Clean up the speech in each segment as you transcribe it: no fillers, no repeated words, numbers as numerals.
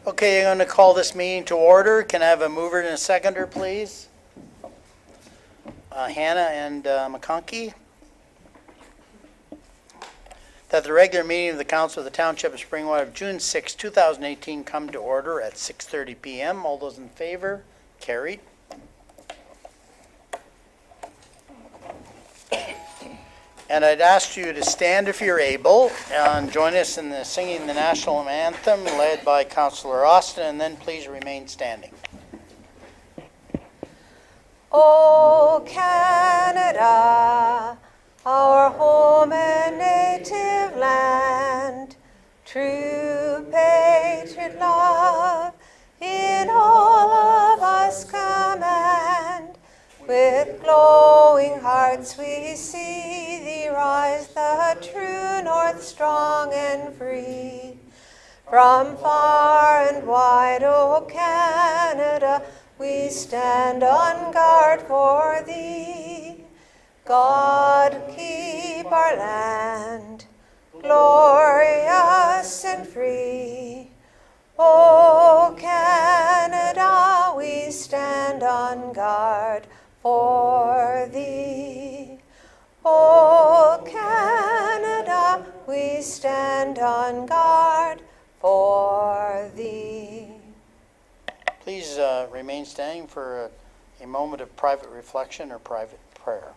Okay, I'm going to call this meeting to order. Can I have a mover and a seconder, please? Hannah and McConkey. That the regular meeting of the Council of the Township of Springwater of June 6, 2018 come to order at 6:30 p.m. All those in favor? Carried. And I'd ask you to stand if you're able and join us in the singing the national anthem led by Councillor Austin, and then please remain standing. O Canada, our home and native land, true patriot love in all of us command. With glowing hearts we see thee rise, the true north strong and free. From far and wide, O Canada, we stand on guard for thee. God keep our land glorious and free. O Canada, we stand on guard for thee. O Canada, we stand on guard for thee. Please remain standing for a moment of private reflection or private prayer.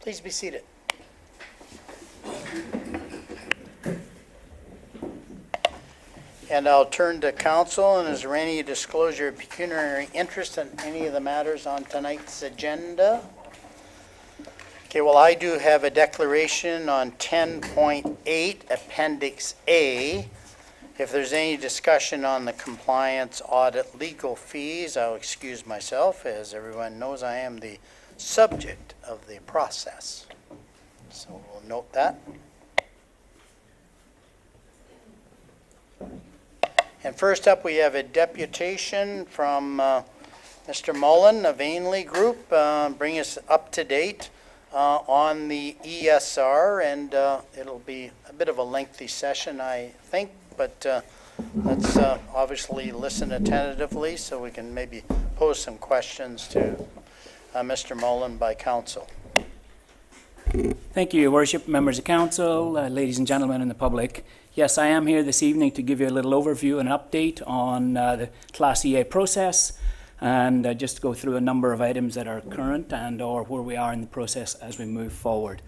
Please be seated. And I'll turn to council, and is there any disclosure of pecuniary interest in any of the matters on tonight's agenda? Okay, well, I do have a declaration on 10.8, Appendix A. If there's any discussion on the compliance audit legal fees, I'll excuse myself. As everyone knows, I am the subject of the process. So we'll note that. And first up, we have a deputation from Mr. Mullen of Ainley Group, bring us up to date on the ESR, and it'll be a bit of a lengthy session, I think, but let's obviously listen attentively so we can maybe pose some questions to Mr. Mullen by council. Thank you, Your Worship, members of council, ladies and gentlemen in the public. Yes, I am here this evening to give you a little overview and update on the Class EA process, and just go through a number of items that are current and or where we are in the process as we move forward.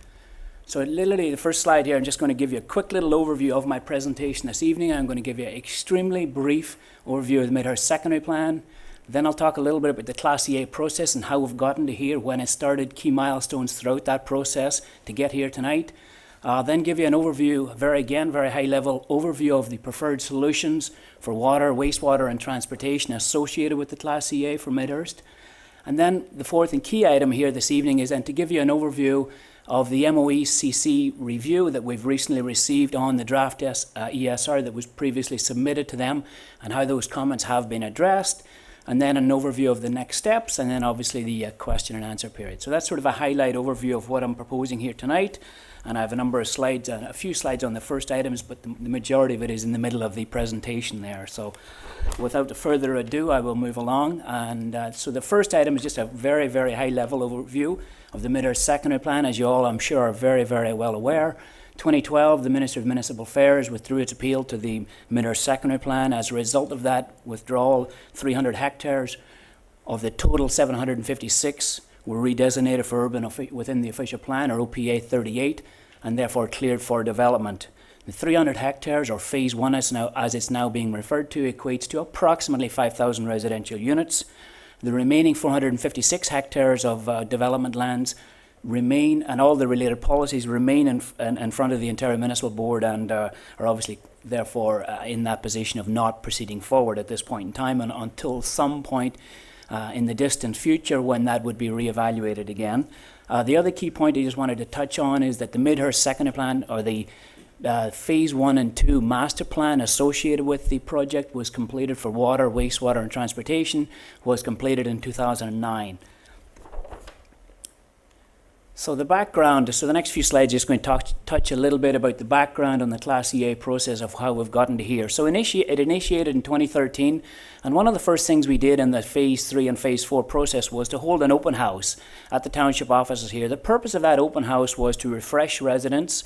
So literally the first slide here, I'm just going to give you a quick little overview of my presentation this evening. I'm going to give you an extremely brief overview of the Midhurst Secondary Plan. Then I'll talk a little bit about the Class EA process and how we've gotten to here, when it started, key milestones throughout that process to get here tonight. Then give you an overview, very high level overview of the preferred solutions for water, wastewater and transportation associated with the Class EA for Midhurst. And then the fourth and key item here this evening is then to give you an overview of the MOECC review that we've recently received on the draft ESR that was previously submitted to them, and how those comments have been addressed. And then an overview of the next steps, and then obviously the question and answer period. So that's sort of a highlight overview of what I'm proposing here tonight. And I have a number of slides, a few slides on the first items, but the majority of it is in the middle of the presentation there. So without further ado, I will move along. And so the first item is just a very high level overview of the Midhurst Secondary Plan. As you all, I'm sure, are very well aware. 2012, the Minister of Municipal Affairs withdrew its appeal to the Midhurst Secondary Plan. As a result of that withdrawal, 300 hectares of the total 756 were redesignated for urban within the official plan, or OPA 38, and therefore cleared for development. The 300 hectares, or Phase 1 as it's now being referred to, equates to approximately 5,000 residential units. The remaining 456 hectares of development lands remain, and all the related policies remain in front of the Ontario Municipal Board, and are obviously therefore in that position of not proceeding forward at this point in time, and until some point in the distant future when that would be reevaluated again. The other key point I just wanted to touch on is that the Midhurst Secondary Plan, or the Phase 1 and 2 master plan associated with the project, was completed for water, wastewater and transportation, was completed in 2009. So the background, so the next few slides is going to touch a little bit about the background on the Class EA process of how we've gotten to here. So it initiated in 2013, and one of the first things we did in the Phase 3 and Phase 4 process was to hold an open house at the township offices here. The purpose of that open house was to refresh residents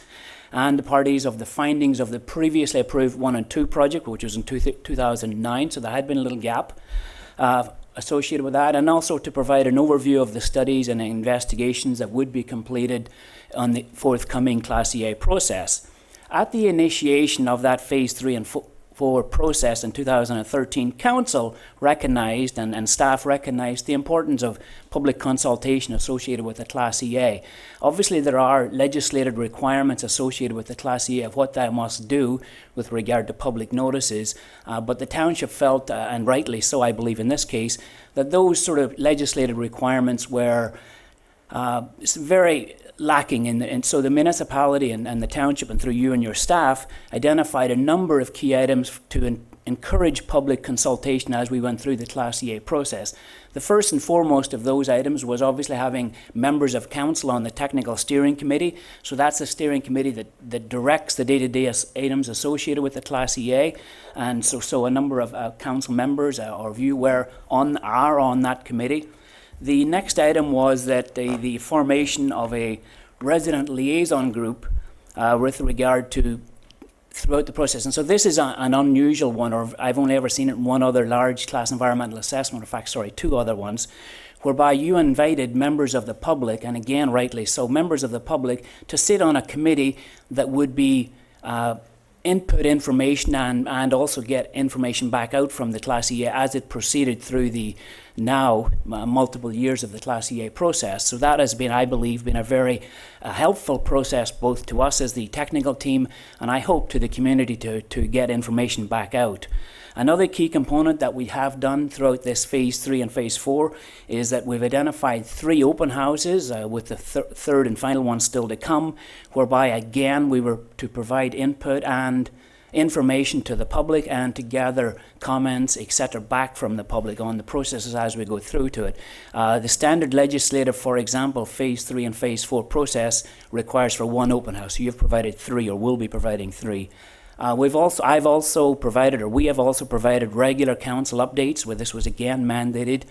and the parties of the findings of the previously approved 1 and 2 project, which was in 2009, so there had been a little gap associated with that, and also to provide an overview of the studies and investigations that would be completed on the forthcoming Class EA process. At the initiation of that Phase 3 and 4 process in 2013, Council recognized and staff recognized the importance of public consultation associated with the Class EA. Obviously, there are legislated requirements associated with the Class EA of what that must do with regard to public notices, but the township felt, and rightly so I believe in this case, that those sort of legislated requirements were very lacking, and so the municipality and the township, and through you and your staff, identified a number of key items to encourage public consultation as we went through the Class EA process. The first and foremost of those items was obviously having members of council on the technical steering committee. So that's the steering committee that directs the day-to-day items associated with the Class EA, and so a number of council members or you are on that committee. The next item was that the formation of a resident liaison group with regard to throughout the process. And so this is an unusual one, or I've only ever seen it in one other large class environmental assessment, in fact, sorry, 2 other ones, whereby you invited members of the public, and again, rightly so, members of the public to sit on a committee that would be input information and also get information back out from the Class EA as it proceeded through the now multiple years of the Class EA process. So that has been, I believe, been a very helpful process both to us as the technical team, and I hope to the community to get information back out. Another key component that we have done throughout this Phase 3 and Phase 4 is that we've identified 3 open houses, with the third and final one still to come, whereby again we were to provide input and information to the public and to gather comments, etc., back from the public on the processes as we go through to it. The standard legislative, for example, Phase 3 and Phase 4 process requires for 1 open house. So you've provided 3, or will be providing 3. We have also provided regular council updates, where this was again mandated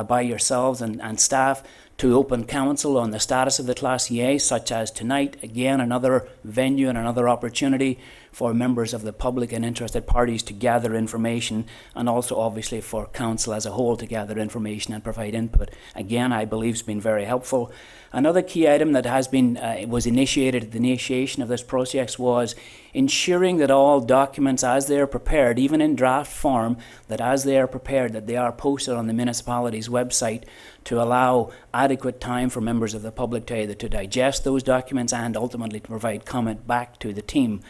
by yourselves and staff to open council on the status of the Class EA, such as tonight, again, another venue and another opportunity for members of the public and interested parties to gather information, and also obviously for council as a whole to gather information and provide input. Again, I believe has been very helpful. Another key item that has been was initiated at the initiation of this process was ensuring that all documents as they are prepared, even in draft form, that as they are prepared, that they are posted on the municipality's website to allow adequate time for members of the public to either to digest those documents and ultimately to provide comment back to the team.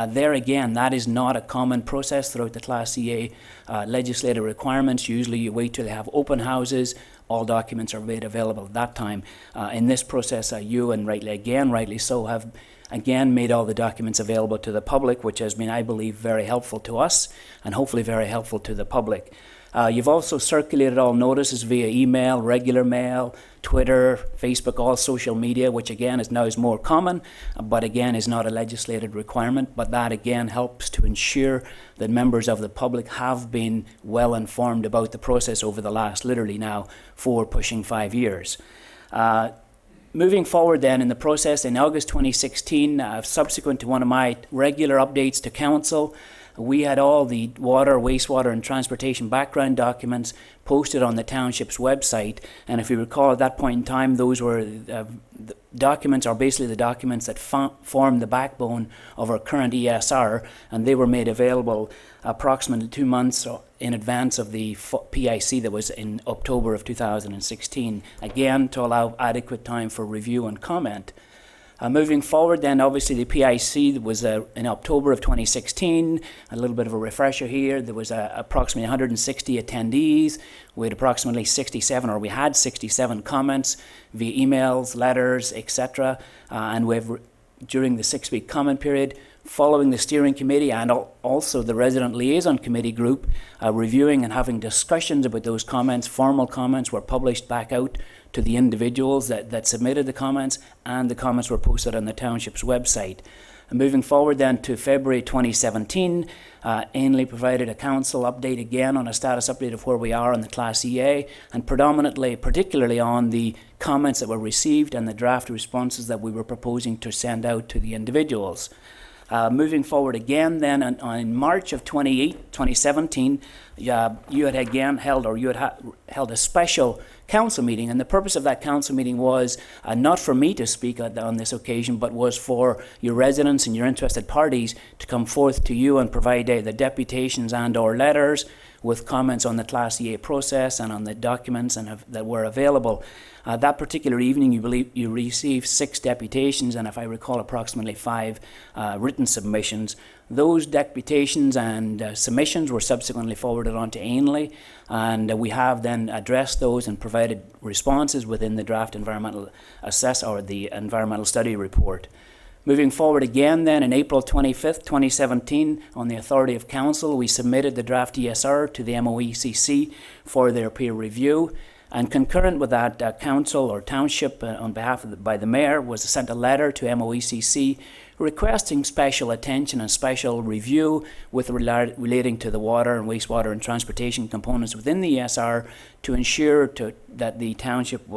There again, that is not a common process throughout the Class EA legislative requirements. Usually you wait till they have open houses, all documents are made available at that time. In this process, you, and rightly so, have again made all the documents available to the public, which has been, I believe, very helpful to us and hopefully very helpful to the public. You've also circulated all notices via email, regular mail, Twitter, Facebook, all social media, which again is more common, but again is not a legislated requirement. But that again helps to ensure that members of the public have been well informed about the process over the last literally now 4 pushing 5 years. Moving forward then in the process, in August 2016, subsequent to one of my regular updates to council, we had all the water, wastewater and transportation background documents posted on the township's website. And if you recall, at that point in time, those were the documents, are basically the documents that form the backbone of our current ESR, and they were made available approximately 2 months in advance of the PIC that was in October of 2016, again to allow adequate time for review and comment. Moving forward then, obviously the PIC was in October of 2016. A little bit of a refresher here. There was approximately 160 attendees. We had approximately 67, or we had 67 comments via emails, letters, etc. And we've, during the 6-week comment period, following the steering committee and also the resident liaison committee group, reviewing and having discussions about those comments, formal comments were published back out to the individuals that submitted the comments, and the comments were posted on the township's website. And moving forward then to February 2017, Ainley provided a council update again on a status update of where we are on the Class EA, and particularly on the comments that were received and the draft responses that we were proposing to send out to the individuals. Moving forward again then, in March of 2017, you had again held a special council meeting, and the purpose of that council meeting was not for me to speak on this occasion, but was for your residents and your interested parties to come forth to you and provide the deputations and or letters with comments on the Class EA process and on the documents that were available. That particular evening, you received 6 deputations, and if I recall, approximately 5 written submissions. Those deputations and submissions were subsequently forwarded on to Ainley, and we have then addressed those and provided responses within the draft environmental the environmental study report. Moving forward again then, in April 25th, 2017, on the authority of council, we submitted the draft ESR to the MOECC for their peer review. And concurrent with that, council or township, on behalf of by the mayor, was sent a letter to MOECC requesting special attention and special review with relating to the water and wastewater and transportation components within the ESR to ensure that the township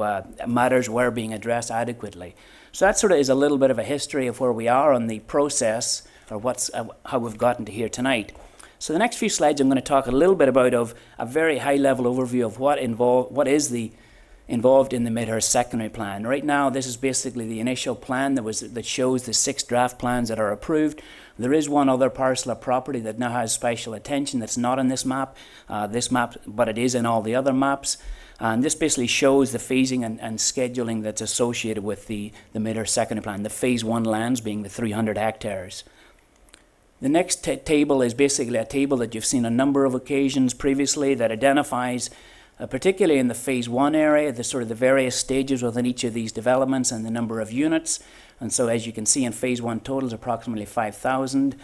matters were being addressed adequately. So that sort of is a little bit of a history of where we are on the process, or how we've gotten to here tonight. So the next few slides I'm going to talk a little bit about of a very high-level overview of what is involved in the Midhurst Secondary Plan. Right now, this is basically the initial plan that shows the 6 draft plans that are approved. There is one other parcel of property that now has special attention that's not in this map, but it is in all the other maps. And this basically shows the phasing and scheduling that's associated with the Midhurst Secondary Plan, the Phase 1 lands being the 300 hectares. The next table is basically a table that you've seen a number of occasions previously that identifies, particularly in the Phase 1 area, the various stages within each of these developments and the number of units. And so as you can see in Phase 1 total is approximately 5,000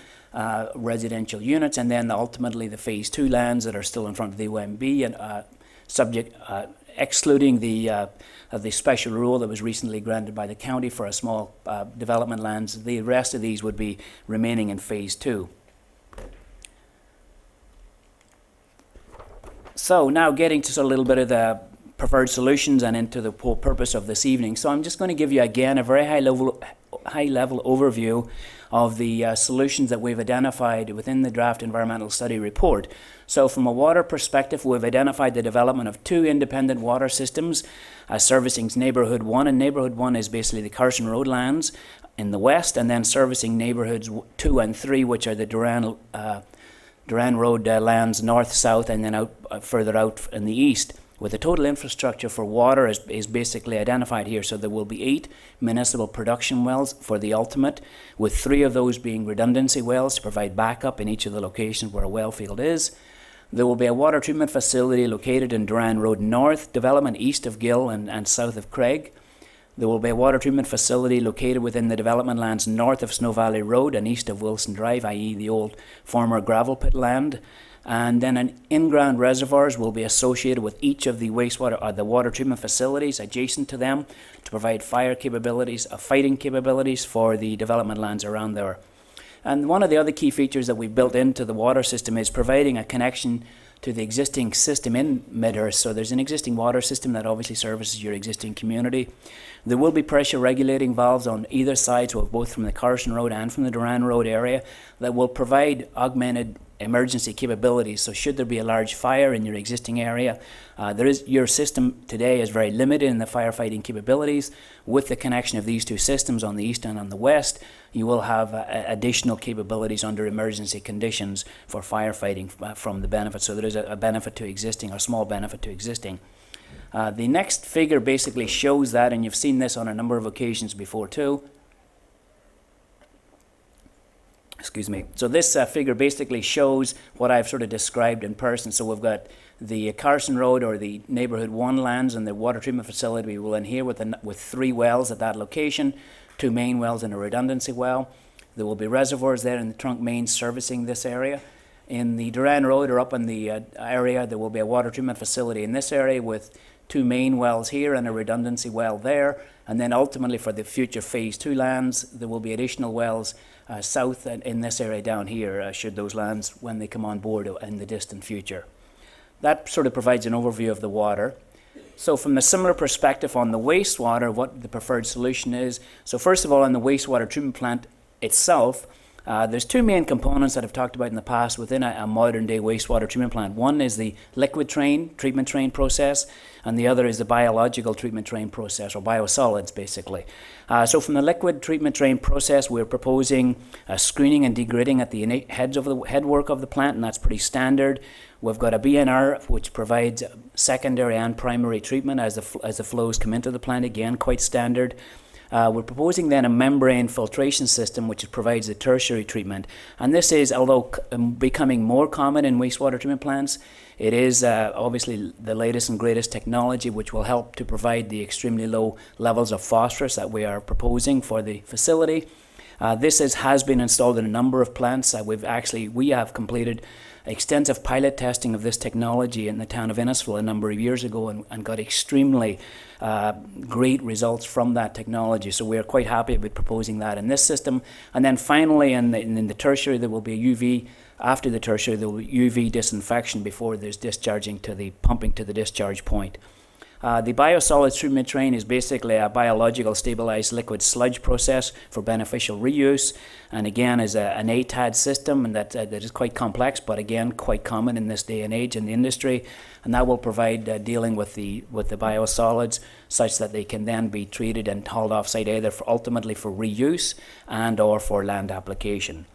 residential units, and then ultimately the Phase 2 lands that are still in front of the OMB and excluding the special rule that was recently granted by the county for a small development lands. The rest of these would be remaining in Phase 2. So now getting to a little bit of the preferred solutions and into the whole purpose of this evening. So I'm just going to give you again a very high level overview of the solutions that we've identified within the draft environmental study report. So from a water perspective, we've identified the development of 2 independent water systems servicing Neighbourhood 1, and Neighbourhood 1 is basically the Carson Road lands in the west, and then servicing Neighbourhoods 2 and 3, which are the Duran Road lands north-south, and then further out in the east. With the total infrastructure for water is basically identified here. So there will be 8 municipal production wells for the ultimate, with 3 of those being redundancy wells to provide backup in each of the locations where a well field is. There will be a water treatment facility located in Duran Road North development east of Gill and south of Craig. There will be a water treatment facility located within the development lands north of Snow Valley Road and east of Wilson Drive, i.e. the old former gravel pit land. And then in-ground reservoirs will be associated with each of the the water treatment facilities adjacent to them to provide fighting capabilities for the development lands around there. And one of the other key features that we've built into the water system is providing a connection to the existing system in Midhurst. So there's an existing water system that obviously services your existing community. There will be pressure regulating valves on either side, so both from the Carson Road and from the Duran Road area, that will provide augmented emergency capabilities. So should there be a large fire in your existing area, your system today is very limited in the firefighting capabilities. With the connection of these 2 systems on the east and on the west, you will have additional capabilities under emergency conditions for firefighting from the benefit. So there is a benefit to existing, or a small benefit to existing. The next figure basically shows that, and you've seen this on a number of occasions before too. Excuse me. So this figure basically shows what I've sort of described in person. So we've got the Carson Road or the Neighbourhood 1 lands and the water treatment facility. We will in here with 3 wells at that location, 2 main wells and a redundancy well. There will be reservoirs there in the trunk mains servicing this area. In the Duran Road or up in the area, there will be a water treatment facility in this area with 2 main wells here and a redundancy well there. And then ultimately for the future phase 2 lands, there will be additional wells south and in this area down here, should those lands, when they come on board in the distant future. That sort of provides an overview of the water. So from the similar perspective on the wastewater, what the preferred solution is. So first of all, on the wastewater treatment plant itself, there's 2 main components that I've talked about in the past within a modern day wastewater treatment plant. One is the liquid treatment train process, and the other is the biological treatment train process, or biosolids basically. So from the liquid treatment train process, we're proposing screening and degrading at the headwork of the plant, and that's pretty standard. We've got a BNR which provides secondary and primary treatment as the flows come into the plant, again quite standard. We're proposing then a membrane filtration system which provides the tertiary treatment. And this is, although becoming more common in wastewater treatment plants, it is obviously the latest and greatest technology which will help to provide the extremely low levels of phosphorus that we are proposing for the facility. This has been installed in a number of plants. We have completed extensive pilot testing of this technology in the town of Innisfil a number of years ago and got extremely great results from that technology. So we are quite happy with proposing that in this system. And then finally in the tertiary there will be a UV, after the tertiary there will be UV disinfection before there's discharging to the pumping to the discharge point. The biosolids treatment train is basically a biological stabilized liquid sludge process for beneficial reuse, and again is an ATAD system, and that is quite complex, but again quite common in this day and age in the industry, and that will provide dealing with the biosolids such that they can then be treated and hauled off site either ultimately for reuse and or for land application.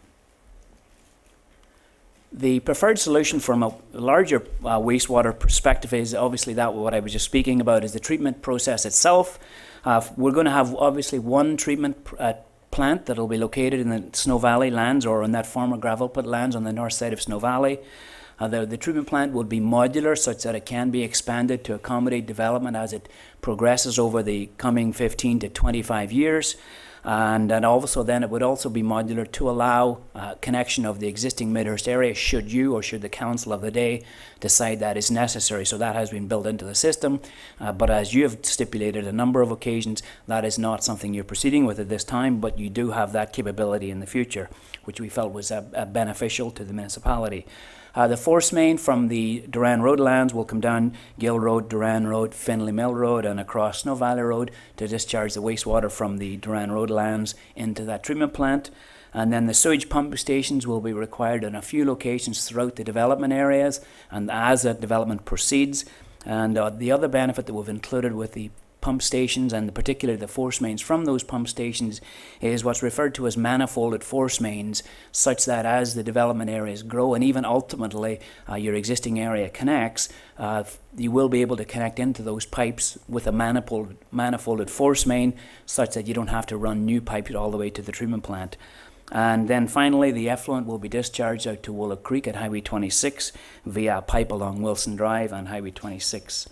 The preferred solution from a larger wastewater perspective is obviously that what I was just speaking about is the treatment process itself. We're going to have obviously one treatment plant that will be located in the Snow Valley lands or on that former gravel pit lands on the north side of Snow Valley. The treatment plant will be modular such that it can be expanded to accommodate development as it progresses over the coming 15 to 25 years. And also then it would also be modular to allow connection of the existing Midhurst area should you or should the council of the day decide that is necessary. So that has been built into the system, but as you have stipulated a number of occasions, that is not something you're proceeding with at this time, but you do have that capability in the future, which we felt was beneficial to the municipality. The force main from the Duran Road lands will come down Gill Road, Duran Road, Finlay Mill Road and across Snow Valley Road to discharge the wastewater from the Duran Road lands into that treatment plant. And then the sewage pump stations will be required in a few locations throughout the development areas and as that development proceeds. And the other benefit that we've included with the pump stations and particularly the force mains from those pump stations is what's referred to as manifolded force mains, such that as the development areas grow and even ultimately your existing area connects, you will be able to connect into those pipes with a manifolded force main such that you don't have to run new pipes all the way to the treatment plant. And then finally the effluent will be discharged out to Willow Creek at Highway 26 via a pipe along Wilson Drive and Highway 26.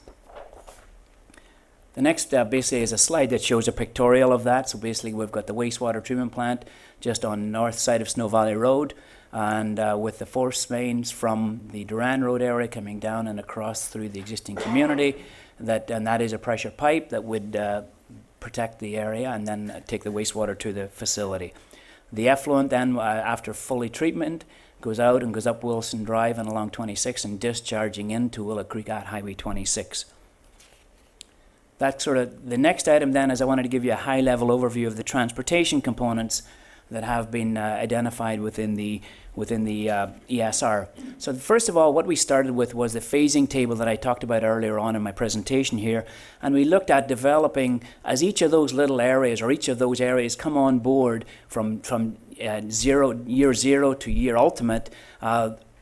The next basically is a slide that shows a pictorial of that. So basically we've got the wastewater treatment plant just on the north side of Snow Valley Road, and with the force mains from the Duran Road area coming down and across through the existing community. And that is a pressure pipe that would protect the area and then take the wastewater to the facility. The effluent then, after fully treatment, goes out and goes up Wilson Drive and along 26 and discharging into Willow Creek at Highway 26. That's sort of the next item then is I wanted to give you a high-level overview of the transportation components that have been identified within the ESR. So first of all, what we started with was the phasing table that I talked about earlier on in my presentation here, and we looked at developing as each of those little areas or each of those areas come on board from year zero to year ultimate.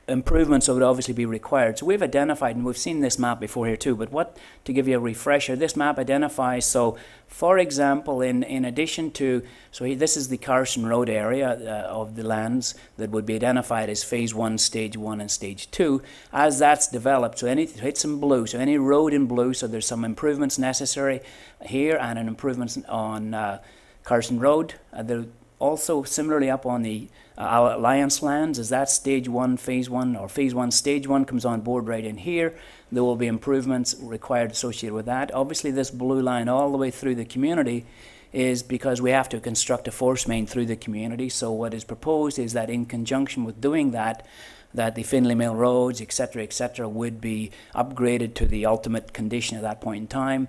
improvements that would obviously be required. So we've identified, and we've seen this map before here too, but to give you a refresher, this map identifies, so for example, in addition to, this is the Carson Road area of the lands that would be identified as Phase 1, Stage 1 and Stage 2. As that's developed, so it's in blue, so any road in blue, so there's some improvements necessary here and an improvement on Carson Road. There also, similarly up on the Alliance lands, as that Stage 1, Phase 1, or Phase 1, Stage 1 comes on board right in here, there will be improvements required associated with that. Obviously, this blue line all the way through the community is because we have to construct a force main through the community. So what is proposed is that in conjunction with doing that, that the Finlay Mill roads, et cetera, would be upgraded to the ultimate condition at that point in time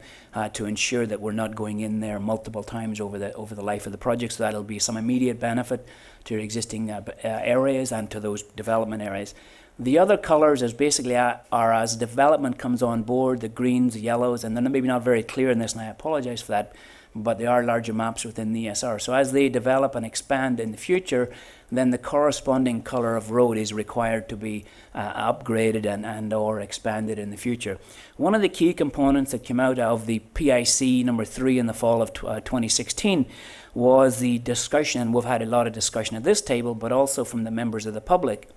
to ensure that we're not going in there multiple times over the life of the project. So that'll be some immediate benefit to existing areas and to those development areas. The other colours is basically are as development comes on board, the greens, the yellows, and they're maybe not very clear in this, and I apologise for that, but they are larger maps within the ESR. So as they develop and expand in the future, then the corresponding colour of road is required to be upgraded and or expanded in the future. One of the key components that came out of the PIC number 3 in the fall of 2016 was the discussion, and we've had a lot of discussion at this table, but also from the members of the public,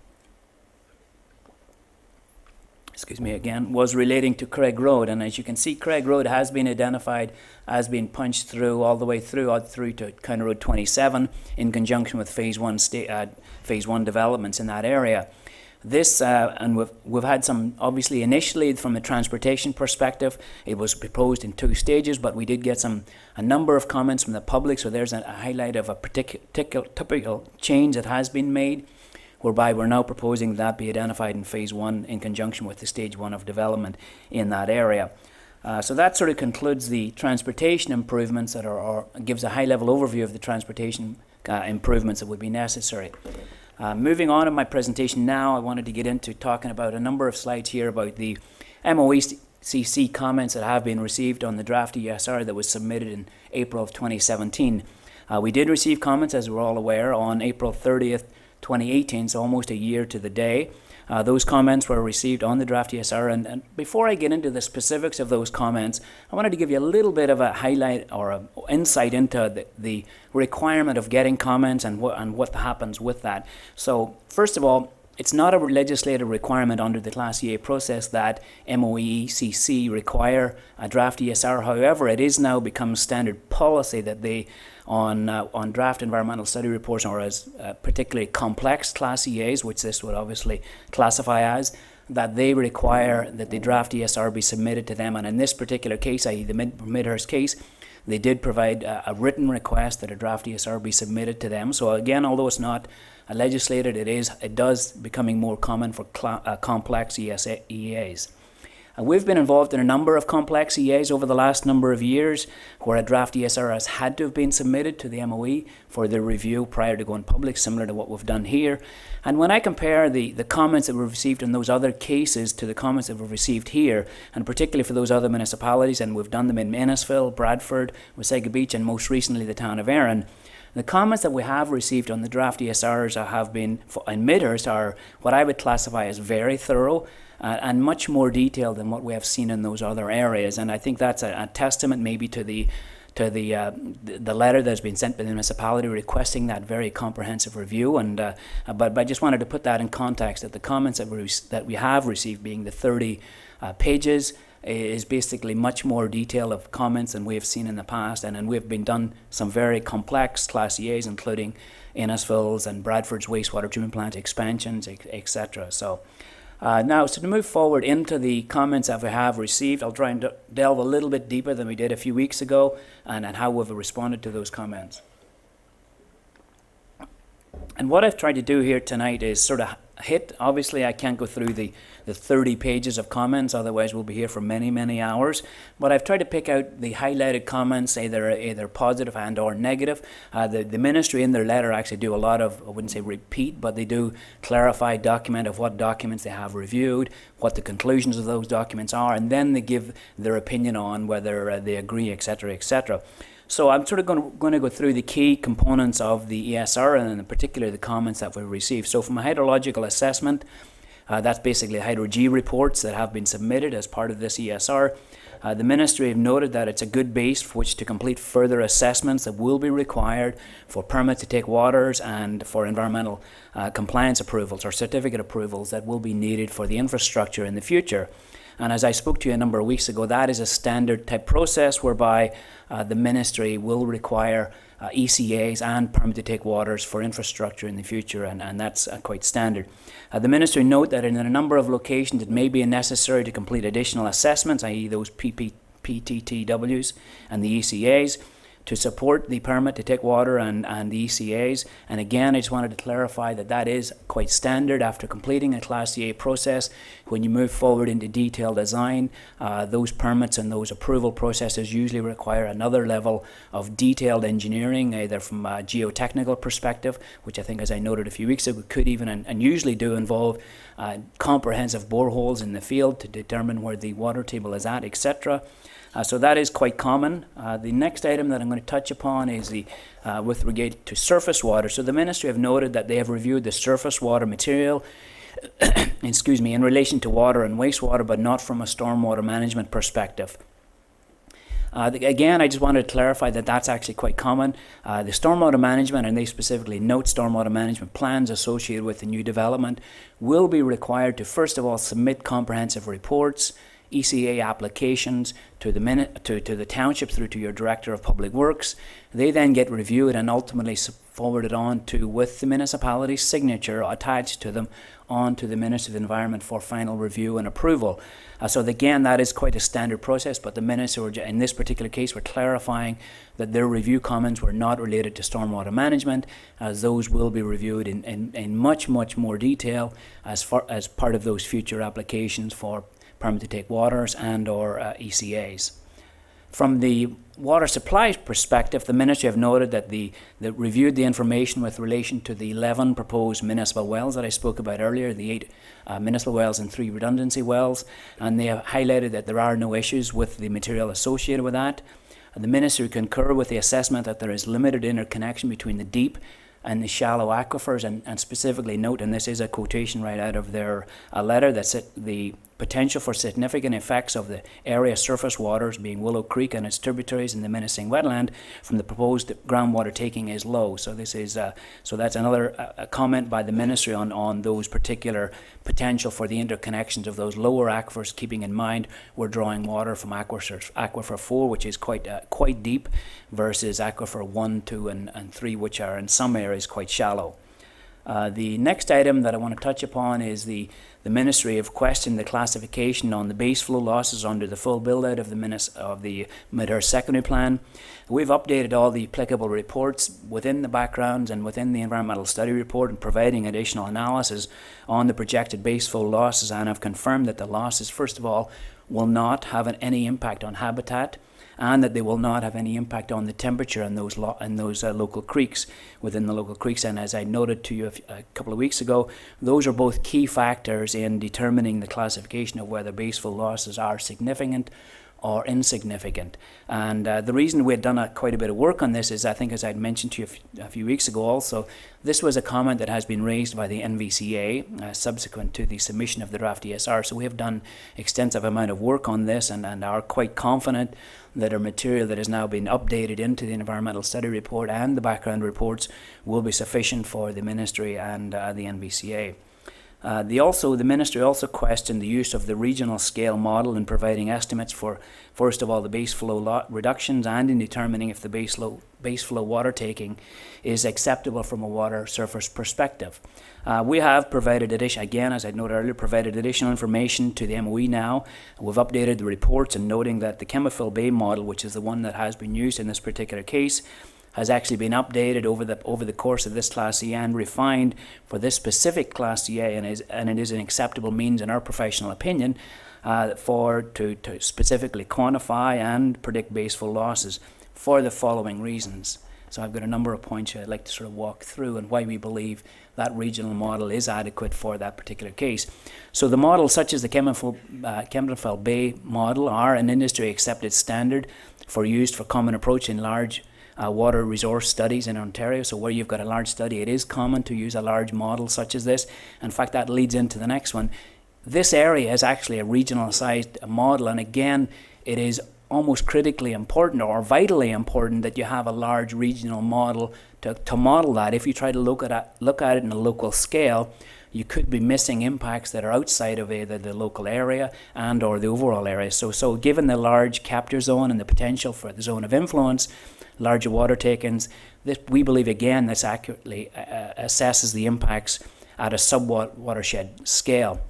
was relating to Craig Road. And as you can see, Craig Road has been identified as being punched through all the way through, out through to County Road 27 in conjunction with Phase 1 developments in that area. This, and we've had some, obviously initially from a transportation perspective, it was proposed in 2 stages, but we did get a number of comments from the public, so there's a highlight of a typical change that has been made, whereby we're now proposing that be identified in Phase 1 in conjunction with the Stage 1 of development in that area. So that sort of concludes the transportation improvements that or gives a high-level overview of the transportation improvements that would be necessary. Moving on in my presentation now, I wanted to get into talking about a number of slides here about the MOECC comments that have been received on the draft ESR that was submitted in April of 2017. We did receive comments, as we're all aware, on April 30th, 2018, so almost a year to the day. Those comments were received on the draft ESR, and before I get into the specifics of those comments, I wanted to give you a little bit of a highlight or an insight into the requirement of getting comments and what happens with that. So first of all, it's not a legislative requirement under the Class EA process that MOECC require a draft ESR. However, it is now become standard policy that they, on draft environmental study reports, or as particularly complex Class EAs, which this would obviously classify as, that they require that the draft ESR be submitted to them. And in this particular case, i.e. the Midhurst case, they did provide a written request that a draft ESR be submitted to them. So again, although it's not legislated, it does becoming more common for complex EAs. We've been involved in a number of complex EAs over the last number of years where a draft ESR has had to have been submitted to the MOE for their review prior to going public, similar to what we've done here. And when I compare the comments that we've received in those other cases to the comments that we've received here, and particularly for those other municipalities, and we've done them in Innisfil, Bradford, Wasaga Beach, and most recently the town of Erin, the comments that we have received on the draft ESRs have been, in Midhurst, are what I would classify as very thorough and much more detailed than what we have seen in those other areas. And I think that's a testament maybe to the letter that's been sent by the municipality requesting that very comprehensive review. And but I just wanted to put that in context, that the comments that we have received, being the 30 pages, is basically much more detail of comments than we have seen in the past, and we've been done some very complex Class EAs, including Innisfil's and Bradford's wastewater treatment plant expansions, etc. So now, so to move forward into the comments that we have received, I'll try and delve a little bit deeper than we did a few weeks ago, and how we've responded to those comments. And what I've tried to do here tonight is sort of obviously I can't go through the 30 pages of comments, otherwise we'll be here for many, many hours. But I've tried to pick out the highlighted comments, either positive and or negative. The ministry in their letter actually do a lot of, I wouldn't say repeat, but they do clarify, document of what documents they have reviewed, what the conclusions of those documents are, and then they give their opinion on whether they agree, etc., etc. So I'm sort of going to go through the key components of the ESR, and in particular the comments that we received. So from a hydrological assessment, That's basically hydro-G reports that have been submitted as part of this ESR. The Ministry have noted that it's a good base for which to complete further assessments that will be required for permit to take waters and for environmental compliance approvals or certificate approvals that will be needed for the infrastructure in the future. And as I spoke to you a number of weeks ago, that is a standard type process whereby the Ministry will require ECAs and permit to take waters for infrastructure in the future, and that's quite standard. The Ministry note that in a number of locations it may be necessary to complete additional assessments, i.e. those PTTWs and the ECAs, to support the permit to take water and the ECAs. And again, I just wanted to clarify that that is quite standard after completing a Class EA process. When you move forward into detailed design, those permits and those approval processes usually require another level of detailed engineering, either from a geotechnical perspective, which I think, as I noted a few weeks ago, could even and usually do involve comprehensive boreholes in the field to determine where the water table is at, etc. So that is quite common. The next item that I'm going to touch upon is with regard to surface water. So the Ministry have noted that they have reviewed the surface water material excuse me, in relation to water and wastewater, but not from a stormwater management perspective. Again, I just wanted to clarify that that's actually quite common. The stormwater management, and they specifically note stormwater management plans associated with the new development, will be required to first of all submit comprehensive reports, ECA applications to the township through to your Director of Public Works. They then get reviewed and ultimately forwarded on to, with the municipality's signature attached to them, on to the Minister of the Environment for final review and approval. So again, that is quite a standard process, but the Minister, in this particular case, were clarifying that their review comments were not related to stormwater management, as those will be reviewed in much more detail as part of those future applications for permit to take waters and or ECAs. From the water supply perspective, the Ministry have noted that they reviewed the information with relation to the 11 proposed municipal wells that I spoke about earlier, the 8 municipal wells and 3 redundancy wells, and they have highlighted that there are no issues with the material associated with that. The Ministry concur with the assessment that there is limited interconnection between the deep and the shallow aquifers, and specifically note, and this is a quotation right out of their letter, that the potential for significant effects of the area surface waters, being Willow Creek and its tributaries in the menacing wetland, from the proposed groundwater taking is low. So this is so that's another comment by the Ministry on those particular potential for the interconnections of those lower aquifers, keeping in mind we're drawing water from aquifer 4, which is quite deep, versus aquifer 1, 2 and 3, which are in some areas quite shallow. The next item that I want to touch upon is the Ministry have questioned the classification on the base flow losses under the full build-out of the Midhurst Secondary Plan. We've updated all the applicable reports within the backgrounds and within the environmental study report, and providing additional analysis on the projected base flow losses, and have confirmed that the losses, first of all, will not have any impact on habitat, and that they will not have any impact on the temperature in those local creeks, within the local creeks. And as I noted to you a couple of weeks ago, those are both key factors in determining the classification of whether base flow losses are significant or insignificant. And the reason we had done quite a bit of work on this is, I think, as I'd mentioned to you a few weeks ago also, this was a comment that has been raised by the NVCA subsequent to the submission of the draft ESR. So we have done extensive amount of work on this, and are quite confident that our material that has now been updated into the environmental study report and the background reports will be sufficient for the Ministry and the NVCA. The Ministry also questioned the use of the regional scale model in providing estimates for, first of all, the base flow reductions, and in determining if the base flow water taking is acceptable from a water surface perspective. We have provided again, as I noted earlier, provided additional information to the MOE now. We've updated the reports, and noting that the Chemifil Bay model, which is the one that has been used in this particular case, has actually been updated over the course of this Class EA and refined for this specific Class EA, and it is an acceptable means, in our professional opinion, to specifically quantify and predict base flow losses for the following reasons. So I've got a number of points I'd like to sort of walk through, and why we believe that regional model is adequate for that particular case. So the models, such as the Chemifil Bay model, are an industry accepted standard for use for common approach in large water resource studies in Ontario. So where you've got a large study, it is common to use a large model such as this. In fact, that leads into the next one. This area is actually a regional sized model, and again, it is almost critically important or vitally important that you have a large regional model to model that. If you try to look at it in a local scale, you could be missing impacts that are outside of either the local area and or the overall area. So given the large capture zone and the potential for the zone of influence, larger water takings, we believe again this accurately assesses the impacts at a sub-watershed scale.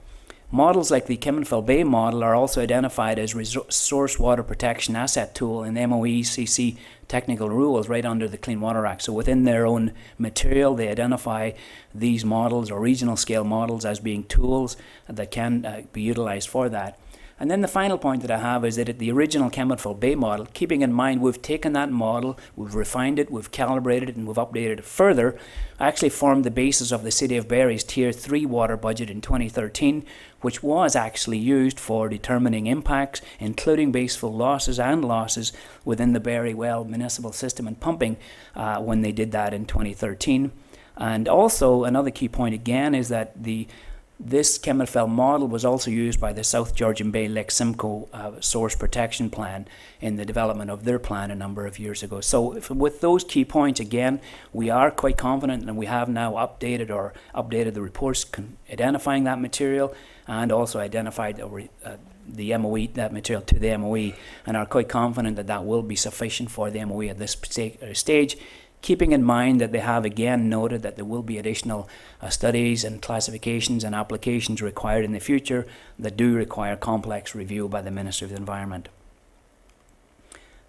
Models like the Kemenfil Bay model are also identified as Resource Water Protection Asset Tool in MOECC technical rules right under the Clean Water Act. So within their own material, they identify these models or regional scale models as being tools that can be utilized for that. And then the final point that I have is that at the original Kemenfil Bay model, keeping in mind we've taken that model, we've refined it, we've calibrated it, and we've updated it further, actually formed the basis of the City of Barrie's Tier 3 water budget in 2013, which was actually used for determining impacts, including base flow losses and losses within the Barrie Well municipal system and pumping when they did that in 2013. And also another key point again is that this Kemenfil model was also used by the South Georgian Bay Lake Simcoe Source Protection Plan in the development of their plan a number of years ago. So with those key points, again, we are quite confident, and we have now updated the reports identifying that material and also identified the MOE, that material to the MOE, and are quite confident that that will be sufficient for the MOE at this stage, keeping in mind that they have again noted that there will be additional studies and classifications and applications required in the future that do require complex review by the Ministry of the Environment.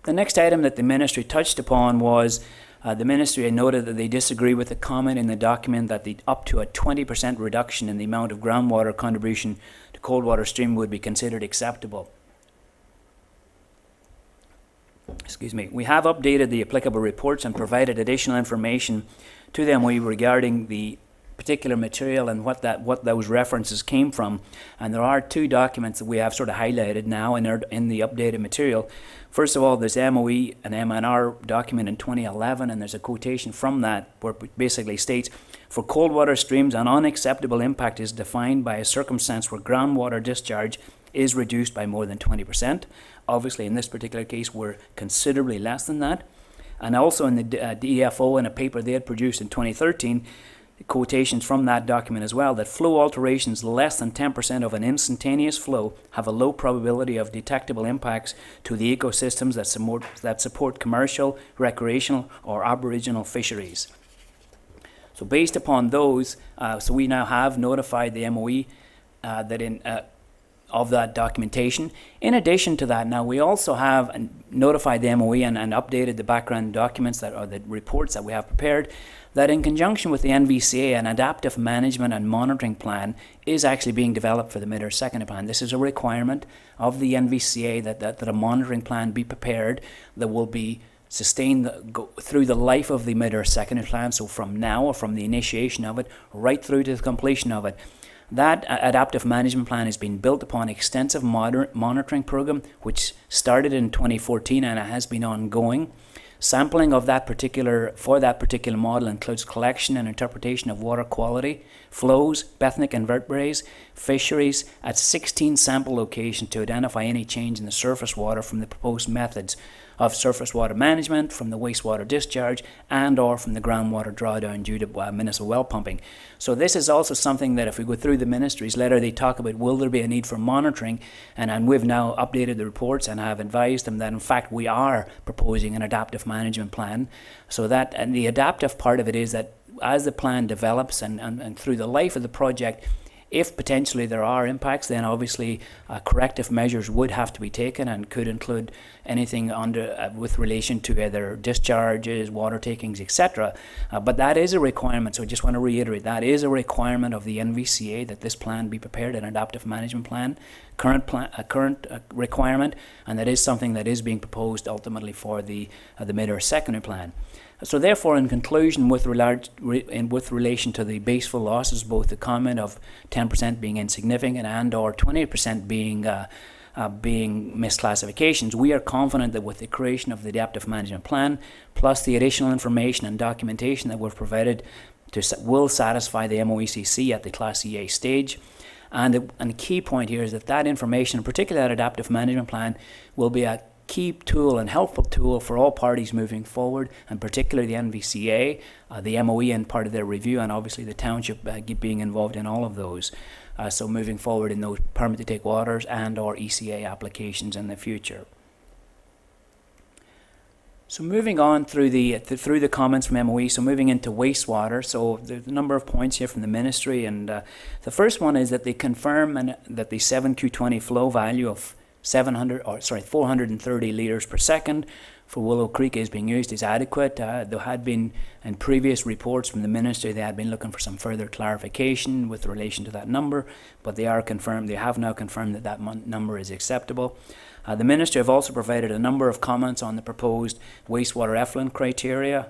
The next item that the Ministry touched upon was the Ministry noted that they disagree with the comment in the document that up to a 20% reduction in the amount of groundwater contribution to cold water stream would be considered acceptable. We have updated the applicable reports and provided additional information to them regarding the particular material and what those references came from. And there are two documents that we have sort of highlighted now in the updated material. First of all, there's MOE and MNR document in 2011, and there's a quotation from that where it basically states, for cold water streams, an unacceptable impact is defined by a circumstance where groundwater discharge is reduced by more than 20%. Obviously, in this particular case, we're considerably less than that. And also in the DFO, in a paper they had produced in 2013, quotations from that document as well, that flow alterations less than 10% of an instantaneous flow have a low probability of detectable impacts to the ecosystems that support commercial, recreational, or aboriginal fisheries. So based upon those, so we now have notified the MOE of that documentation. In addition to that, now we also have notified the MOE and updated the background documents that are the reports that we have prepared, that in conjunction with the NVCA, an adaptive management and monitoring plan is actually being developed for the Mid-Earth Secondary Plan. This is a requirement of the NVCA that a monitoring plan be prepared that will be sustained through the life of the Mid-Earth Secondary Plan, so from now or from the initiation of it right through to the completion of it. That adaptive management plan has been built upon extensive monitoring program which started in 2014 and it has been ongoing. Sampling of that particular model includes collection and interpretation of water quality, flows, benthic invertebrates, fisheries at 16 sample locations to identify any change in the surface water from the proposed methods of surface water management, from the wastewater discharge, and or from the groundwater drawdown due to municipal well pumping. So this is also something that if we go through the Ministry's letter, they talk about will there be a need for monitoring, and we've now updated the reports and have advised them that in fact we are proposing an adaptive management plan. So that, and the adaptive part of it is that as the plan develops and through the life of the project, if potentially there are impacts, then obviously corrective measures would have to be taken and could include anything with relation to either discharges, water takings, etc. But that is a requirement, so I just want to reiterate, that is a requirement of the NVCA that this plan be prepared, an adaptive management plan, current requirement, and that is something that is being proposed ultimately for the Mid-Earth Secondary Plan. So therefore, in conclusion, with relation to the base flow losses, both the comment of 10% being insignificant and or 20% being being misclassifications. We are confident that with the creation of the Adaptive Management Plan, plus the additional information and documentation that we've provided, will satisfy the MOECC at the Class EA stage. And the key point here is that information, particularly that Adaptive Management Plan, will be a key tool and helpful tool for all parties moving forward, and particularly the NVCA, the MOE and part of their review, and obviously the township being involved in all of those. So moving forward in those permit to take waters and or ECA applications in the future. So moving on through the comments from MOE, so moving into wastewater. So there's a number of points here from the ministry, and the first one is that they confirm that the 7Q20 flow value of 430 litres per second for Willow Creek is being used is adequate. There had been, in previous reports from the ministry, they had been looking for some further clarification with relation to that number, but they have now confirmed that number is acceptable. The ministry have also provided a number of comments on the proposed wastewater effluent criteria,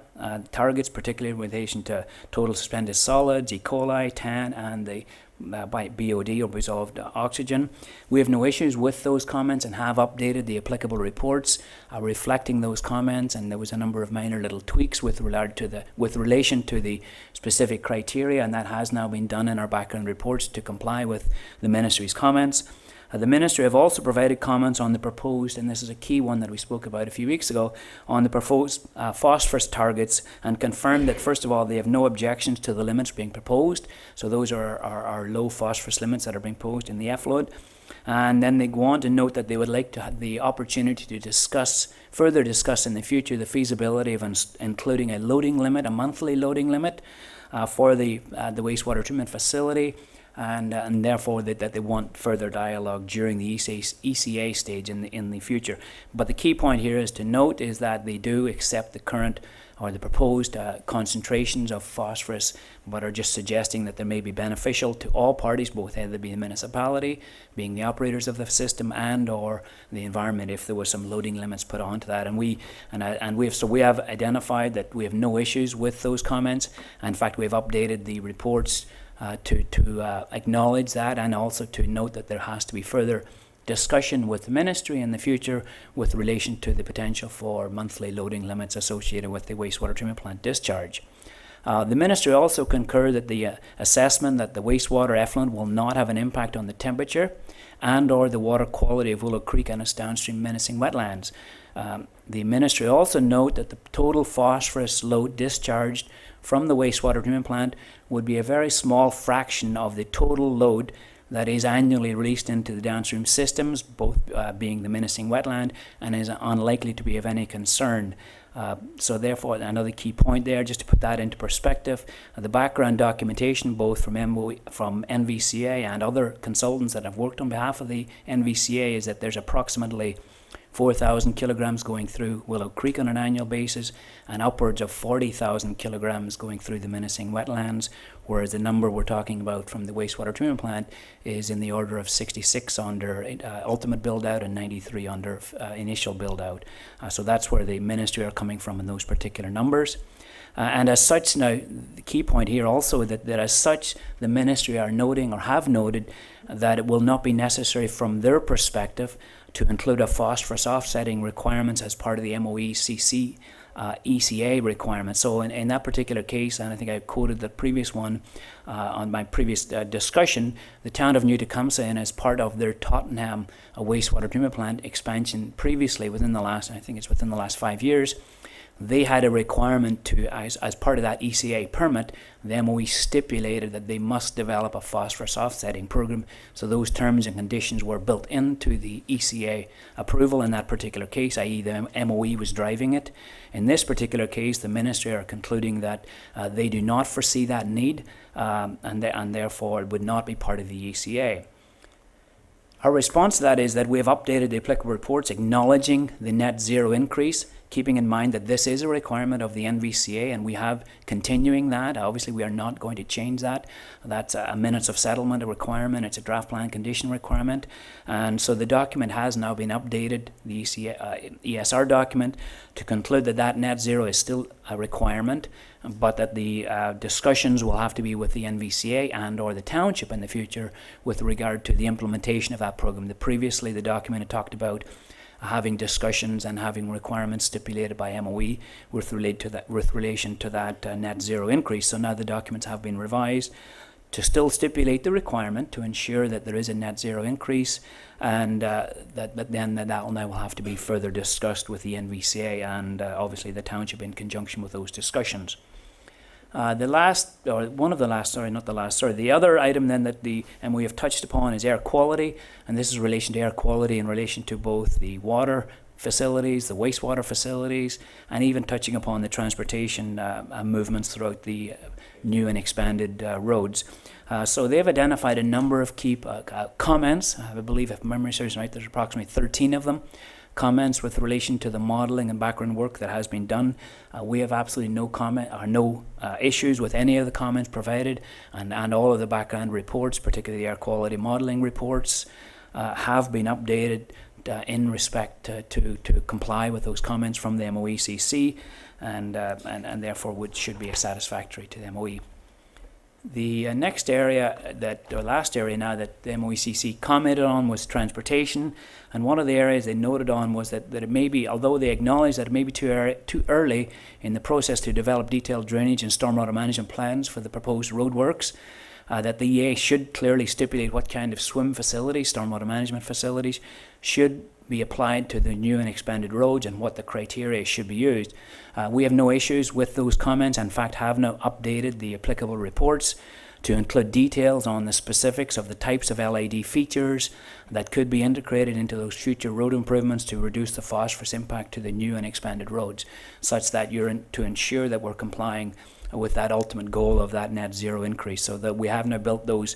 targets particularly in relation to total suspended solids, E. coli, TAN, and the by BOD or dissolved oxygen. We have no issues with those comments and have updated the applicable reports reflecting those comments, and there was a number of minor little tweaks with relation to the specific criteria, and that has now been done in our background reports to comply with the ministry's comments. The ministry have also provided comments on the proposed, and this is a key one that we spoke about a few weeks ago, on the proposed phosphorus targets, and confirmed that, first of all, they have no objections to the limits being proposed. So those are low phosphorus limits that are being proposed in the effluent. And then they go on to note that they would like to have the opportunity to further discuss in the future the feasibility of including a loading limit, a monthly loading limit for the wastewater treatment facility. And therefore that they want further dialogue during the ECA stage in the future. But the key point here is to note is that they do accept the current or the proposed concentrations of phosphorus, but are just suggesting that they may be beneficial to all parties, both either being the municipality, being the operators of the system, and or the environment if there was some loading limits put onto that. And we have identified that we have no issues with those comments. In fact, we have updated the reports to acknowledge that, and also to note that there has to be further discussion with the ministry in the future with relation to the potential for monthly loading limits associated with the wastewater treatment plant discharge. The ministry also concurred that the assessment that the wastewater effluent will not have an impact on the temperature and or the water quality of Willow Creek and its downstream menacing wetlands. The ministry also note that the total phosphorus load discharged from the wastewater treatment plant would be a very small fraction of the total load that is annually released into the downstream systems, both being the menacing wetland, and is unlikely to be of any concern. So therefore, another key point there, just to put that into perspective, the background documentation, both from NVCA and other consultants that have worked on behalf of the NVCA, is that there's approximately 4,000 kilograms going through Willow Creek on an annual basis, and upwards of 40,000 kilograms going through the menacing wetlands, whereas the number we're talking about from the wastewater treatment plant is in the order of 66 under ultimate build-out and 93 under initial build-out. So that's where the ministry are coming from in those particular numbers. And as such, now, the key point here also that as such, the ministry are noting or have noted that it will not be necessary from their perspective to include a phosphorus offsetting requirements as part of the MOECC ECA requirements. So in that particular case, and I think I quoted the previous one on my previous discussion, the town of New Tecumseh, and as part of their Tottenham wastewater treatment plant expansion previously within the last 5 years, they had a requirement to, as part of that ECA permit, the MOE stipulated that they must develop a phosphorus offsetting program. So those terms and conditions were built into the ECA approval in that particular case, i.e. the MOE was driving it. In this particular case, the ministry are concluding that they do not foresee that need, and therefore it would not be part of the ECA. Our response to that is that we have updated the applicable reports acknowledging the net zero increase keeping in mind that this is a requirement of the NVCA, and we have continuing that. Obviously, we are not going to change that. That's a minutes of settlement requirement. It's a draft plan condition requirement. And so the document has now been updated, the ESR document, to conclude that that net zero is still a requirement, but that the discussions will have to be with the NVCA and or the township in the future with regard to the implementation of that program. Previously, the document had talked about having discussions and having requirements stipulated by MOE with relation to that net zero increase. So now the documents have been revised to still stipulate the requirement to ensure that there is a net zero increase, and that will now have to be further discussed with the NVCA and obviously the township in conjunction with those discussions. The other item then that we have touched upon is air quality, and this is in relation to air quality in relation to both the water facilities, the wastewater facilities, and even touching upon the transportation movements throughout the new and expanded roads. So they've identified a number of key comments. I believe, if memory serves right, there's approximately 13 of them. Comments with relation to the modelling and background work that has been done. We have absolutely no comment or no issues with any of the comments provided, and all of the background reports, particularly the air quality modelling reports, have been updated in respect to comply with those comments from the MOECC, and therefore should be satisfactory to the MOE. The next area last area now that the MOECC commented on was transportation, and one of the areas they noted on was that it may be, although they acknowledge that it may be too early in the process to develop detailed drainage and stormwater management plans for the proposed roadworks, that the EA should clearly stipulate what kind of swim facilities, stormwater management facilities, should be applied to the new and expanded roads and what the criteria should be used. We have no issues with those comments. In fact, have now updated the applicable reports to include details on the specifics of the types of LID features that could be integrated into those future road improvements to reduce the phosphorus impact to the new and expanded roads, such that to ensure that we're complying with that ultimate goal of that net zero increase. So that we have now built those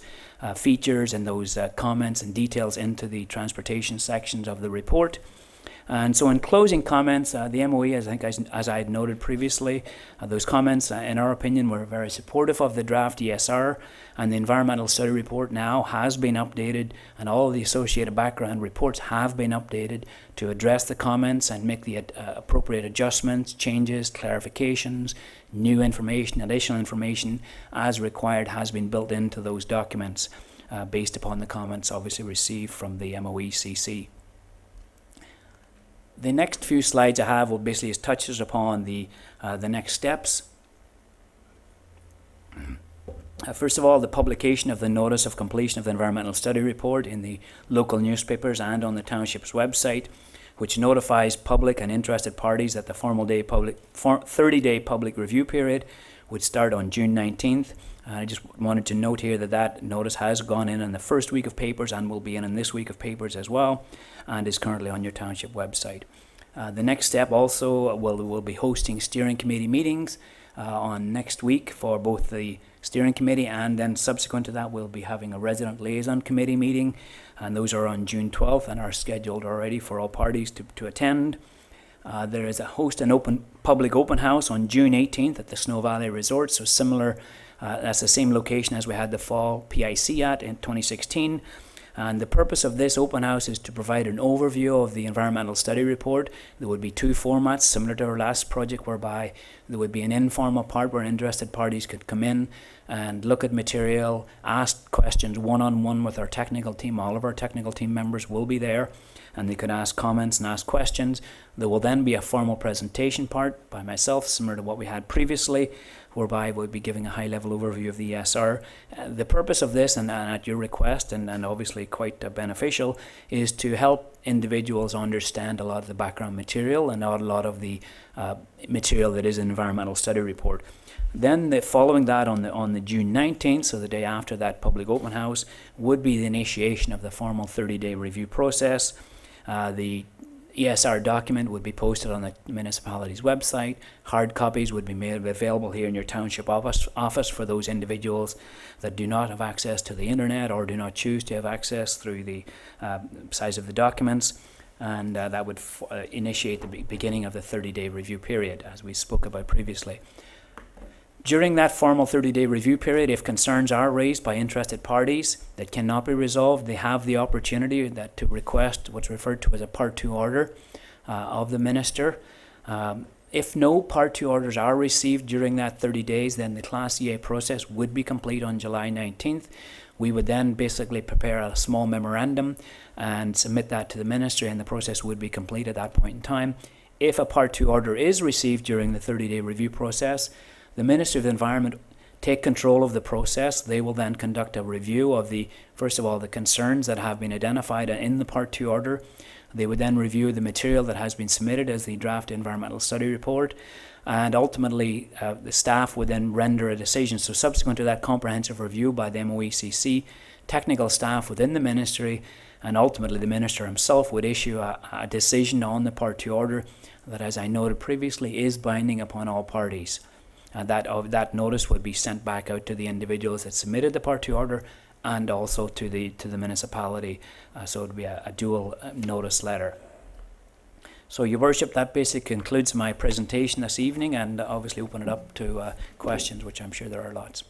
features and those comments and details into the transportation sections of the report. And so in closing comments, the MOE, as I had noted previously, those comments, in our opinion, were very supportive of the draft ESR, and the environmental study report now has been updated, and all of the associated background reports have been updated to address the comments and make the appropriate adjustments, changes, clarifications, new information, additional information as required has been built into those documents based upon the comments obviously received from the MOECC. The next few slides I have will basically touches upon the next steps. First of all, the publication of the notice of completion of the environmental study report in the local newspapers and on the township's website, which notifies public and interested parties that the 30-day public review period would start on June 19th. I just wanted to note here that notice has gone in the first week of papers and will be in this week of papers as well, and is currently on your township website. The next step also will be hosting steering committee meetings on next week for both the steering committee, and then subsequent to that we'll be having a resident liaison committee meeting, and those are on June 12th and are scheduled already for all parties to attend. There is a public open house on June 18th at the Snow Valley Resort, so similar, that's the same location as we had the fall PIC at in 2016. And the purpose of this open house is to provide an overview of the environmental study report. There would be two formats similar to our last project, whereby there would be an informal part where interested parties could come in and look at material, ask questions one-on-one with our technical team. All of our technical team members will be there, and they could ask comments and ask questions. There will then be a formal presentation part by myself, similar to what we had previously, whereby we'll be giving a high-level overview of the ESR. The purpose of this, and at your request, and obviously quite beneficial, is to help individuals understand a lot of the background material and not a lot of the material that is in the environmental study report. Then following that on the June 19th, so the day after that public open house, would be the initiation of the formal 30-day review process. The ESR document would be posted on the municipality's website. Hard copies would be made available here in your township office for those individuals that do not have access to the internet or do not choose to have access through the size of the documents. and that would initiate the beginning of the 30-day review period, as we spoke about previously. During that formal 30-day review period, if concerns are raised by interested parties that cannot be resolved, they have the opportunity to request what's referred to as a Part 2 order of the Minister. If no Part 2 orders are received during that 30 days, then the Class EA process would be complete on July 19th. We would then basically prepare a small memorandum and submit that to the Ministry, and the process would be complete at that point in time. If a Part 2 order is received during the 30-day review process, the Ministry of the Environment take control of the process. They will then conduct a review of first of all, the concerns that have been identified in the Part 2 order. They would then review the material that has been submitted as the draft environmental study report, and ultimately the staff would then render a decision. So subsequent to that comprehensive review by the MOECC, technical staff within the Ministry and ultimately the Minister himself would issue a decision on the Part 2 order that, as I noted previously, is binding upon all parties. That notice would be sent back out to the individuals that submitted the Part 2 order and also to the municipality. So it would be a dual notice letter. So, Your Worship, that basically concludes my presentation this evening, and obviously open it up to questions, which I'm sure there are lots.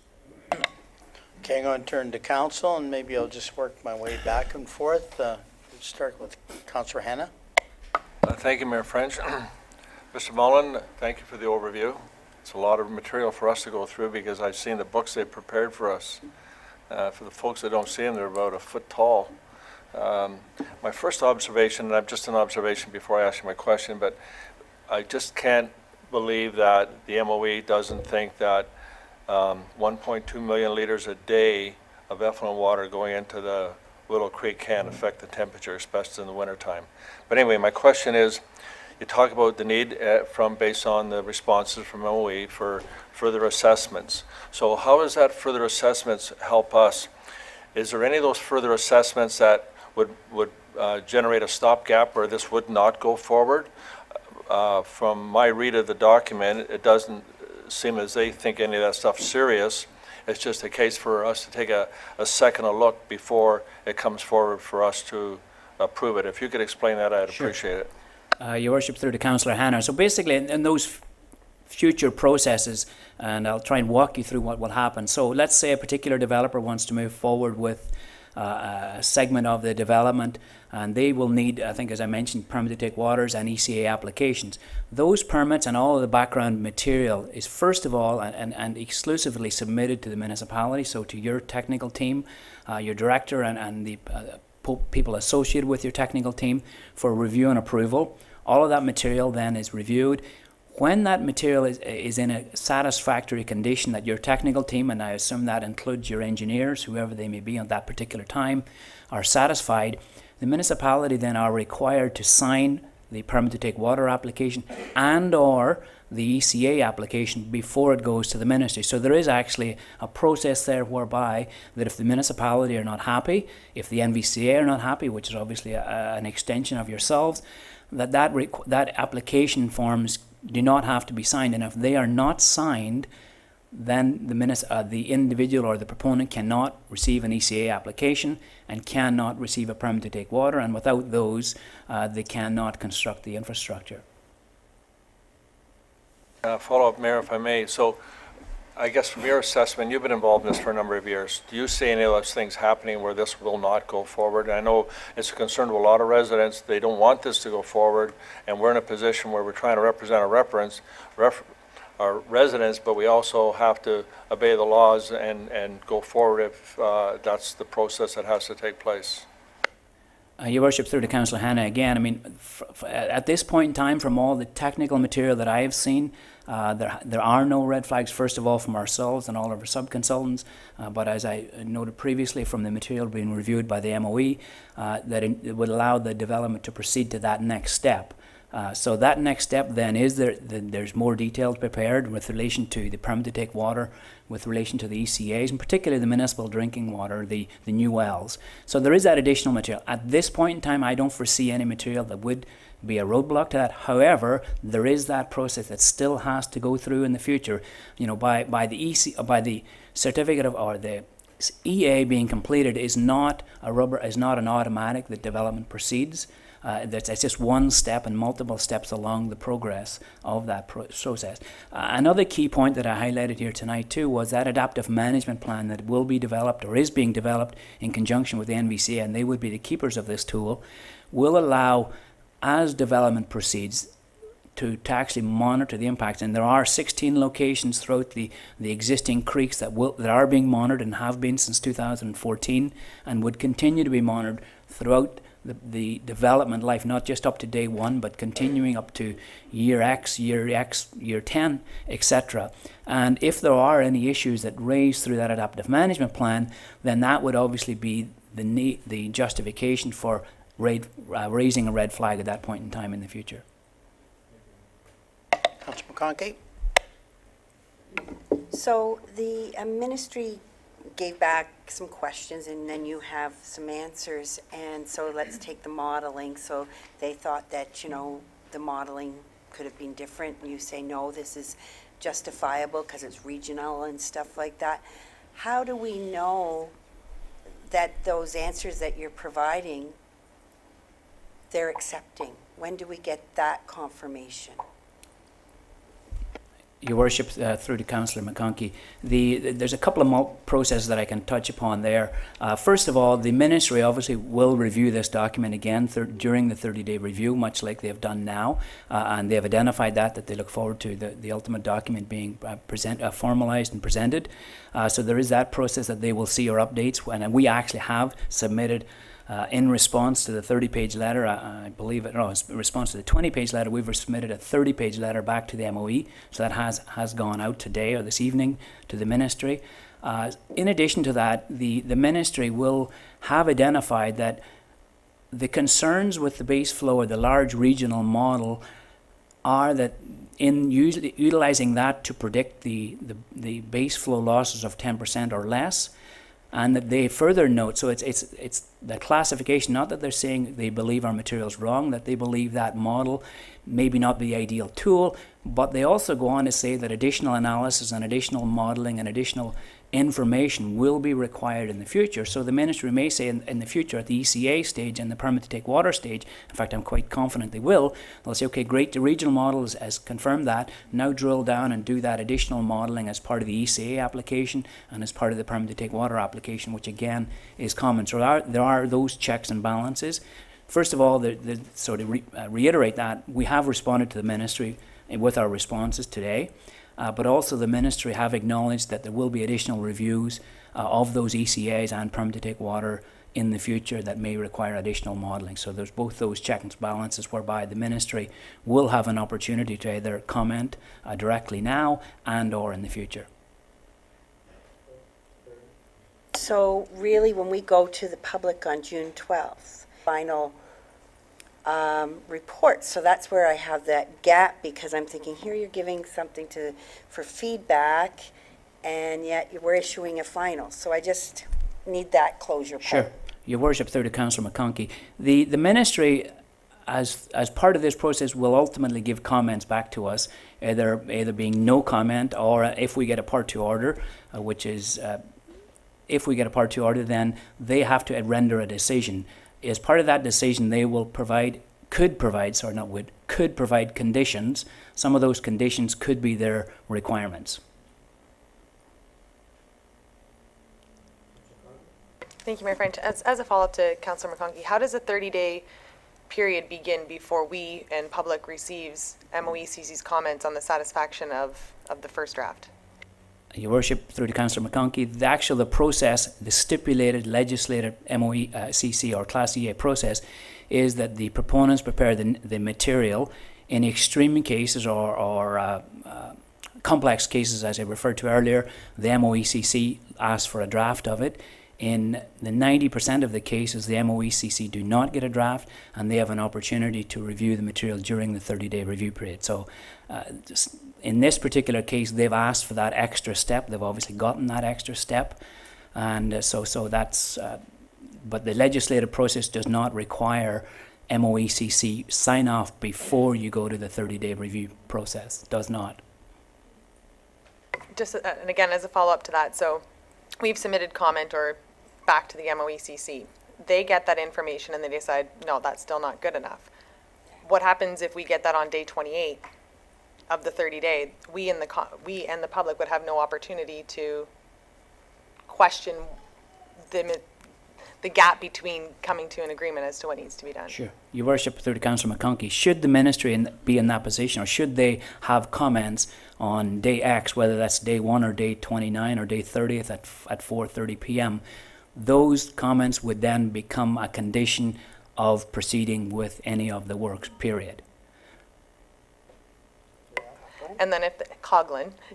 Okay, I'm going to turn to council, and maybe I'll just work my way back and forth. Start with Councillor Hanna. Thank you, Mayor French. Mr. Mullen, thank you for the overview. It's a lot of material for us to go through because I've seen the books they prepared for us. For the folks that don't see them, they're about a foot tall. My first observation, and I'm just an observation before I ask you my question, but I just can't believe that the MOE doesn't think that 1.2 million liters a day of effluent water going into the Willow Creek can affect the temperature, especially in the wintertime. But anyway, my question is, you talk about the need based on the responses from MOE for further assessments. So how does that further assessments help us? Is there any of those further assessments that would generate a stopgap where this would not go forward? From my read of the document, it doesn't seem as they think any of that stuff's serious. It's just a case for us to take a second look before it comes forward for us to approve it. If you could explain that, I'd appreciate it. Your Worship, through to Councillor Hanna. So basically, in those future processes, and I'll try and walk you through what will happen. So let's say a particular developer wants to move forward with a segment of the development, and they will need, I think as I mentioned, permit to take waters and ECA applications. Those permits and all of the background material is first of all and exclusively submitted to the municipality, so to your technical team, your director and the people associated with your technical team for review and approval. All of that material then is reviewed. When that material is in a satisfactory condition that your technical team, and I assume that includes your engineers, whoever they may be at that particular time, are satisfied, the municipality then are required to sign the permit to take water application and or the ECA application before it goes to the ministry. So there is actually a process there whereby that if the municipality are not happy, if the NVCA are not happy, which is obviously an extension of yourselves, that application forms do not have to be signed, and if they are not signed, then the individual or the proponent cannot receive an ECA application and cannot receive a permit to take water, and without those, they cannot construct the infrastructure. Follow up, Mayor, if I may. So I guess from your assessment, you've been involved in this for a number of years. Do you see any of those things happening where this will not go forward? I know it's a concern to a lot of residents. They don't want this to go forward, and we're in a position where we're trying to represent our residents, but we also have to obey the laws and go forward if that's the process that has to take place. Your Worship, through to Councillor Hanna again, I mean, at this point in time, from all the technical material that I have seen, there are no red flags, first of all, from ourselves and all of our sub-consultants, but as I noted previously from the material being reviewed by the MOE, that it would allow the development to proceed to that next step. So that next step then is there's more details prepared with relation to the permit to take water, with relation to the ECAs, and particularly the municipal drinking water, the new wells. So there is that additional material. At this point in time, I don't foresee any material that would be a roadblock to that. However, there is that process that still has to go through in the future, by the certificate of, or the EA being completed is not an automatic that development proceeds. It's just one step and multiple steps along the progress of that process. Another key point that I highlighted here tonight too was that adaptive management plan that will be developed or is being developed in conjunction with the NVCA, and they would be the keepers of this tool, will allow, as development proceeds, to actually monitor the impacts. And there are 16 locations throughout the existing creeks that are being monitored and have been since 2014 and would continue to be monitored throughout the development life, not just up to day one, but continuing up to year X, year 10, etc. And if there are any issues that raise through that adaptive management plan, then that would obviously be the justification for raising a red flag at that point in time in the future. Councillor McConkey? So the ministry gave back some questions and then you have some answers, and so let's take the modeling. So they thought that, the modeling could have been different, and you say, no, this is justifiable because it's regional and stuff like that. How do we know that those answers that you're providing, they're accepting? When do we get that confirmation? Your Worship, through to Councillor McConkey, there's a couple of processes that I can touch upon there. First of all, the Ministry obviously will review this document again during the 30-day review, much like they have done now, and they have identified that they look forward to the ultimate document being formalised and presented. So there is that process that they will see our updates, and we actually have submitted in response to the 30-page letter, in response to the 20-page letter, we've submitted a 30-page letter back to the MOE, so that has gone out today or this evening to the Ministry. In addition to that, the Ministry will have identified that the concerns with the base flow or the large regional model are that in utilizing that to predict the base flow losses of 10% or less, and that they further note, so it's the classification, not that they're saying they believe our material's wrong, that they believe that model maybe not the ideal tool, but they also go on to say that additional analysis and additional modeling and additional information will be required in the future. So the Ministry may say in the future at the ECA stage and the permit to take water stage, in fact I'm quite confident they will, they'll say, okay, great, the regional model has confirmed that, now drill down and do that additional modeling as part of the ECA application and as part of the permit to take water application, which again is common. So there are those checks and balances. First of all, to reiterate that, we have responded to the Ministry with our responses today. But also the Ministry have acknowledged that there will be additional reviews of those ECAs and permit to take water in the future that may require additional modelling. So there's both those checks and balances whereby the Ministry will have an opportunity to either comment directly now and or in the future. So really, when we go to the public on June 12th, final report. So that's where I have that gap, because I'm thinking here you're giving something for feedback, and yet we're issuing a final. So I just need that closure part. Sure. Your Worship, through to Councillor McConkey, the Ministry, as part of this process, will ultimately give comments back to us, either being no comment, or if we get a Part 2 order, which is if we get a Part 2 order, then they have to render a decision. As part of that decision, they will could provide conditions. Some of those conditions could be their requirements. Thank you, Mayor French. As a follow-up to Councillor McConkey, how does a 30-day period begin before we and public receives MOECC's comments on the satisfaction of the first draft? Your Worship, through to Councillor McConkey, the process, the stipulated legislative MOECC or Class EA process, is that the proponents prepare the material. In extreme cases or complex cases, as I referred to earlier, the MOECC asks for a draft of it. In the 90% of the cases, the MOECC do not get a draft, and they have an opportunity to review the material during the 30-day review period. So in this particular case, they've asked for that extra step. They've obviously gotten that extra step. And so that's, but the legislative process does not require MOECC sign off before you go to the 30-day review process. It does not. Just, and again, as a follow-up to that, so we've submitted comment or back to the MOECC. They get that information and they decide, no, that's still not good enough. What happens if we get that on day 28 of the 30-day? We and the public would have no opportunity to question the gap between coming to an agreement as to what needs to be done. Sure. Your Worship, through to Councillor McConkey, should the ministry be in that position, or should they have comments on day X, whether that's day 1 or day 29 or day 30th at 4:30 p.m., those comments would then become a condition of proceeding with any of the works, period. And then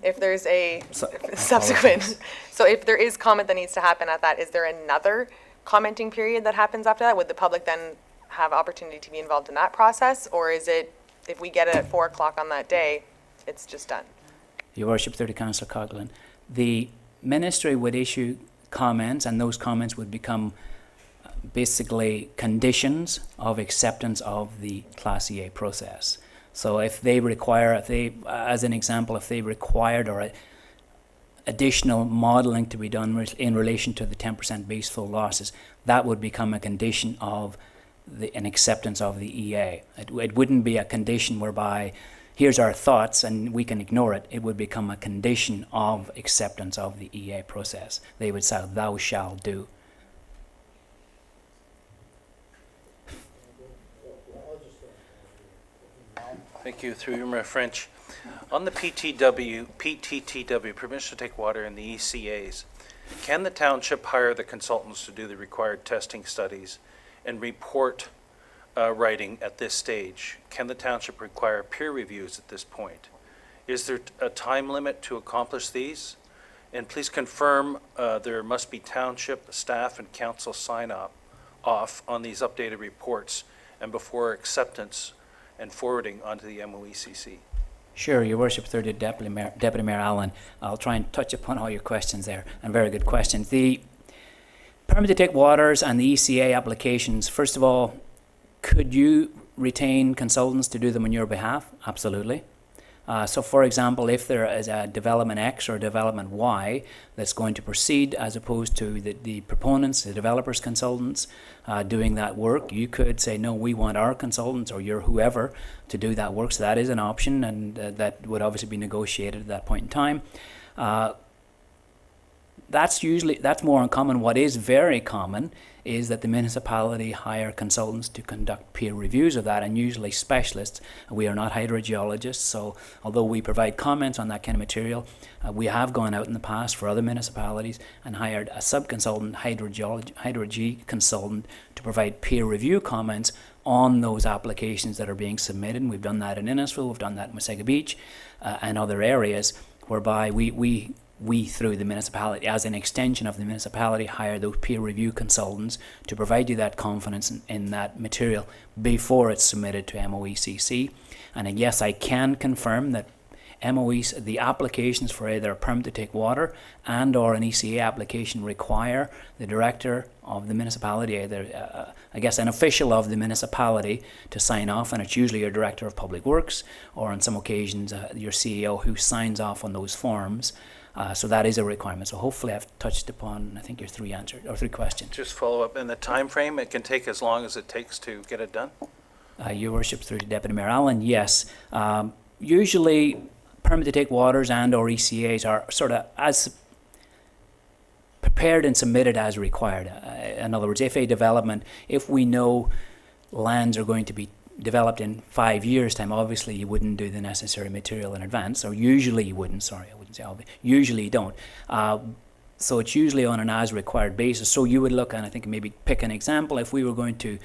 if there's a So- subsequent, so if there is comment that needs to happen at that, is there another commenting period that happens after that? Would the public then have opportunity to be involved in that process? Or is it, if we get it at 4 o'clock on that day, it's just done? Your Worship, through to Councillor Coughlin, the ministry would issue comments, and those comments would become basically conditions of acceptance of the Class EA process. So if they require, as an example, if they required or additional modelling to be done in relation to the 10% base flow losses, that would become a condition of an acceptance of the EA. It wouldn't be a condition whereby here's our thoughts and we can ignore it. It would become a condition of acceptance of the EA process. They would say, thou shalt do. Thank you. Through you, Mayor French. On the PTTW, permission to take water, and the ECAs, can the township hire the consultants to do the required testing studies and report writing at this stage? Can the township require peer reviews at this point? Is there a time limit to accomplish these? And please confirm there must be township staff and council off on these updated reports and before acceptance and forwarding onto the MOECC. Sure, Your Worship, through to Deputy Mayor Allen. I'll try and touch upon all your questions there, and very good questions. The permit to take waters and the ECA applications, first of all, could you retain consultants to do them on your behalf? Absolutely. So for example, if there is a development X or development Y that's going to proceed, as opposed to the proponents, the developers' consultants doing that work, you could say, no, we want our consultants or your whoever to do that work. So that is an option, and that would obviously be negotiated at that point in time. That's more uncommon. What is very common is that the municipality hire consultants to conduct peer reviews of that, and usually specialists. We are not hydrogeologists, so although we provide comments on that kind of material, we have gone out in the past for other municipalities and hired a sub-consultant, hydrology consultant, to provide peer review comments on those applications that are being submitted. And we've done that in Innisfil, we've done that in Wasaga Beach, and other areas, whereby we through the municipality, as an extension of the municipality, hire those peer review consultants to provide you that confidence in that material before it's submitted to MOECC. And yes, I can confirm that the applications for either a permit to take water and or an ECA application require the director of the municipality, either an official of the municipality, to sign off, and it's usually your director of public works, or on some occasions your CEO, who signs off on those forms. So that is a requirement. So hopefully I've touched upon, I think, your three questions. Just follow up, in the time frame, it can take as long as it takes to get it done? Your Worship, through to Deputy Mayor Allen, yes. Usually permit to take waters and or ECAs are sort of as prepared and submitted as required. In other words, if we know lands are going to be developed in 5 years' time, obviously you wouldn't do the necessary material in advance, or usually you wouldn't, usually you don't. So it's usually on an as-required basis. So you would look, and I think maybe pick an example, if we were going to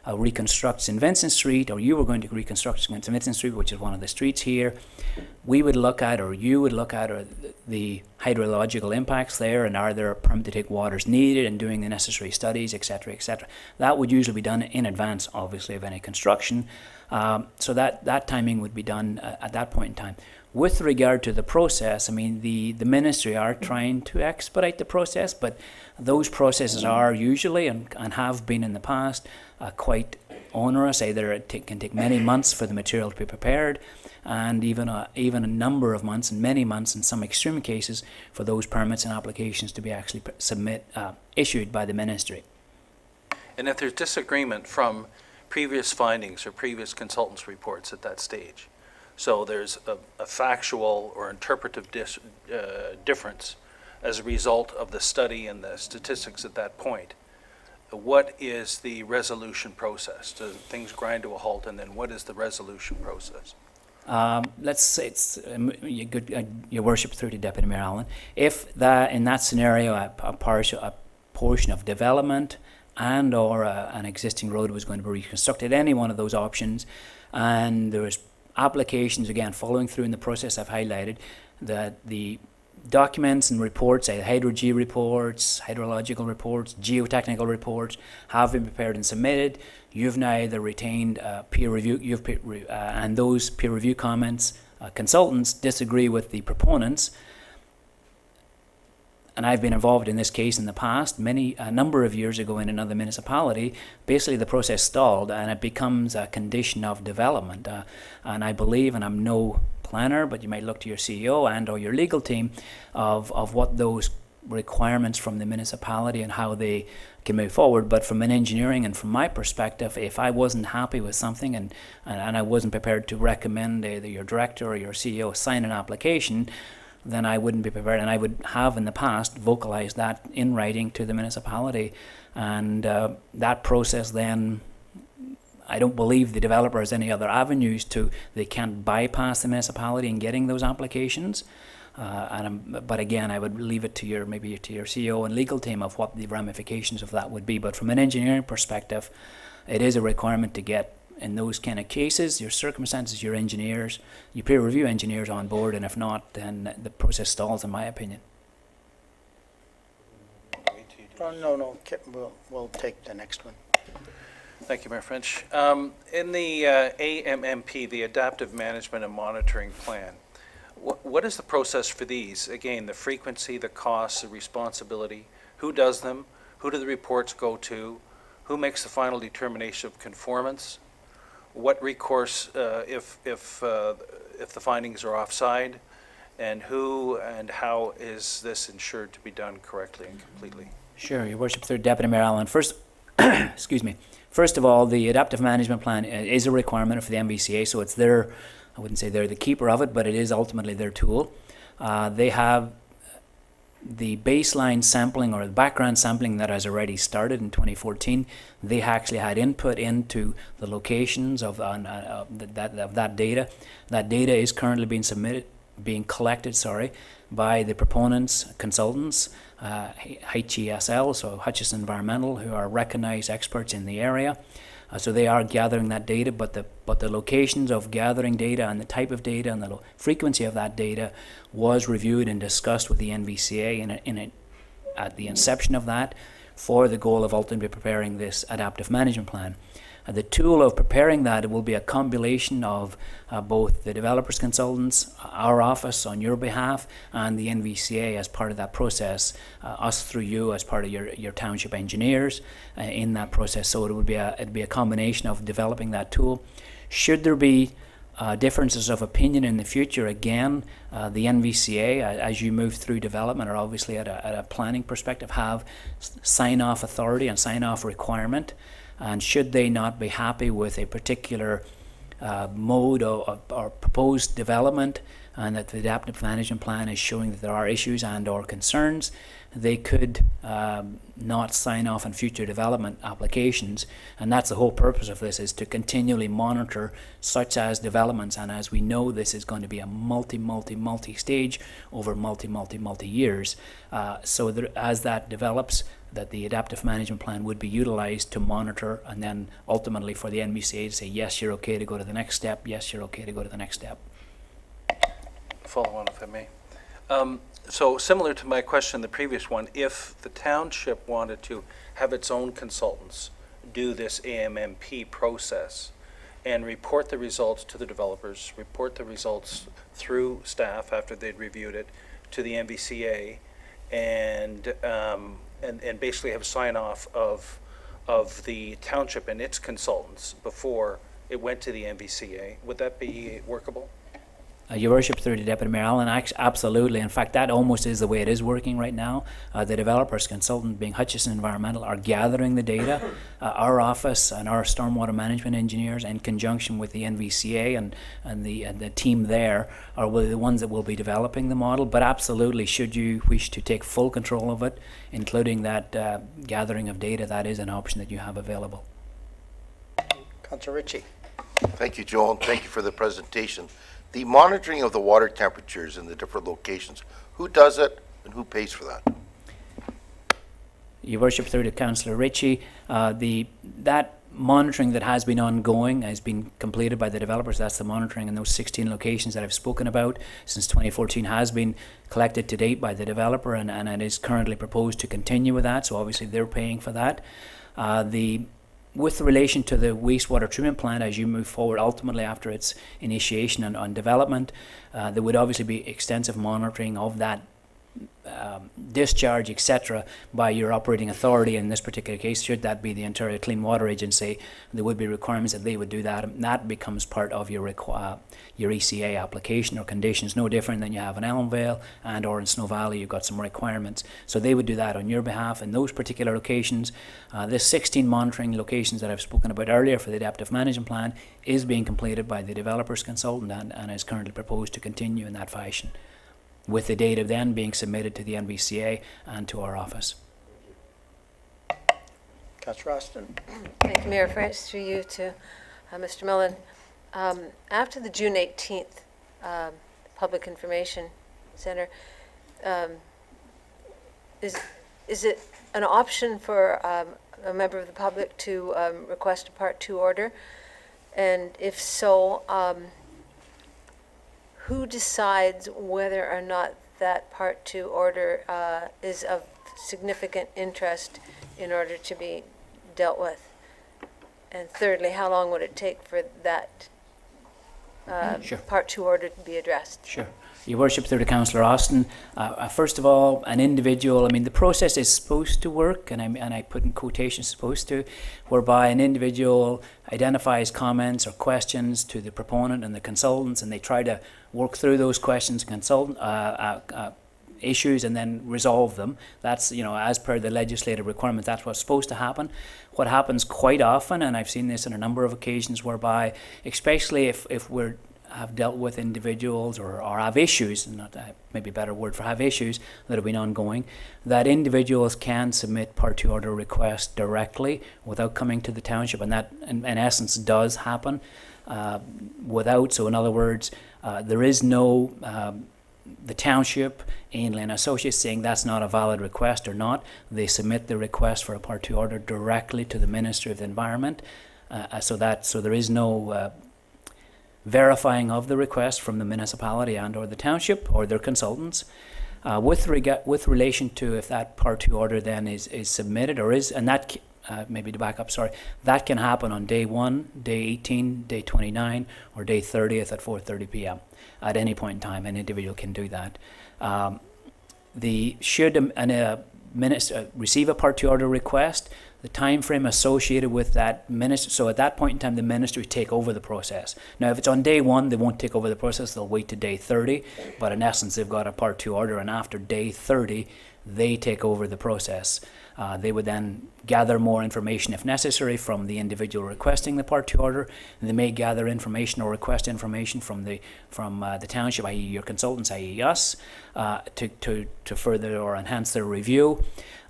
reconstruct St. Vincent Street, or you were going to reconstruct St. Vincent Street, which is one of the streets here, we would look at, or you would look at, the hydrological impacts there, and are there permit to take waters needed, and doing the necessary studies, etc., etc. That would usually be done in advance, obviously, of any construction. So that timing would be done at that point in time. With regard to the process, I mean, the ministry are trying to expedite the process, but those processes are usually, and have been in the past, quite onerous. Either can take many months for the material to be prepared, and even a number of months, and many months in some extreme cases, for those permits and applications to be actually issued by the ministry. And if there's disagreement from previous findings or previous consultants' reports at that stage, so there's a factual or interpretive difference as a result of the study and the statistics at that point, what is the resolution process? Do things grind to a halt, and then what is the resolution process? Let's say it's Your Worship, through to Deputy Mayor Allen. If that in that scenario a portion of development and or an existing road was going to be reconstructed, any one of those options, and there was applications again following through in the process I've highlighted, that the documents and reports, hydro-G reports, hydrological reports, geotechnical reports, have been prepared and submitted. You've now either retained peer review, and those peer review comments, consultants disagree with the proponents. And I've been involved in this case in the past, a number of years ago in another municipality. Basically, the process stalled, and it becomes a condition of development. And I believe, and I'm no planner, but you might look to your CEO and or your legal team of what those requirements from the municipality and how they can move forward. But from an engineering and from my perspective, if I wasn't happy with something and I wasn't prepared to recommend either your director or your CEO sign an application, then I wouldn't be prepared, and I would have in the past vocalized that in writing to the municipality. And that process then, I don't believe the developer has any other avenues they can't bypass the municipality in getting those applications. But again, I would leave it to maybe to your CEO and legal team of what the ramifications of that would be. But from an engineering perspective, it is a requirement to get, in those kind of cases, your circumstances, your engineers, your peer review engineers on board, and if not, then the process stalls, in my opinion. Oh, no, we'll take the next one. Thank you, Mayor French. In the AMMP, the Adaptive Management and Monitoring Plan, what is the process for these? Again, the frequency, the costs, the responsibility, who does them, who do the reports go to, who makes the final determination of conformance, what recourse if the findings are offside, and who and how is this ensured to be done correctly and completely? Sure, Your Worship, through Deputy Mayor Allen. First, excuse me. First of all, the Adaptive Management Plan is a requirement for the MVCA, so it's I wouldn't say they're the keeper of it, but it is ultimately their tool. They have the baseline sampling or the background sampling that has already started in 2014. They actually had input into the locations of that data. That data is currently being collected by the proponents, consultants, HESL, so Hutchison Environmental, who are recognized experts in the area. So they are gathering that data, but the locations of gathering data and the type of data and the frequency of that data was reviewed and discussed with the NVCA at the inception of that, for the goal of ultimately preparing this adaptive management plan. The tool of preparing that will be a combination of both the developers consultants, our office on your behalf, and the NVCA as part of that process, us through you as part of your township engineers in that process. So it'd be a combination of developing that tool. Should there be differences of opinion in the future, again, the NVCA, as you move through development, are obviously at a planning perspective, have sign-off authority and sign-off requirement. And should they not be happy with a particular mode or proposed development, and that the adaptive management plan is showing that there are issues and or concerns, they could not sign off on future development applications. And that's the whole purpose of this, is to continually monitor such as developments. And as we know, this is going to be a multi-stage over multi years. So as that develops, that the adaptive management plan would be utilized to monitor, and then ultimately for the NVCA to say, yes, you're okay to go to the next step, yes, you're okay to go to the next step. Follow on, if I may. So similar to my question, the previous one, if the township wanted to have its own consultants do this AMMP process and report the results to the developers, report the results through staff after they'd reviewed it to the NVCA, and basically have a sign off of of the township and its consultants before it went to the MVCA. Would that be workable? Your Worship, through the Deputy Mayor Allen, absolutely. In fact, that almost is the way it is working right now. The developers consultant, being Hutchison Environmental, are gathering the data. Our office and our stormwater management engineers, in conjunction with the NVCA and the team there, are the ones that will be developing the model. But absolutely, should you wish to take full control of it, including that gathering of data, that is an option that you have available. Councillor Ritchie. Thank you, Joel, and thank you for the presentation. The monitoring of the water temperatures in the different locations, who does it and who pays for that? Your Worship, through to Councillor Ritchie, that monitoring that has been ongoing has been completed by the developers. That's the monitoring in those 16 locations that I've spoken about since 2014 has been collected to date by the developer, and it is currently proposed to continue with that, so obviously they're paying for that. With relation to the wastewater treatment plant, as you move forward, ultimately after its initiation and on development, there would obviously be extensive monitoring of that discharge, etc., by your operating authority. In this particular case, should that be the Ontario Clean Water Agency, there would be requirements that they would do that, and that becomes part of your ECA application or conditions, no different than you have in Elmvale and or in Snow Valley. You've got some requirements, so they would do that on your behalf in those particular locations. This 16 monitoring locations that I've spoken about earlier for the adaptive management plan is being completed by the developers consultant and is currently proposed to continue in that fashion, with the data then being submitted to the NVCA and to our office. Councillor Austin. Thank you, Mayor French, through you to Mr. Millen. After the June 18th Public Information Center, is it an option for a member of the public to request a Part 2 order? And if so, who decides whether or not that Part 2 order is of significant interest in order to be dealt with? And thirdly, how long would it take for that Sure. Part 2 order to be addressed? Sure. Your Worship, through to Councillor Austin, first of all, an individual, I mean, the process is supposed to work, and I put in quotations supposed to, whereby an individual identifies comments or questions to the proponent and the consultants, and they try to work through those questions, issues, and then resolve them. That's, as per the legislative requirement, that's what's supposed to happen. What happens quite often, and I've seen this on a number of occasions, whereby, especially if we're have dealt with individuals or have issues, not maybe a better word for have issues that have been ongoing, that individuals can submit Part 2 order requests directly without coming to the township, and that in essence does happen so in other words, there is no the township, Ainley and Associates, saying that's not a valid request or not. They submit the request for a Part 2 order directly to the Minister of the Environment, so there is no verifying of the request from the municipality and or the township or their consultants. With relation to if that Part 2 order then is submitted or is, and that maybe to back up, sorry, that can happen on day 1, day 18, day 29, or day 30th at 4:30 p.m. At any point in time, an individual can do that. Should a minister receive a Part 2 order request, the time frame associated with that minister, so at that point in time the ministry would take over the process. Now if it's on day 1, they won't take over the process, they'll wait to day 30, but in essence they've got a Part 2 order, and after day 30 they take over the process. They would then gather more information if necessary from the individual requesting the Part 2 order, and they may gather information or request information from the township, i.e. your consultants, i.e. us, to further or enhance their review.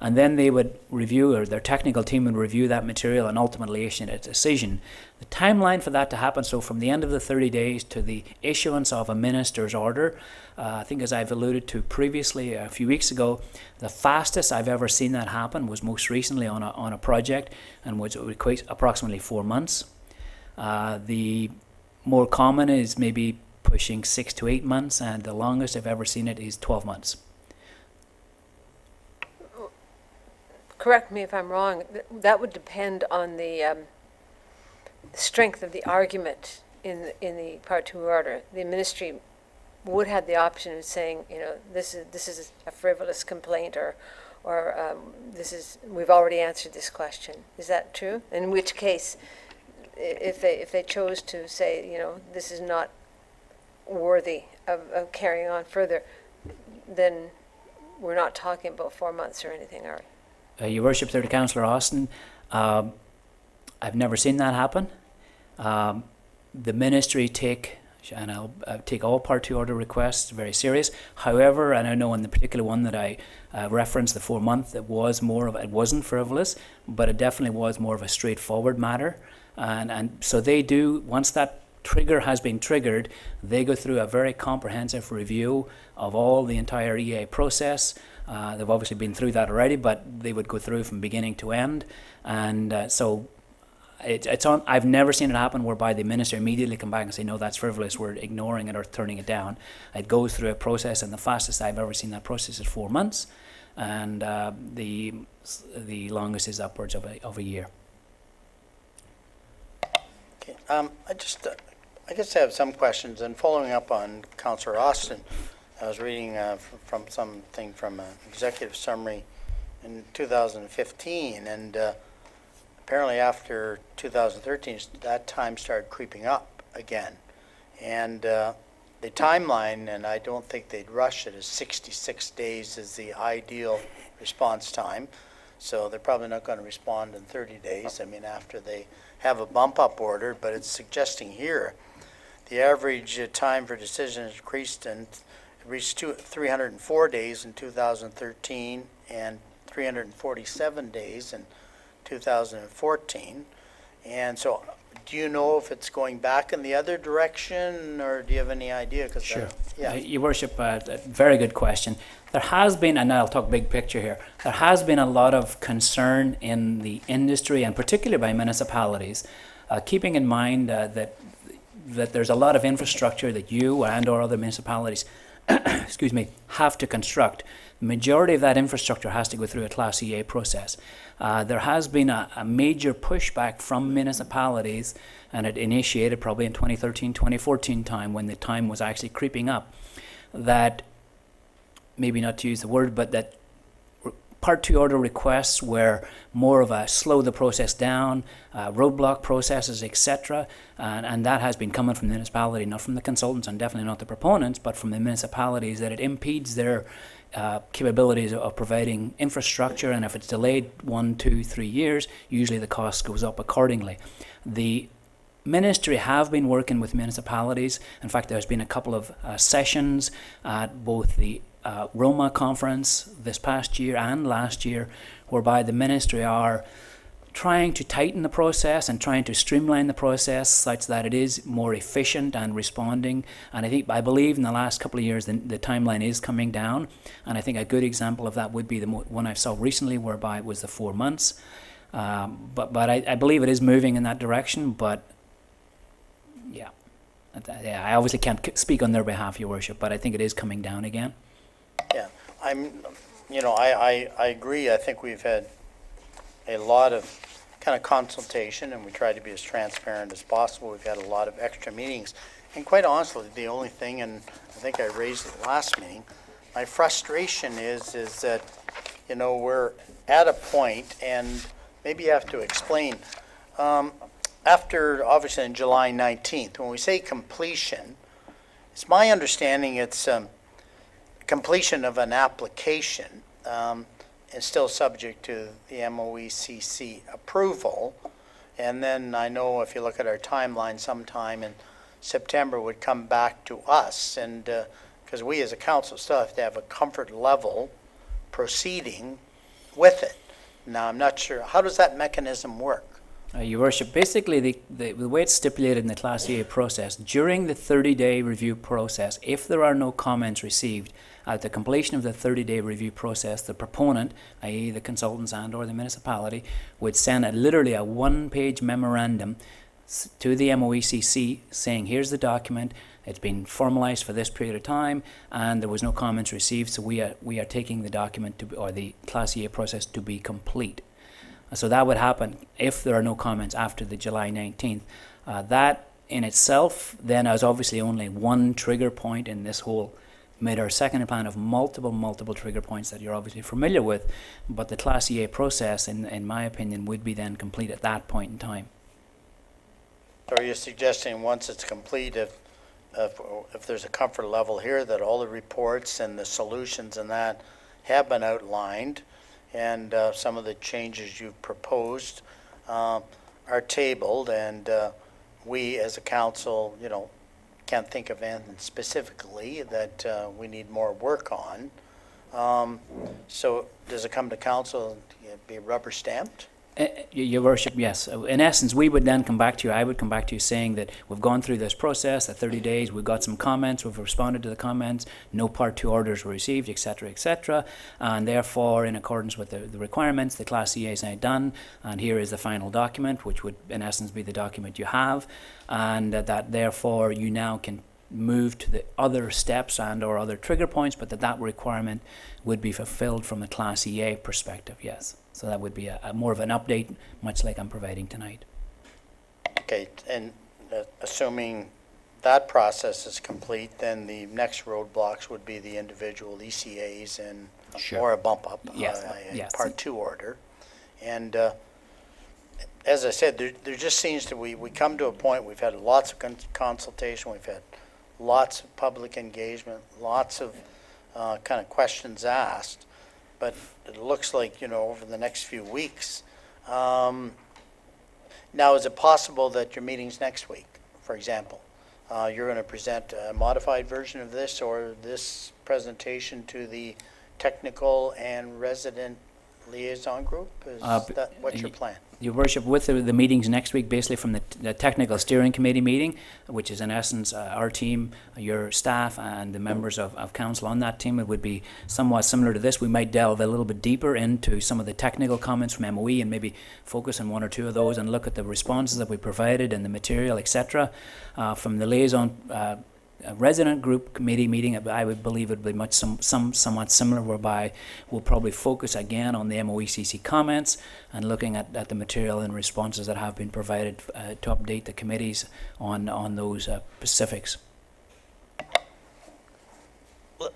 And then they would review, or their technical team would review that material and ultimately issue a decision. The timeline for that to happen, so from the end of the 30 days to the issuance of a minister's order, I think as I've alluded to previously a few weeks ago, the fastest I've ever seen that happen was most recently on a project, and which would equate approximately 4 months. The more common is maybe pushing 6 to 8 months, and the longest I've ever seen it is 12 months. Correct me if I'm wrong, that would depend on the strength of the argument in the Part 2 order. The ministry would have the option of saying, this is a frivolous complaint, or we've already answered this question. Is that true? In which case, if they chose to say, this is not worthy of carrying on further, then we're not talking about 4 months or anything, are we? Your Worship, through to Councillor Austin, I've never seen that happen. The ministry and I'll take all Part 2 order requests very serious. However, and I know in the particular one that I referenced, the 4 month, it wasn't frivolous, but it definitely was more of a straightforward matter. And so they do, once that trigger has been triggered, they go through a very comprehensive review of all the entire EA process. They've obviously been through that already, but they would go through from beginning to end. And so it's on. I've never seen it happen whereby the minister immediately come back and say, no, that's frivolous, we're ignoring it or turning it down. It goes through a process, and the fastest I've ever seen that process is 4 months, and the longest is upwards of a year. Okay. I guess I have some questions, and following up on Councillor Austin, I was reading from something from an executive summary in 2015, and apparently after 2013, that time started creeping up again. And the timeline, and I don't think they'd rush it, is 66 days is the ideal response time. So they're probably not going to respond in 30 days, I mean, after they have a bump up order, but it's suggesting here the average time for decision has increased and reached 304 days in 2013 and 347 days in 2014. And so do you know if it's going back in the other direction, or do you have any idea? Sure. Yeah. Your Worship, a very good question. There has been, and I'll talk big picture here, there has been a lot of concern in the industry, and particularly by municipalities, keeping in mind that there's a lot of infrastructure that you and or other municipalities excuse me, have to construct. The majority of that infrastructure has to go through a Class EA process. There has been a major pushback from municipalities, and it initiated probably in 2013, 2014 time, when the time was actually creeping up, that, maybe not to use the word, but that Part 2 order requests were more of a slow the process down, roadblock processes, etc. And that has been coming from the municipality, not from the consultants and definitely not the proponents, but from the municipalities, that it impedes their capabilities of providing infrastructure, and if it's delayed 1, 2, 3 years, usually the cost goes up accordingly. The Ministry have been working with municipalities. In fact, there's been a couple of sessions at both the Roma conference this past year and last year, whereby the Ministry are trying to tighten the process and trying to streamline the process such that it is more efficient and responding. And I believe in the last couple of years the timeline is coming down, and I think a good example of that would be the one I saw recently, whereby it was the 4 months. But I believe it is moving in that direction. But yeah, I obviously can't speak on their behalf, Your Worship, but I think it is coming down again. Yeah, I agree. I think we've had a lot of kind of consultation, and we try to be as transparent as possible. We've had a lot of extra meetings, and quite honestly, the only thing, and I think I raised it last meeting, my frustration is that, we're at a point, and maybe you have to explain, after, obviously, on July 19th, when we say completion, it's my understanding it's completion of an application is still subject to the MOECC approval. And then I know if you look at our timeline, sometime in September would come back to us. And because we as a council still have to have a comfort level proceeding with it. Now, I'm not sure, how does that mechanism work? Your Worship, basically the way it's stipulated in the Class EA process, during the 30-day review process, if there are no comments received, at the completion of the 30-day review process, the proponent, i.e. the consultants and or the municipality, would send literally a one-page memorandum to the MOECC saying, here's the document, it's been formalized for this period of time, and there was no comments received, so we are taking the document or the Class EA process to be complete. So that would happen if there are no comments after the July 19th. That in itself then is obviously only one trigger point in this whole made our second plan of multiple trigger points that you're obviously familiar with, but the Class EA process, in my opinion, would be then complete at that point in time. So are you suggesting once it's complete, if there's a comfort level here, that all the reports and the solutions and that have been outlined, and some of the changes you've proposed are tabled, and we as a council, can't think of anything specifically that we need more work on. So does it come to council and be rubber stamped? Your Worship, yes. In essence, we would then come back to you, I would come back to you saying that we've gone through this process, the 30 days, we've got some comments, we've responded to the comments, no Part 2 orders were received, etc., and therefore, in accordance with the requirements, the Class EA is now done, and here is the final document, which would in essence be the document you have, and that therefore you now can move to the other steps and or other trigger points, but that requirement would be fulfilled from the Class EA perspective, yes. So that would be a more of an update, much like I'm providing tonight. Okay, and assuming that process is complete, then the next roadblocks would be the individual ECAs and Sure. or a bump up, Yes, a yes. Part 2 order. And as I said, there just seems to, we come to a point, we've had lots of consultation, we've had lots of public engagement, lots of kind of questions asked, but it looks like, over the next few weeks. Now, is it possible that your meeting's next week, for example? You're going to present a modified version of this or this presentation to the technical and resident liaison group? Is that what's your plan? Your Worship, with the meetings next week, basically from the Technical Steering Committee meeting, which is in essence our team, your staff, and the members of council on that team, it would be somewhat similar to this. We might delve a little bit deeper into some of the technical comments from MOE and maybe focus on one or two of those and look at the responses that we provided and the material, etc. From the liaison resident group committee meeting, I would believe it would be somewhat similar, whereby we'll probably focus again on the MOECC comments and looking at the material and responses that have been provided to update the committees on those specifics.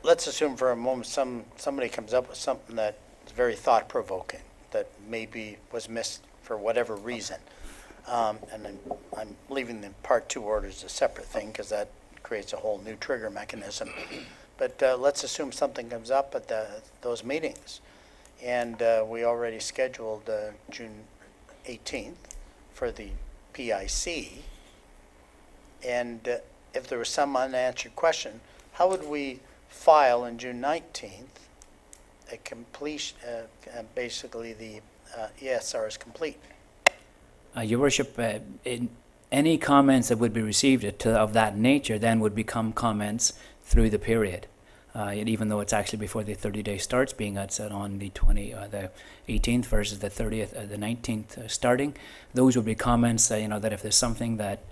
Let's assume for a moment somebody comes up with something that is very thought-provoking, that maybe was missed for whatever reason. And then I'm leaving the Part 2 orders a separate thing, because that creates a whole new trigger mechanism. But let's assume something comes up at those meetings. And we already scheduled June 18th for the PIC. And if there was some unanswered question, how would we file on June 19th a completion, basically the ESR is complete? Your Worship, in any comments that would be received of that nature then would become comments through the period. Even though it's actually before the 30-day starts, being set on the 18th versus the 30th, the 19th starting, those would be comments that if there's something that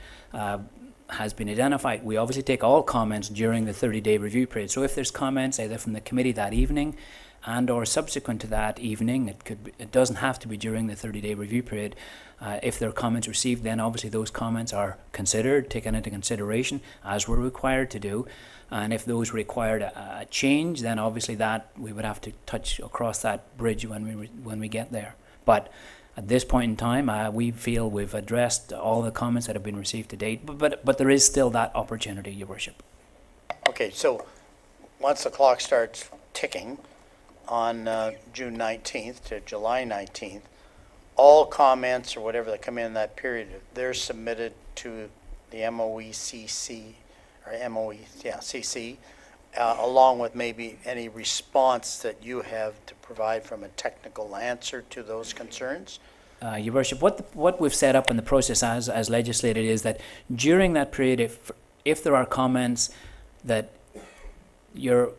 has been identified, we obviously take all comments during the 30-day review period. So if there's comments either from the committee that evening and or subsequent to that evening, it doesn't have to be during the 30-day review period. If there are comments received, then obviously those comments are considered, taken into consideration, as we're required to do. And if those required a change, then obviously that we would have to touch across that bridge when we get there. But at this point in time, we feel we've addressed all the comments that have been received to date. But there is still that opportunity, Your Worship. Okay, so once the clock starts ticking on June 19th to July 19th, all comments or whatever that come in that period, they're submitted to the MOECC, or CC, along with maybe any response that you have to provide from a technical answer to those concerns? Your Worship, what we've set up in the process as legislated is that during that period, if there are comments that your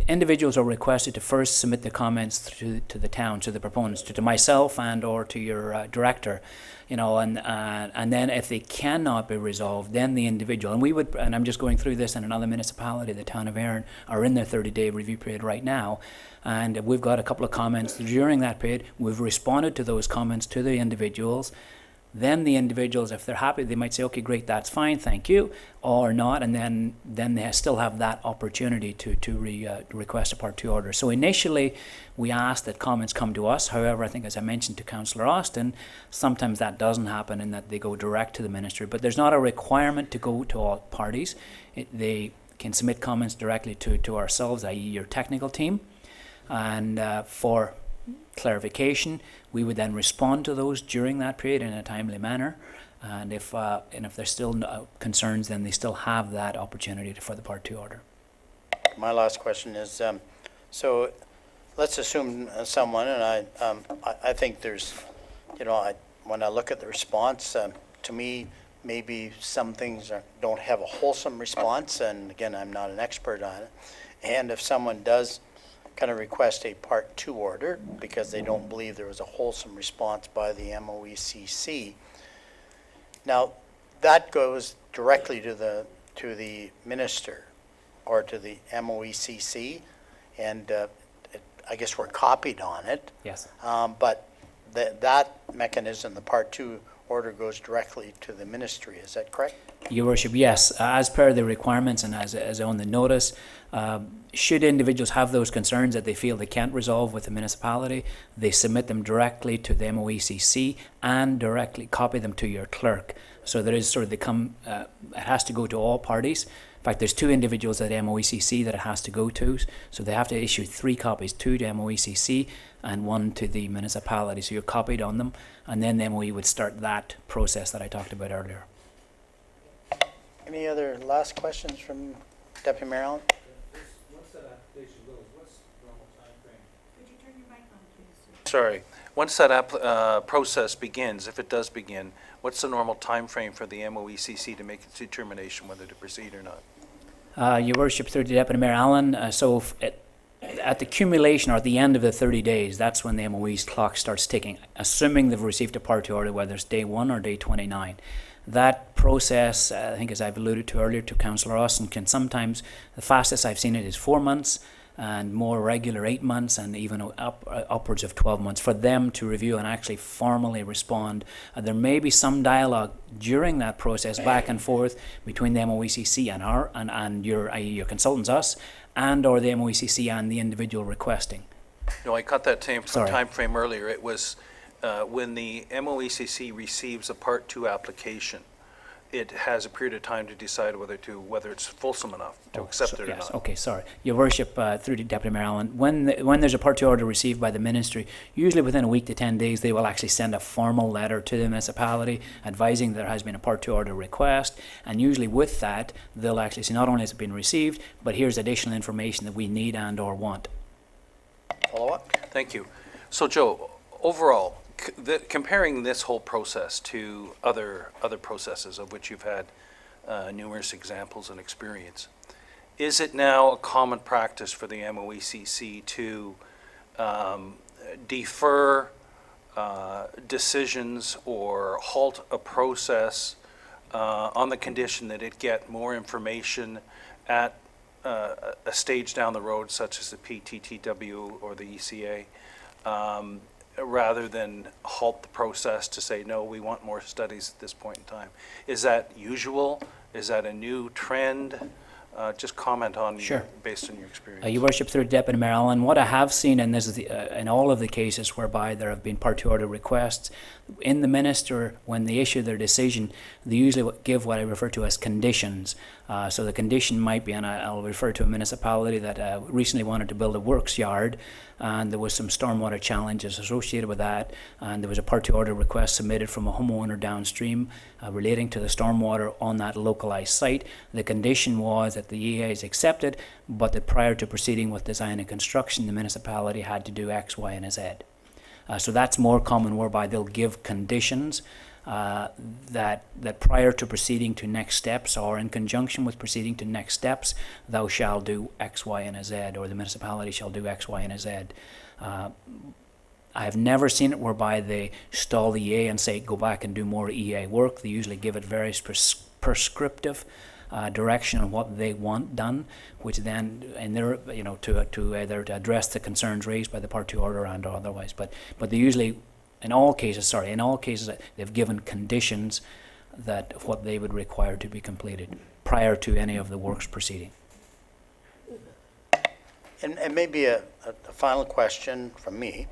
individuals are requested to first submit the comments to the town, to the proponents, to myself and or to your director, and then if they cannot be resolved, then the individual, and I'm just going through this in another municipality, the town of Erin, are in their 30-day review period right now, and we've got a couple of comments during that period. We've responded to those comments to the individuals. Then the individuals, if they're happy, they might say, okay, great, that's fine, thank you, or not, and then they still have that opportunity to request a Part 2 order. So initially, we ask that comments come to us. However, I think as I mentioned to Councillor Austin, sometimes that doesn't happen in that they go direct to the ministry. But there's not a requirement to go to all parties. They can submit comments directly to ourselves, i.e. your technical team. And for clarification, we would then respond to those during that period in a timely manner. And if there's still no concerns, then they still have that opportunity for the Part 2 order. My last question is, so let's assume someone, and I think there's, when I look at the response, to me, maybe some things don't have a wholesome response, and again, I'm not an expert on it. And if someone does kind of request a Part 2 order because they don't believe there was a wholesome response by the MOECC, now that goes directly to the minister or to the MOECC, and I guess we're copied on it. Yes. But that mechanism, the Part 2 order, goes directly to the ministry. Is that correct? Your Worship, yes. As per the requirements and as on the notice, should individuals have those concerns that they feel they can't resolve with the municipality, they submit them directly to the MOECC and directly copy them to your clerk. So there is sort of it has to go to all parties. In fact, there's 2 individuals at MOECC that it has to go to, so they have to issue 3 copies, 2 to MOECC and 1 to the municipality. So you're copied on them, and then the MOE would start that process that I talked about earlier. Any other last questions from Deputy Mayor Allen? Sorry. Once that process begins, if it does begin, what's the normal time frame for the MOECC to make its determination whether to proceed or not? Your Worship, through to Deputy Mayor Allen, at the accumulation or at the end of the 30 days, that's when the MOE's clock starts ticking, assuming they've received a Part 2 order, whether it's day 1 or day 29. That process, I think as I've alluded to earlier to Councillor Austin, can sometimes, the fastest I've seen it is 4 months, and more regular 8 months, and even upwards of 12 months for them to review and actually formally respond. There may be some dialogue during that process back and forth between the MOECC and your consultants, us, and or the MOECC and the individual requesting. No, I cut that time Sorry. frame earlier. It was when the MOECC receives a Part 2 application, it has a period of time to decide whether it's fulsome enough to accept it or Yes, not. okay, sorry. Your Worship, through to Deputy Mayor Allen, when there's a Part 2 order received by the ministry, usually within a week to 10 days, they will actually send a formal letter to the municipality advising there has been a Part 2 order request, and usually with that, they'll actually say not only has it been received, but here's additional information that we need and or want. Follow up? Thank you. So Joe, overall, comparing this whole process to other processes of which you've had numerous examples and experience, is it now a common practice for the MOECC to defer decisions or halt a process on the condition that it get more information at a stage down the road, such as the PTTW or the ECA, rather than halt the process to say, no, we want more studies at this point in time? Is that usual? Is that a new trend? Just comment on, Sure. based on your experience. Your Worship, through Deputy Mayor Allen, what I have seen, and this is in all of the cases whereby there have been Part 2 order requests, in the minister, when they issue their decision, they usually give what I refer to as conditions. So the condition might be, and I'll refer to a municipality that recently wanted to build a works yard, and there was some stormwater challenges associated with that, and there was a Part 2 order request submitted from a homeowner downstream relating to the stormwater on that localized site. The condition was that the EA is accepted, but that prior to proceeding with design and construction, the municipality had to do X, Y, and Z. So that's more common, whereby they'll give conditions that prior to proceeding to next steps, or in conjunction with proceeding to next steps, thou shalt do X, Y, and Z, or the municipality shall do X, Y, and Z. I have never seen it whereby they stall the EA and say, go back and do more EA work. They usually give it very prescriptive direction on what they want done, which then, and they're, to either to address the concerns raised by the Part 2 order and or otherwise. But they usually in all cases, they've given conditions that of what they would require to be completed prior to any of the works proceeding. And maybe a final question from me.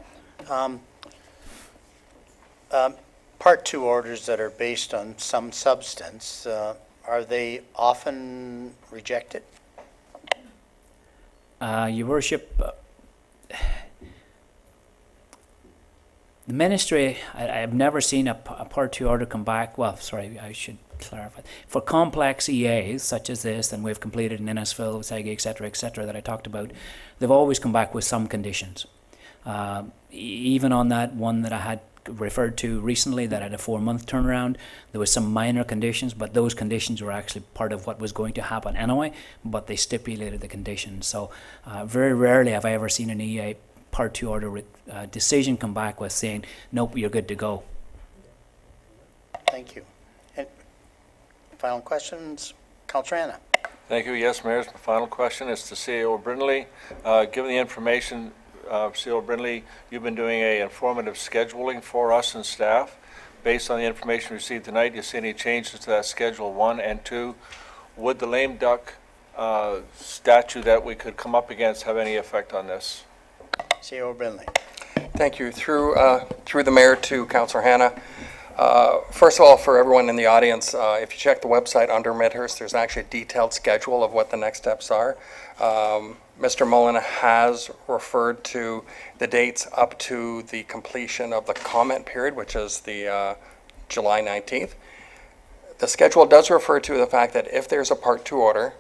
Part 2 orders that are based on some substance, are they often rejected? Your Worship, the ministry, I've never seen a Part 2 order come back, well, sorry, I should clarify. For complex EAs such as this, and we've completed in Innisfil, Sagi, et cetera, that I talked about, they've always come back with some conditions. Even on that one that I had referred to recently that had a 4-month turnaround, there was some minor conditions, but those conditions were actually part of what was going to happen anyway, but they stipulated the conditions. So very rarely have I ever seen an EA Part 2 order decision come back with saying, nope, you're good to go. Thank you. And final questions? Councillor Anna. Thank you. Yes, Mayor, my final question is to CEO Brindley. Given the information, CEO Brindley, you've been doing a informative scheduling for us and staff. Based on the information received tonight, do you see any changes to that schedule, 1 and 2? Would the lame duck statute that we could come up against have any effect on this? CEO Brindley. Thank you. Through the mayor to Councillor Hanna. First of all, for everyone in the audience, if you check the website under Midhurst, there's actually a detailed schedule of what the next steps are. Mr. Mullen has referred to the dates up to the completion of the comment period, which is the July 19th. The schedule does refer to the fact that if there's a Part 2 order,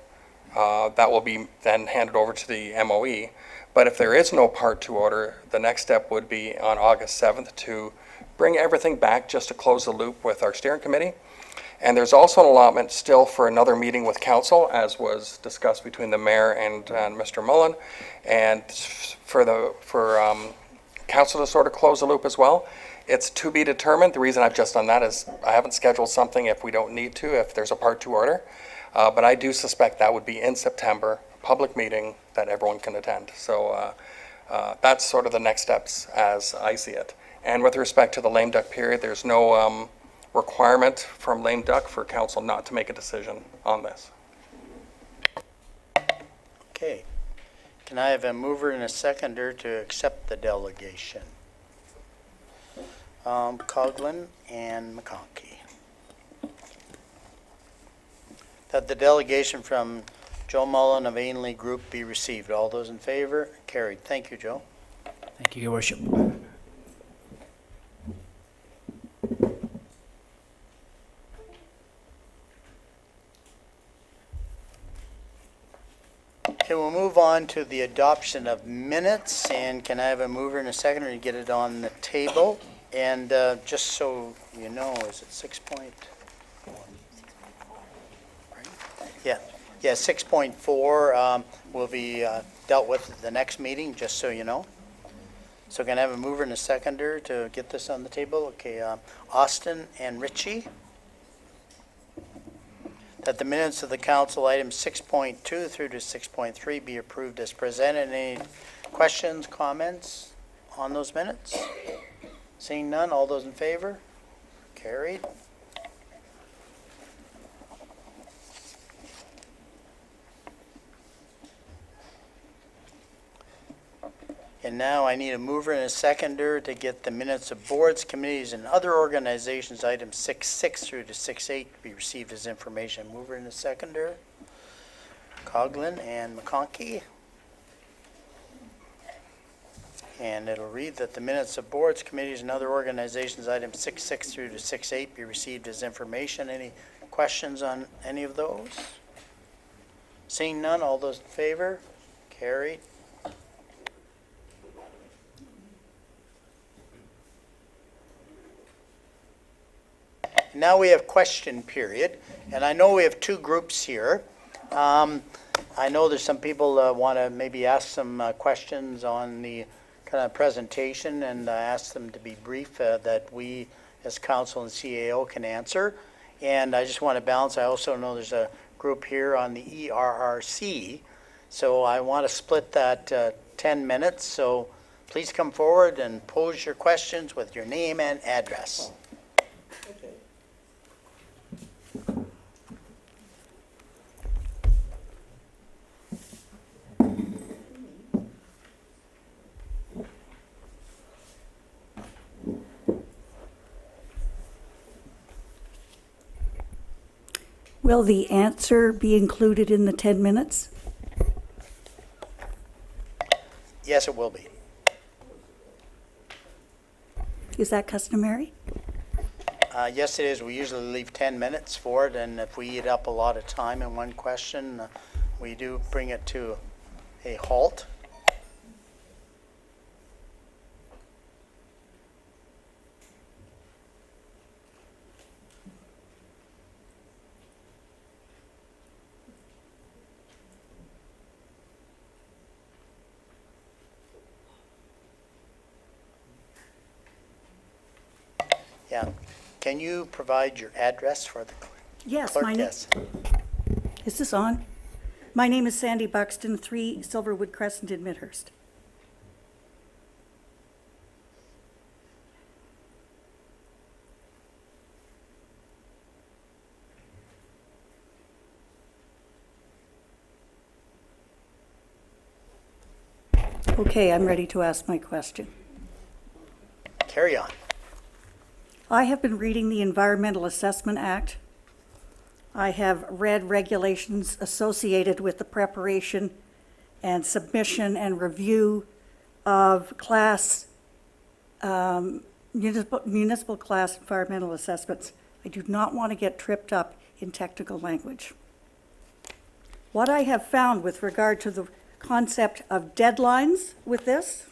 that will be then handed over to the MOE. But if there is no Part 2 order, the next step would be on August 7th to bring everything back just to close the loop with our steering committee. And there's also an allotment still for another meeting with council, as was discussed between the mayor and Mr. Mullen, and for council to sort of close the loop as well. It's to be determined. The reason I've just done that is I haven't scheduled something if we don't need to, if there's a Part 2 order. But I do suspect that would be in September, a public meeting that everyone can attend. So that's sort of the next steps as I see it. And with respect to the lame duck period, there's no requirement from lame duck for council not to make a decision on this. Okay. Can I have a mover and a seconder to accept the delegation? Coghlan and McConkey. That the delegation from Joe Mullen of Ainley Group be received. All those in favor? Carried. Thank you, Joe. Thank you, Your Worship. Okay, we'll move on to the adoption of minutes, and can I have a mover and a seconder to get it on the table? And just so you know, is it 6.1? Yeah, 6.4 will be dealt with at the next meeting, just so you know. So can I have a mover and a seconder to get this on the table? Okay, Austin and Richie. That the minutes of the council items 6.2 through to 6.3 be approved as presented. Any questions, comments on those minutes? Seeing none, all those in favor? Carried. And now I need a mover and a seconder to get the minutes of boards, committees, and other organizations, items 6.6 through to 6.8 to be received as information. Mover and a seconder, Coghlan and McConkey. And it'll read that the minutes of boards, committees, and other organizations, items 6.6 through to 6.8 be received as information. Any questions on any of those? Seeing none, all those in favor? Carried. Now we have question period, and I know we have two groups here. I know there's some people want to maybe ask some questions on the kind of presentation, and ask them to be brief that we as council and CAO can answer. And I just want to balance, I also know there's a group here on the ERRC, so I want to split that 10 minutes. So please come forward and pose your questions with your name and address. Will the answer be included in the 10 minutes? Yes, it will be. Is that customary? Yes, it is. We usually leave 10 minutes for it, and if we eat up a lot of time in one question, we do bring it to a halt. Yeah. Can you provide your address for the Yes, clerk? my name. Yes. Is this on? My name is Sandy Buxton, 3 Silverwood Crescent in Midhurst. Okay, I'm ready to ask my question. Carry on. I have been reading the Environmental Assessment Act. I have read regulations associated with the preparation and submission and review of municipal class environmental assessments. I do not want to get tripped up in technical language. What I have found with regard to the concept of deadlines with this,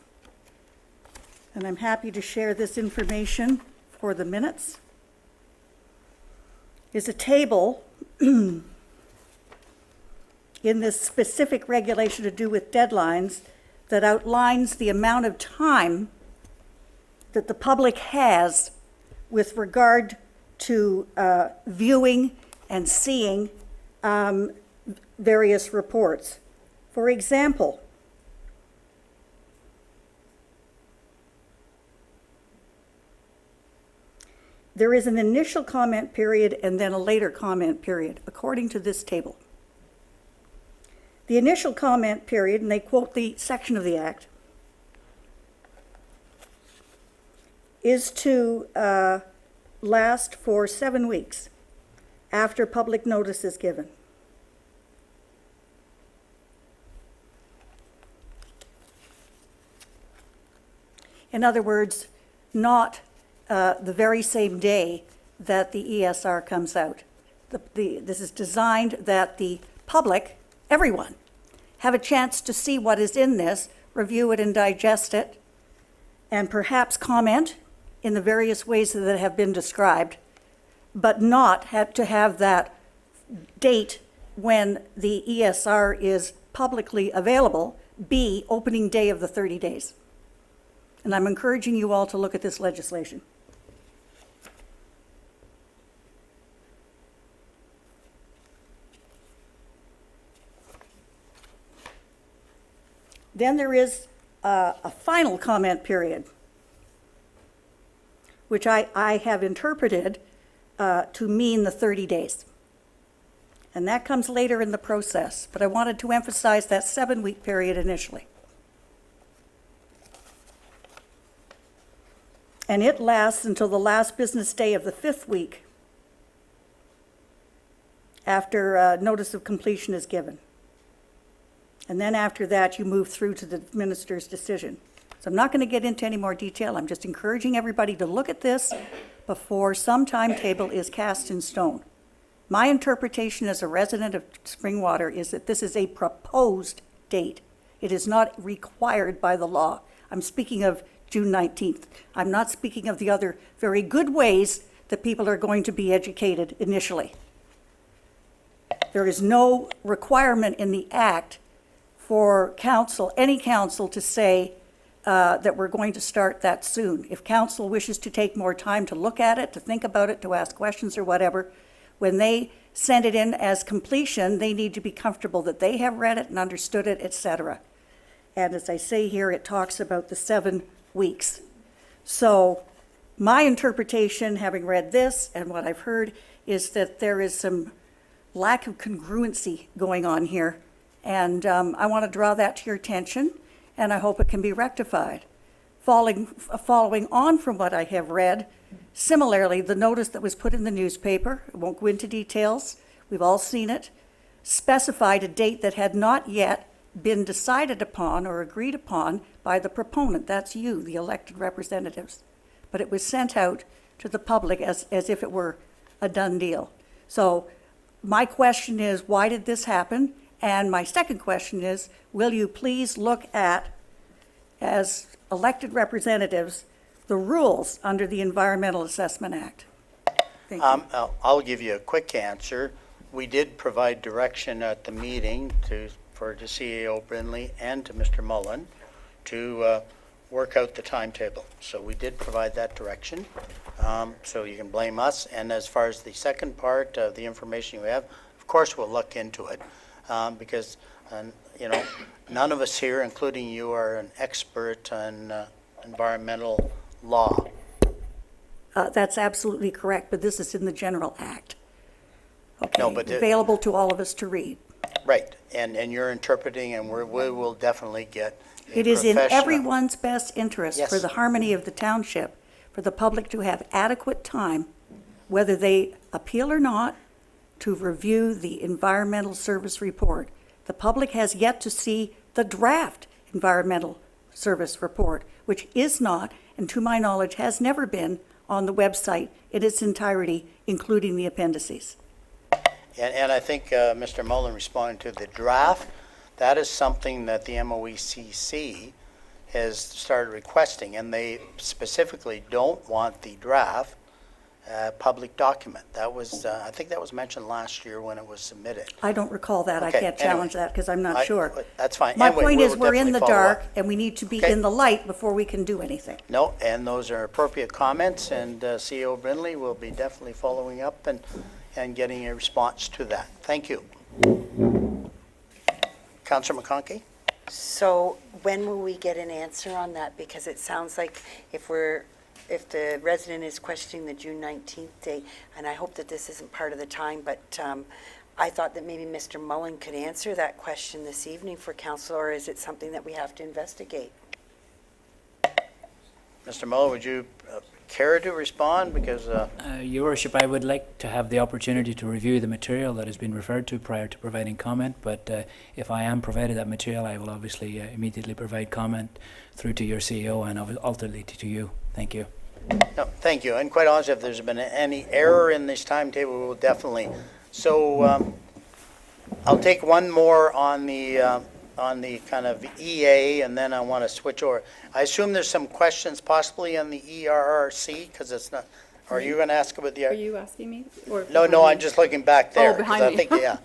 and I'm happy to share this information for the minutes, is a table in this specific regulation to do with deadlines that outlines the amount of time that the public has with regard to viewing and seeing various reports. For example, there is an initial comment period and then a later comment period, according to this table. The initial comment period, and they quote the section of the Act, is to last for 7 weeks after public notice is given. In other words, not the very same day that the ESR comes out. This is designed that the public, everyone, have a chance to see what is in this, review it and digest it, and perhaps comment in the various ways that have been described, but not have to have that date when the ESR is publicly available be opening day of the 30 days. And I'm encouraging you all to look at this legislation. Then there is a final comment period, which I have interpreted to mean the 30 days. And that comes later in the process, but I wanted to emphasize that 7-week period initially. And it lasts until the last business day of the 5th week after notice of completion is given. And then after that, you move through to the minister's decision. So I'm not going to get into any more detail. I'm just encouraging everybody to look at this before some timetable is cast in stone. My interpretation as a resident of Springwater is that this is a proposed date. It is not required by the law. I'm speaking of June 19th. I'm not speaking of the other very good ways that people are going to be educated initially. There is no requirement in the Act for council, any council, to say that we're going to start that soon. If council wishes to take more time to look at it, to think about it, to ask questions or whatever, when they send it in as completion, they need to be comfortable that they have read it and understood it, etc. And as I say here, it talks about the 7 weeks. So my interpretation, having read this and what I've heard, is that there is some lack of congruency going on here. And I want to draw that to your attention, and I hope it can be rectified. Following on from what I have read, similarly, the notice that was put in the newspaper, I won't go into details, we've all seen it, specified a date that had not yet been decided upon or agreed upon by the proponent. That's you, the elected representatives. But it was sent out to the public as if it were a done deal. So my question is, why did this happen? And my second question is, will you please look at, as elected representatives, the rules under the Environmental Assessment Act? Thank you. I'll give you a quick answer. We did provide direction at the meeting to CAO Brindley and to Mr. Mullen to work out the timetable. So we did provide that direction. So you can blame us. And as far as the second part of the information you have, of course we'll look into it because you know, none of us here, including you, are an expert on environmental law. That's absolutely correct, but this is in the General Act. Okay, No, but available to all of us to read. Right, and you're interpreting, and we will definitely get a It is in professional- everyone's best interest for Yes. the harmony of the township, for the public to have adequate time, whether they appeal or not, to review the environmental service report. The public has yet to see the draft environmental service report, which is not, and to my knowledge, has never been on the website in its entirety, including the appendices. And I think Mr. Mullen responded to the draft. That is something that the MOECC has started requesting, and they specifically don't want the draft public document. That was, I think that was mentioned last year when it was submitted. I don't recall that. I Okay, can't anyway. challenge that because I'm not sure. That's fine. My Anyway, point we is, will we're in the definitely follow up. dark, and we need to be Okay. in the light before we can do anything. No, and those are appropriate comments, and CEO Brindley will be definitely following up and getting a response to that. Thank you. Councillor McConkey? So when will we get an answer on that? Because it sounds like if the resident is questioning the June 19th date, and I hope that this isn't part of the time, but I thought that maybe Mr. Mullen could answer that question this evening for council, or is it something that we have to investigate? Mr. Mullen, would you care to respond? Because, Your Worship, I would like to have the opportunity to review the material that has been referred to prior to providing comment, but if I am provided that material, I will obviously immediately provide comment through to your CEO and ultimately to you. Thank you. no, thank you. And quite honestly, if there's been any error in this timetable, we will definitely. So I'll take one more on the kind of EA, and then I want to switch over. I assume there's some questions possibly on the ERRC, because it's not, are you going to ask about the? Are you asking me? Or No, behind no, me? I'm just looking back there. 'cause behind I me. think, yeah.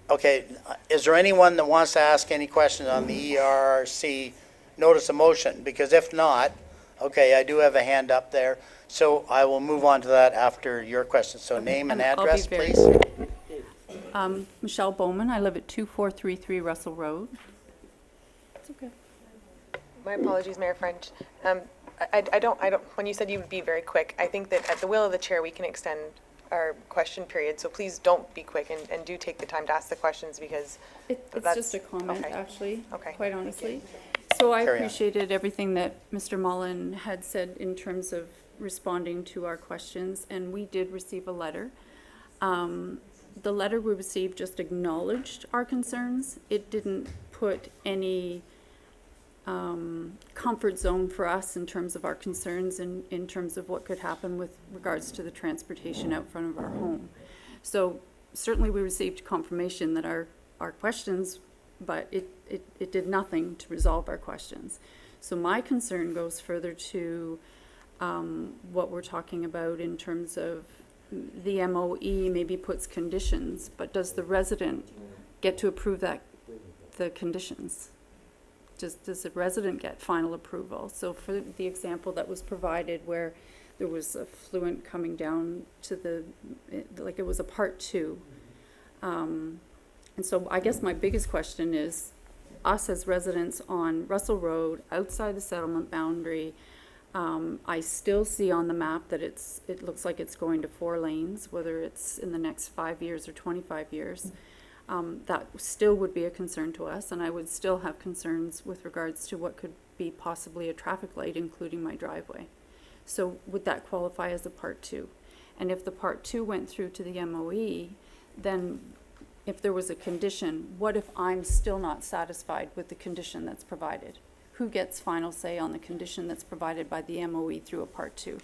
Okay, is there anyone that wants to ask any questions on the ERRC notice of motion? Because if not, okay, I do have a hand up there, so I will move on to that after your question. So name and I'll be address, very please. Michelle Bowman, I live at 2433 Russell Road. It's okay. My apologies, Mayor French. I don't, when you said you would be very quick, I think that at the will of the chair, we can extend our question period, so please don't be quick and do take the time to ask the questions because It's that's. just a comment, okay. actually, Okay, quite thank honestly. So I Carry on. appreciated everything that Mr. Mullen had said in terms of responding to our questions, and we did receive a letter. The letter we received just acknowledged our concerns. It didn't put any comfort zone for us in terms of our concerns and in terms of what could happen with regards to the transportation out front of our home. So certainly we received confirmation that our questions, but it did nothing to resolve our questions. So my concern goes further to what we're talking about in terms of the MOE maybe puts conditions, but does the resident get to approve the conditions? Does the resident get final approval? So for the example that was provided where there was a fluent coming down to like it was a part 2. And so I guess my biggest question is, us as residents on Russell Road, outside the settlement boundary, I still see on the map that it looks like it's going to 4 lanes, whether it's in the next 5 years or 25 years. That still would be a concern to us, and I would still have concerns with regards to what could be possibly a traffic light, including my driveway. So would that qualify as a Part 2? And if the Part 2 went through to the MOE, then if there was a condition, what if I'm still not satisfied with the condition that's provided? Who gets final say on the condition that's provided by the MOE through a Part 2?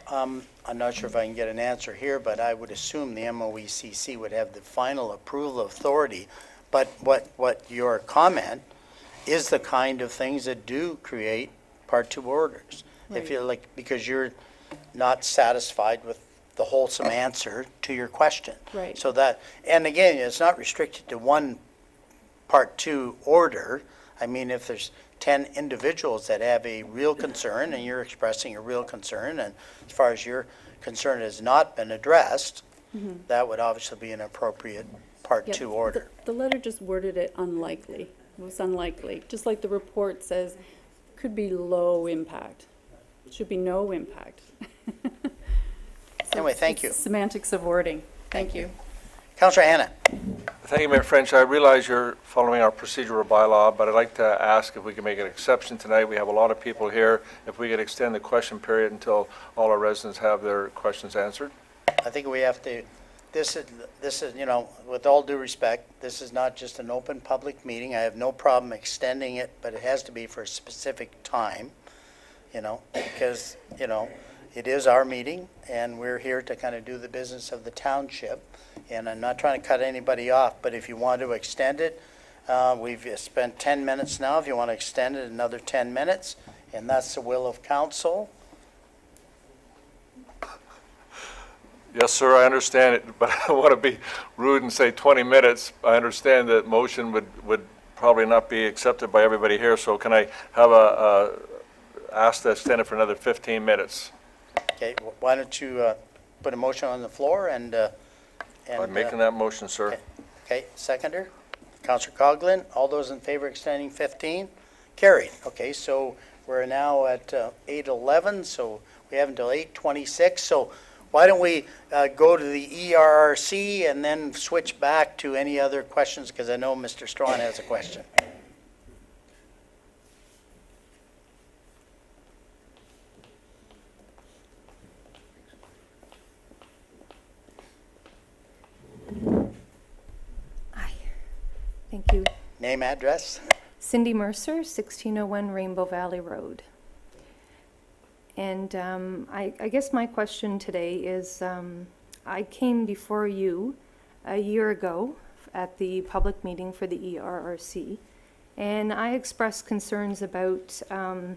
I'm not sure if I can get an answer here, but I would assume the MOECC would have the final approval authority. But what your comment is the kind of things that do create Part 2 orders. If Right. you're like, because you're not satisfied with the wholesome answer to your question. Right. So that, and again, it's not restricted to one Part 2 order. I mean, if there's 10 individuals that have a real concern and you're expressing a real concern, and as far as your concern has not been addressed, that would obviously be an appropriate Part Yeah, 2 order. The letter just worded it unlikely. It was unlikely, just like the report says, could be low impact. Should be no impact. So Anyway, thank you. it's Semantics of wording. Thank you. Councillor Hannah. Thank you, Mayor French. I realize you're following our procedural bylaw, but I'd like to ask if we can make an exception tonight. We have a lot of people here. If we could extend the question period until all our residents have their questions answered. I think we have to, this is, you know, with all due respect, this is not just an open public meeting. I have no problem extending it, but it has to be for a specific time, you know, because, you know, it is our meeting and we're here to kind of do the business of the township. And I'm not trying to cut anybody off, but if you want to extend it, we've spent 10 minutes now. If you want to extend it another 10 minutes, and that's the will of council. Yes, sir, I understand it, but I don't want to be rude and say 20 minutes. I understand that motion would probably not be accepted by everybody here, so can I have ask to extend it for another 15 minutes? Okay, why don't you put a motion on the floor and I'm making that motion, sir. Okay, seconder, Councillor Coghlan. All those in favor extending 15? Carried. Okay, so we're now at 8:11, so we have until 8:26. So why don't we go to the ERRC and then switch back to any other questions, because I know Mr. Strawn has a question. Thank you. Name, address? Cindy Mercer, 1601 Rainbow Valley Road. And I guess my question today is, I came before you a year ago at the public meeting for the ERRC, and I expressed concerns about an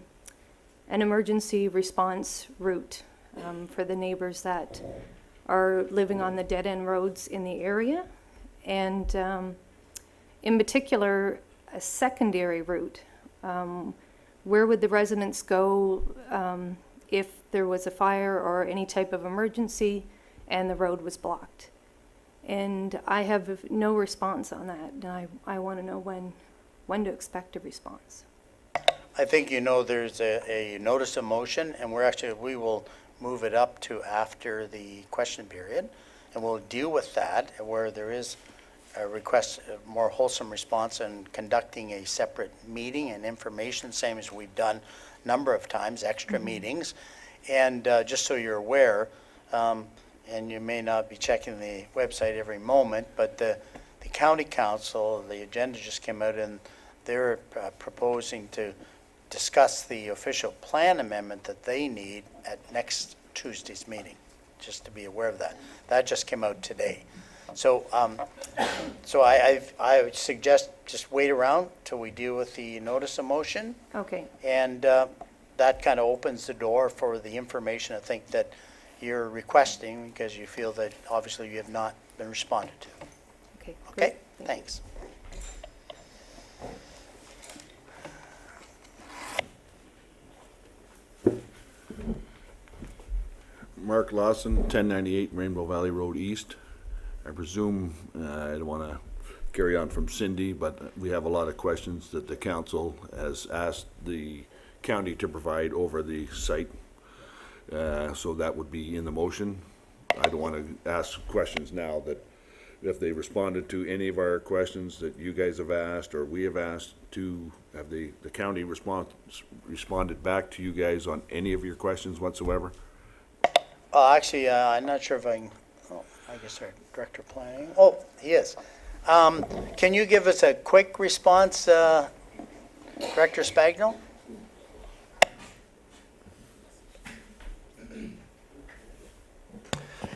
emergency response route for the neighbors that are living on the dead-end roads in the area. And in particular, a secondary route. Where would the residents go if there was a fire or any type of emergency and the road was blocked? And I have no response on that, and I want to know when to expect a response. I think you know there's a notice of motion, and we will move it up to after the question period, and we'll deal with that where there is a request, a more wholesome response, and conducting a separate meeting and information, same as we've done a number of times, extra meetings. And just so you're aware, and you may not be checking the website every moment, but the county council, the agenda just came out, and they're proposing to discuss the official plan amendment that they need at next Tuesday's meeting, just to be aware of that. That just came out today. So I would suggest just wait around till we deal with the notice of motion. Okay. And that kind of opens the door for the information I think that you're requesting, because you feel that obviously you have not been responded to. Okay. Okay, great. Thank you. thanks. Mark Lawson, 1098 Rainbow Valley Road East. I presume, I don't want to carry on from Cindy, but we have a lot of questions that the council has asked the county to provide over the site. So that would be in the motion. I don't want to ask questions now that if they responded to any of our questions that you guys have asked or we have asked to, have the county responded back to you guys on any of your questions whatsoever? Actually, I'm not sure if I can, I guess our Director of Planning, he is. Can you give us a quick response, Director Spagnell?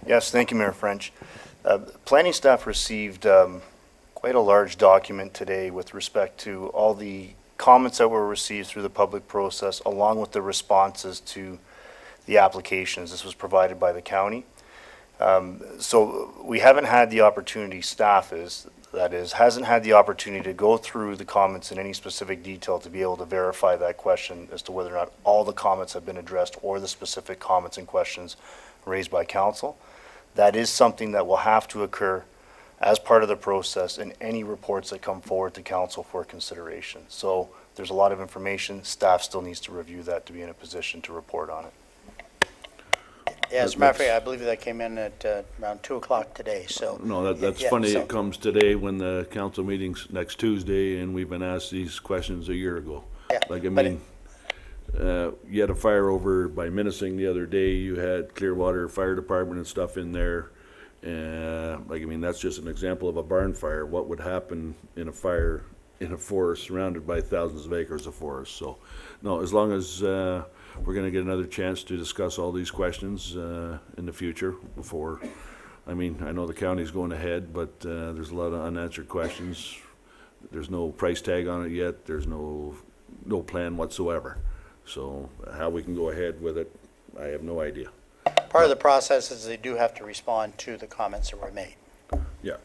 Yes, thank you, Mayor French. Planning staff received quite a large document today with respect to all the comments that were received through the public process, along with the responses to the applications. This was provided by the county. So we haven't had the opportunity, staff hasn't had the opportunity to go through the comments in any specific detail to be able to verify that question as to whether or not all the comments have been addressed or the specific comments and questions raised by council. That is something that will have to occur as part of the process in any reports that come forward to council for consideration. So there's a lot of information. Staff still needs to review that to be in a position to report on it. Yeah, as a matter of fact, I believe that came in at around 2 o'clock today, so. No, that's Yeah, funny. so- It comes today when the council meeting's next Tuesday, and we've been asked these questions a year ago. Yeah, Like, I but mean, you had a fire over by Minnesing the other day. You had Clearwater Fire Department and stuff in there. Like, I mean, that's just an example of a barn fire. What would happen in a fire in a forest surrounded by thousands of acres of forest? So, no, as long as we're going to get another chance to discuss all these questions in the future before, I mean, I know the county's going ahead, but there's a lot of unanswered questions. There's no price tag on it yet. There's no plan whatsoever. So how we can go ahead with it, I have no idea. Part of the process is they do have to respond to the comments that were made. Yeah,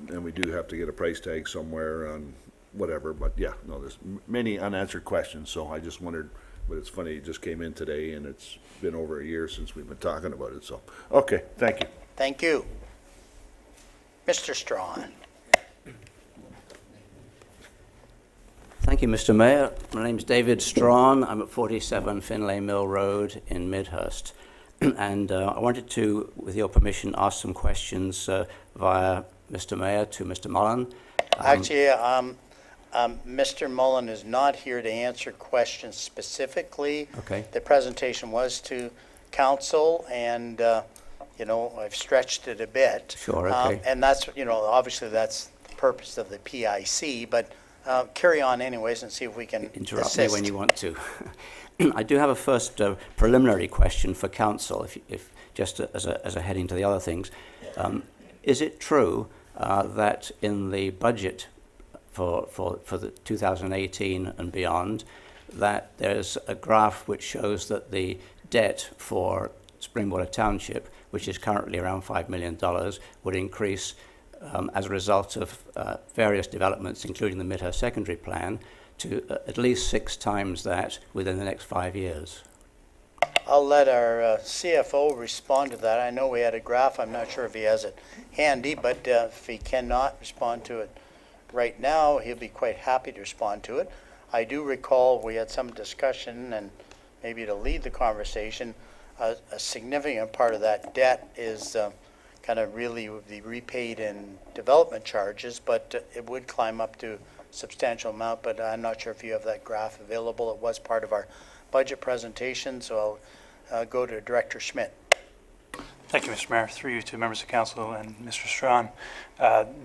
and we do have to get a price tag somewhere on whatever, but yeah, no, there's many unanswered questions, so I just wondered, but it's funny, it just came in today, and it's been over a year since we've been talking about it, so, okay, thank you. Thank you. Mr. Strawn. Thank you, Mr. Mayor. My name's David Strawn. I'm at 47 Finlay Mill Road in Midhurst. And I wanted to, with your permission, ask some questions via Mr. Mayor to Mr. Mullen. Actually, Mr. Mullen is not here to answer questions specifically. Okay. The presentation was to council, and, I've stretched it a bit. Sure, okay. And that's, obviously that's the purpose of the PIC, but carry on anyways and see if we can Interrupt assist. me when you want to. I do have a first preliminary question for council, if just as a heading to the other things. Is it true that in the budget for the 2018 and beyond, that there's a graph which shows that the debt for Springwater Township, which is currently around $5 million, would increase as a result of various developments, including the Midhurst Secondary Plan, to at least 6 times that within the next 5 years? I'll let our CFO respond to that. I know we had a graph. I'm not sure if he has it handy, but if he cannot respond to it right now, he'll be quite happy to respond to it. I do recall we had some discussion, and maybe to lead the conversation, a significant part of that debt is kind of really would be repaid in development charges, but it would climb up to a substantial amount, but I'm not sure if you have that graph available. It was part of our budget presentation, so I'll go to Director Schmidt. Thank you, Mr. Mayor. Through you to members of council and Mr. Strawn.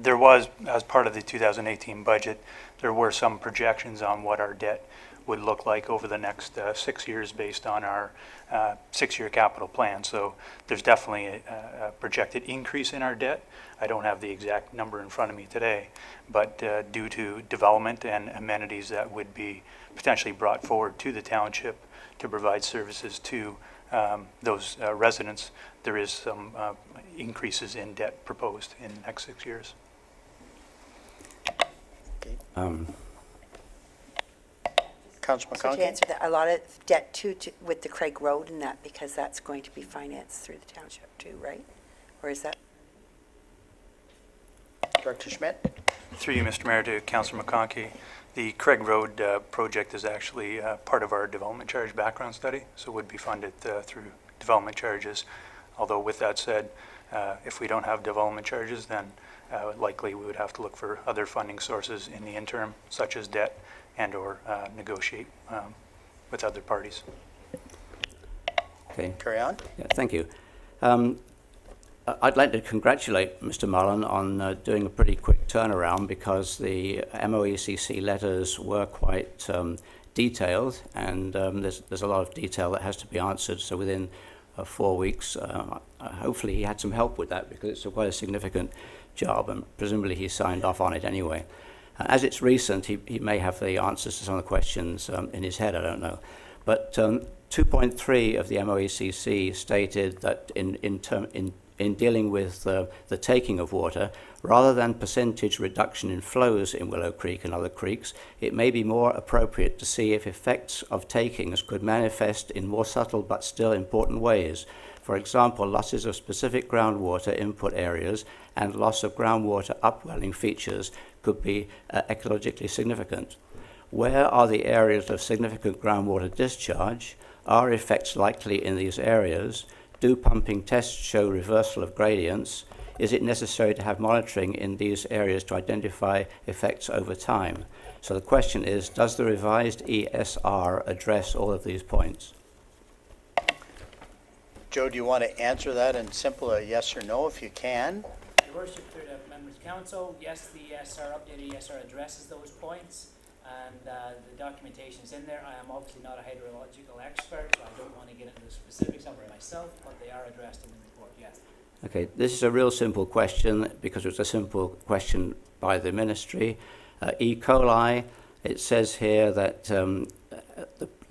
There was, as part of the 2018 budget, there were some projections on what our debt would look like over the next 6 years based on our 6-year capital plan. So there's definitely a projected increase in our debt. I don't have the exact number in front of me today, but due to development and amenities that would be potentially brought forward to the township to provide services to those residents, there is some increases in debt proposed in the next 6 years. Councilor So to McConkey? answer that, a lot of debt too, with the Craig Road and that, because that's going to be financed through the township too, right? Or is that? Director Schmidt? Through you, Mr. Mayor, to Councillor McConkey, the Craig Road project is actually part of our development charge background study, so would be funded through development charges. Although with that said, if we don't have development charges, then likely we would have to look for other funding sources in the interim, such as debt and/or negotiate with other parties. Okay. Carry on. Yeah, thank you. I'd like to congratulate Mr. Mullen on doing a pretty quick turnaround, because the MOECC letters were quite detailed, and there's a lot of detail that has to be answered. So within 4 weeks, hopefully he had some help with that, because it's quite a significant job, and presumably he signed off on it anyway. As it's recent, he may have the answers to some of the questions in his head, I don't know. But 2.3 of the MOECC stated that in dealing with the taking of water, rather than percentage reduction in flows in Willow Creek and other creeks, it may be more appropriate to see if effects of takings could manifest in more subtle but still important ways. For example, losses of specific groundwater input areas and loss of groundwater upwelling features could be ecologically significant. Where are the areas of significant groundwater discharge? Are effects likely in these areas? Do pumping tests show reversal of gradients? Is it necessary to have monitoring in these areas to identify effects over time? So the question is, does the revised ESR address all of these points? Joe, do you want to answer that in simple a yes or no if you can? Your Worship, through the members of council, yes, the ESR, updated ESR addresses those points, and the documentation is in there. I am obviously not a hydrological expert, so I don't want to get into the specifics of it myself, but they are addressed in the report, yes. Okay, this is a real simple question, because it's a simple question by the ministry. E. coli, it says here that the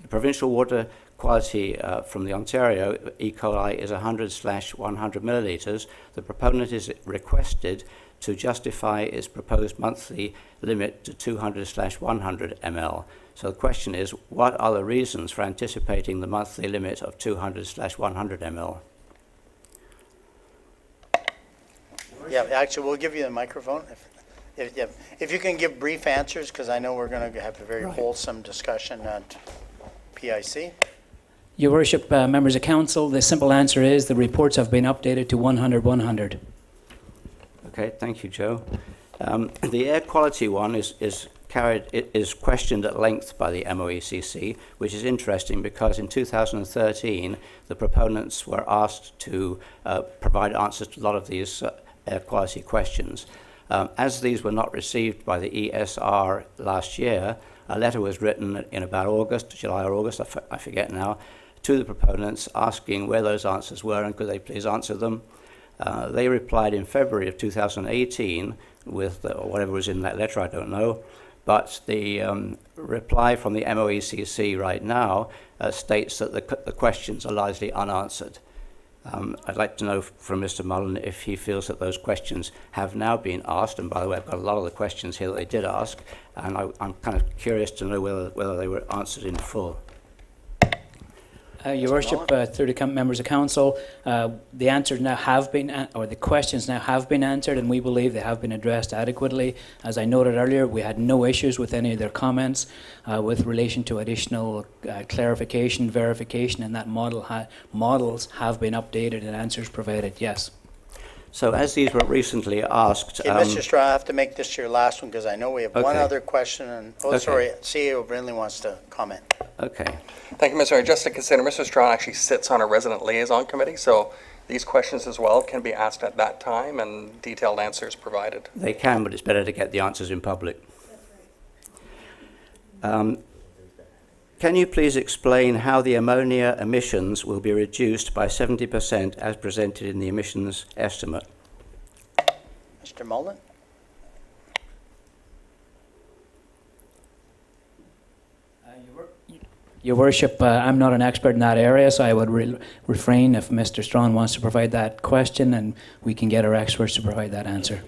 provincial water quality from the Ontario E. coli is 100/100 millilitres. The proponent is requested to justify its proposed monthly limit to 200/100 ml. So the question is, what are the reasons for anticipating the monthly limit of 200/100 ml? Yeah, actually, we'll give you the microphone. If you can give brief answers, because I know we're going to have a very wholesome discussion at PIC. Your Worship, members of council, the simple answer is the reports have been updated to 100/100. Okay, thank you, Joe. The air quality one is questioned at length by the MOECC, which is interesting because in 2013 the proponents were asked to provide answers to a lot of these air quality questions. As these were not received by the ESR last year, a letter was written in about August, July or August, I forget now, to the proponents asking where those answers were and could they please answer them. They replied in February of 2018 with whatever was in that letter, I don't know. But the reply from the MOECC right now states that the questions are largely unanswered. I'd like to know from Mr. Mullen if he feels that those questions have now been asked. And by the way, I've got a lot of the questions here that they did ask, and I'm kind of curious to know whether they were answered in full. Your Worship, through the members of council, the answers now have been, or the questions now have been answered, and we believe they have been addressed adequately. As I noted earlier, we had no issues with any of their comments with relation to additional clarification, verification, and that models have been updated and answers provided, yes. So as these were recently asked... Okay, Mr. Straw, I have to make this your last one because I know we have one Okay. other question. And sorry, CEO Brindley wants to comment. Okay. Thank you, Mr. Mayor. Just to consider, Mr. Strawn actually sits on a resident liaison committee, so these questions as well can be asked at that time and detailed answers provided. They can, but it's better to get the answers in public. Can you please explain how the ammonia emissions will be reduced by 70% as presented in the emissions estimate? Mr. Mullen? Your Worship, I'm not an expert in that area, so I would refrain if Mr. Strawn wants to provide that question, and we can get our experts to provide that answer.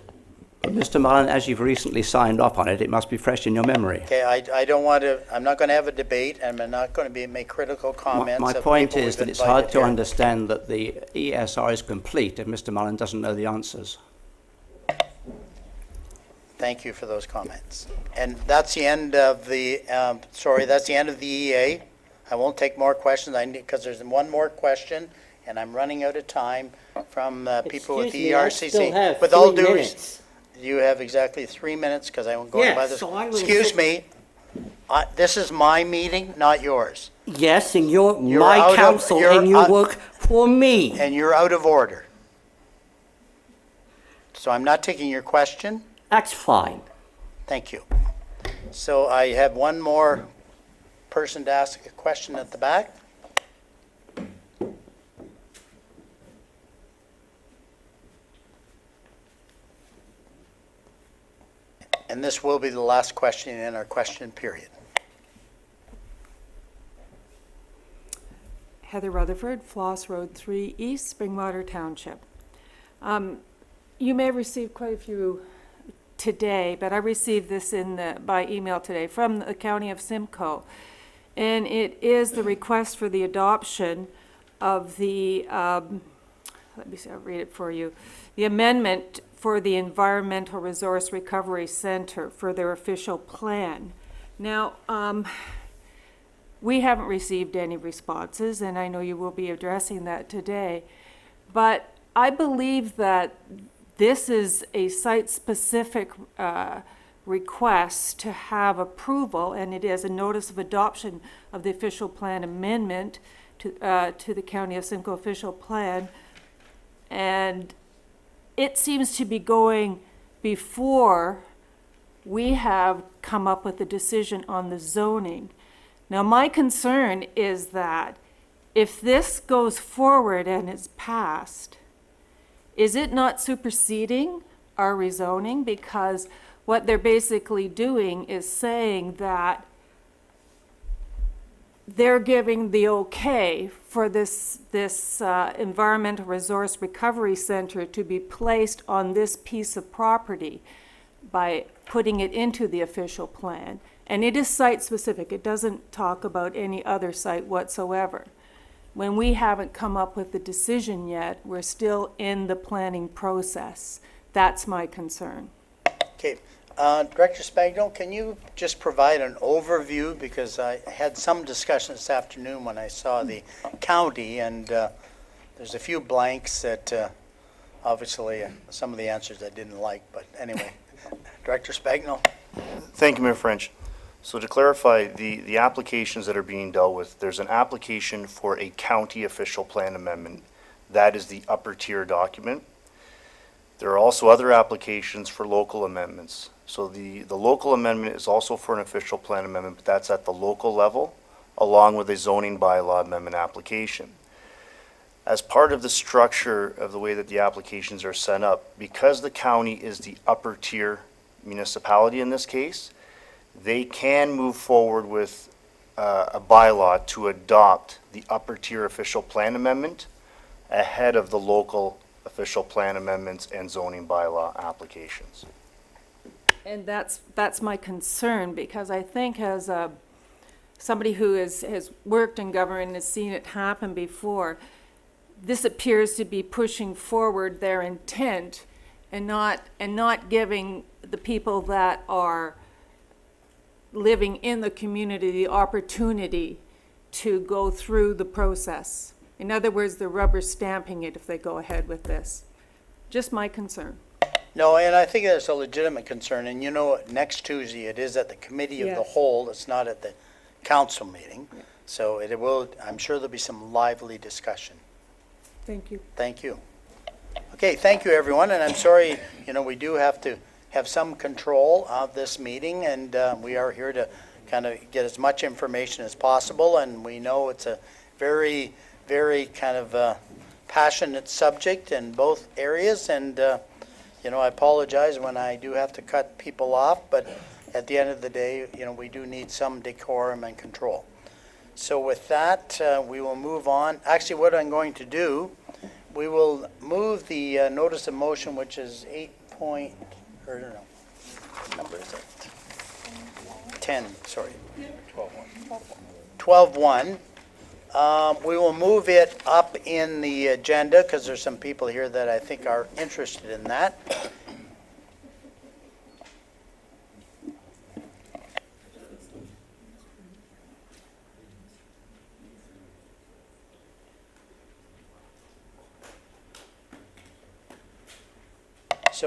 Mr. Mullen, as you've recently signed off on it, it must be fresh in your memory. Okay, I don't want to, I'm not going to have a debate, and I'm not going to make critical comments. My of point people is we've that it's hard invited to here. understand that the ESR is complete if Mr. Mullen doesn't know the answers. Thank you for those comments. And that's the end of the, that's the end of the EA. I won't take more questions, because there's one more question, and I'm running out of time from people with the ERCC. Excuse me, I still have With all 3 due minutes. You have exactly 3 minutes, because I won't go by Yes, this. so I'm gonna Excuse sit- me, this is my meeting, not yours. Yes, and you're You're my out of- counsel, you're and you out- work for me. And you're out of order. So I'm not taking your question. That's fine. Thank you. So I have one more person to ask a question at the back. And this will be the last question in our question period. Heather Rutherford, Floss Road 3 East, Springwater Township. You may have received quite a few today, but I received this by email today from the County of Simcoe. And it is the request for the adoption of the, let me see, I'll read it for you. The amendment for the Environmental Resource Recovery Center for their official plan. Now, we haven't received any responses, and I know you will be addressing that today. But I believe that this is a site-specific request to have approval, and it is a notice of adoption of the official plan amendment to the County of Simcoe official plan. And it seems to be going before we have come up with a decision on the zoning. Now, my concern is that if this goes forward and is passed, is it not superseding our rezoning? Because what they're basically doing is saying that they're giving the okay for this Environmental Resource Recovery Center to be placed on this piece of property by putting it into the official plan. And it is site-specific. It doesn't talk about any other site whatsoever. When we haven't come up with the decision yet, we're still in the planning process. That's my concern. Okay, Director Spagno, can you just provide an overview? Because I had some discussion this afternoon when I saw the county, and there's a few blanks that obviously some of the answers I didn't like, but anyway. Director Spagno. Thank you, Mayor French. So to clarify, the applications that are being dealt with, there's an application for a county official plan amendment. That is the upper tier document. There are also other applications for local amendments. So the local amendment is also for an official plan amendment, but that's at the local level, along with a zoning bylaw amendment application. As part of the structure of the way that the applications are set up, because the county is the upper tier municipality in this case, they can move forward with a bylaw to adopt the upper tier official plan amendment ahead of the local official plan amendments and zoning bylaw applications. And that's my concern, because I think as somebody who has worked in government and has seen it happen before, this appears to be pushing forward their intent and not giving the people that are living in the community the opportunity to go through the process. In other words, they're rubber stamping it if they go ahead with this. Just my concern. No, and I think that's a legitimate concern, and you know, next Tuesday, it is at the committee of the Yes. whole, it's not at the council meeting. So it will, I'm sure there'll be some lively discussion. Thank you. Thank you. Okay, thank you, everyone, and I'm sorry, we do have to have some control of this meeting, and we are here to kind of get as much information as possible, and we know it's a very, very kind of passionate subject in both areas, and I apologize when I do have to cut people off, but at the end of the day, we do need some decorum and control. So with that, we will move on. Actually, what I'm going to do, we will move the notice of motion, which is 8 or no, what number is it? 10, sorry. 12.1. We will move it up in the agenda because there's some people here that I think are interested in that.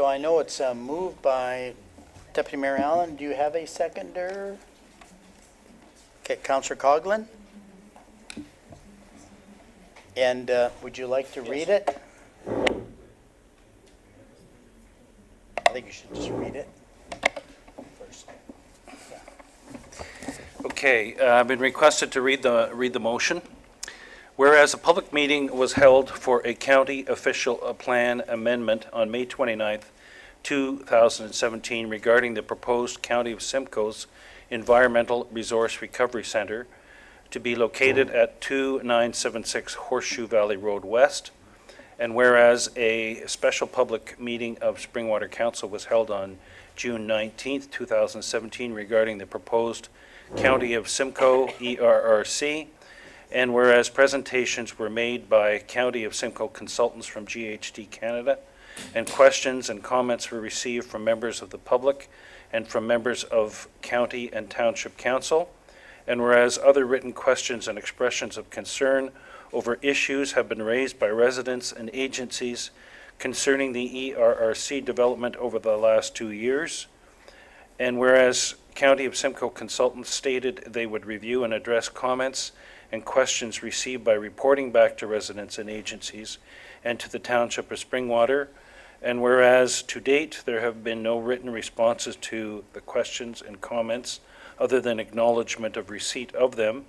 So I know it's moved by Deputy Mayor Allen. Do you have a seconder? Okay, Councillor Coghlan? And would you like to read it? I think you should just read it first. Okay, I've been requested to read the motion. Whereas a public meeting was held for a county official plan amendment on May 29th, 2017 regarding the proposed County of Simcoe's Environmental Resource Recovery Center to be located at 2976 Horseshoe Valley Road West, and whereas a special public meeting of Springwater Council was held on June 19th, 2017 regarding the proposed County of Simcoe ERRC, and whereas presentations were made by County of Simcoe consultants from GHD Canada, and questions and comments were received from members of the public and from members of County and Township Council, and whereas other written questions and expressions of concern over issues have been raised by residents and agencies concerning the ERRC development over the last 2 years, and whereas County of Simcoe consultants stated they would review and address comments and questions received by reporting back to residents and agencies and to the Township of Springwater, and whereas to date there have been no written responses to the questions and comments other than acknowledgement of receipt of them,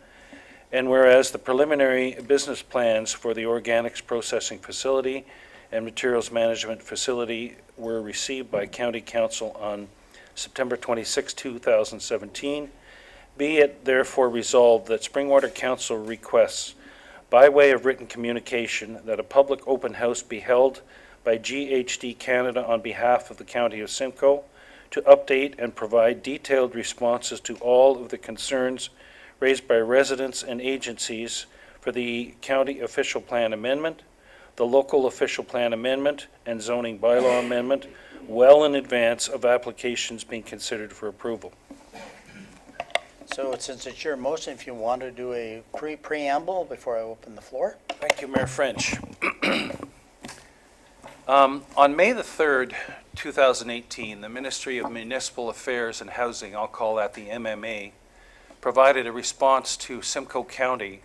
and whereas the preliminary business plans for the organics processing facility and materials management facility were received by County Council on September 26, 2017, be it therefore resolved that Springwater Council requests, by way of written communication, that a public open house be held by GHD Canada on behalf of the County of Simcoe to update and provide detailed responses to all of the concerns raised by residents and agencies for the county official plan amendment, the local official plan amendment, and zoning bylaw amendment well in advance of applications being considered for approval. So since it's your motion, if you want to do a preamble before I open the floor? Thank you, Mayor French. On May the 3rd, 2018, the Ministry of Municipal Affairs and Housing, I'll call that the MMA, provided a response to Simcoe County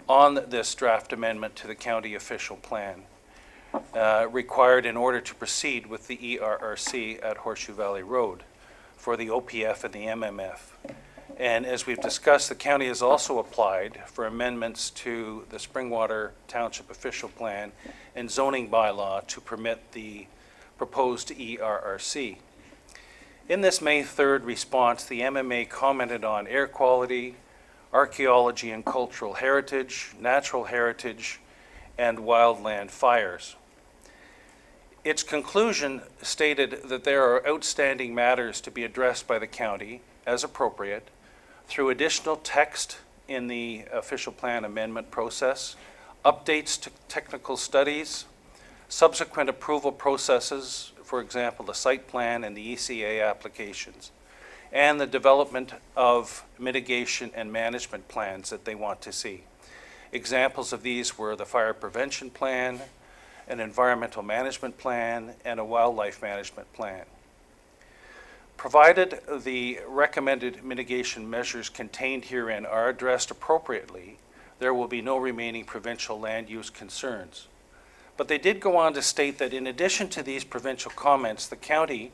on this draft amendment to the county official plan required in order to proceed with the ERRC at Horseshoe Valley Road for the OPF and the MMF. And as we've discussed, the county has also applied for amendments to the Springwater Township official plan and zoning bylaw to permit the proposed ERRC. In this May 3rd response, the MMA commented on air quality, archaeology and cultural heritage, natural heritage, and wildland fires. Its conclusion stated that there are outstanding matters to be addressed by the county, as appropriate, through additional text in the official plan amendment process, updates to technical studies, subsequent approval processes, for example, the site plan and the ECA applications, and the development of mitigation and management plans that they want to see. Examples of these were the fire prevention plan, an environmental management plan, and a wildlife management plan. Provided the recommended mitigation measures contained herein are addressed appropriately, there will be no remaining provincial land use concerns. But they did go on to state that in addition to these provincial comments, the county,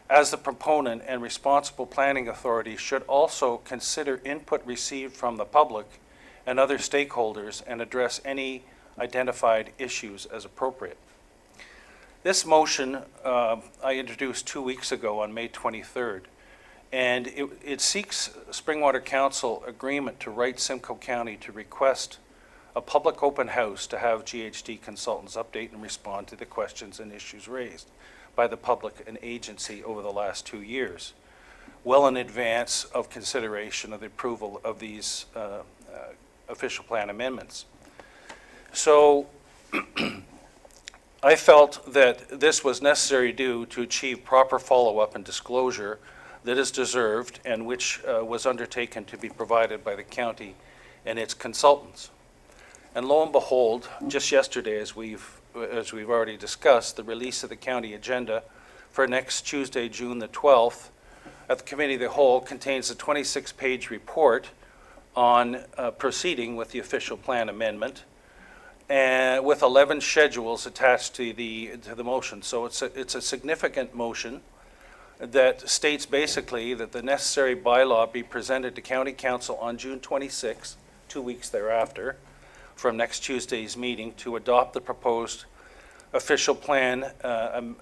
as the proponent and responsible planning authority, should also consider input received from the public and other stakeholders and address any identified issues as appropriate. This motion I introduced 2 weeks ago on May 23rd, and it seeks Springwater Council agreement to write Simcoe County to request a public open house to have GHD consultants update and respond to the questions and issues raised by the public and agency over the last 2 years, well in advance of consideration of the approval of these official plan amendments. So I felt that this was necessary to achieve proper follow-up and disclosure that is deserved and which was undertaken to be provided by the county and its consultants. And lo and behold, just yesterday, as we've already discussed, the release of the county agenda for next Tuesday, June the 12th, at the Committee of the Whole contains a 26-page report on proceeding with the official plan amendment, and with 11 schedules attached to the motion. So it's a significant motion that states basically that the necessary bylaw be presented to County Council on June 26, 2 weeks thereafter, from next Tuesday's meeting to adopt the proposed official plan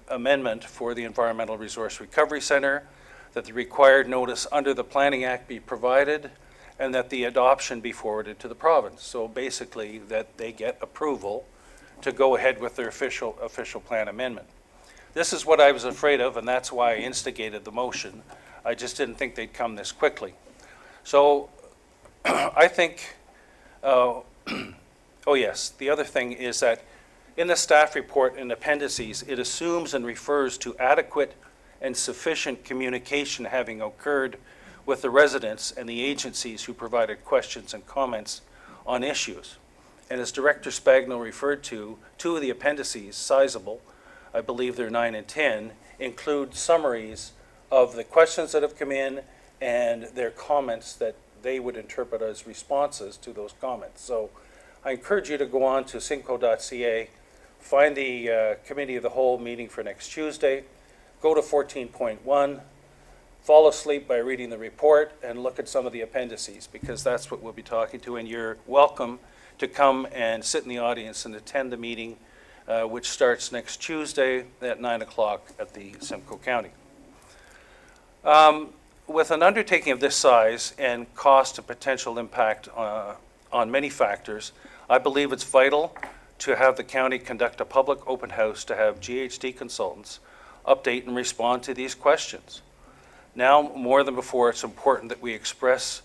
amendment for the Environmental Resource Recovery Center, that the required notice under the Planning Act be provided, and that the adoption be forwarded to the province. So basically, that they get approval to go ahead with their official plan amendment. This is what I was afraid of, and that's why I instigated the motion. I just didn't think they'd come this quickly. So I think, oh yes, the other thing is that in the staff report in appendices, it assumes and refers to adequate and sufficient communication having occurred with the residents and the agencies who provided questions and comments on issues. And as Director Spagno referred to, two of the appendices, sizable, I believe they're 9 and 10, include summaries of the questions that have come in and their comments that they would interpret as responses to those comments. So I encourage you to go on to simco.ca, find the Committee of the Whole meeting for next Tuesday, go to 14.1, fall asleep by reading the report, and look at some of the appendices, because that's what we'll be talking to. And you're welcome to come and sit in the audience and attend the meeting, which starts next Tuesday at 9 o'clock at the Simcoe County. With an undertaking of this size and cost and potential impact on many factors, I believe it's vital to have the county conduct a public open house to have GHD consultants update and respond to these questions. Now, more than before, it's important that we express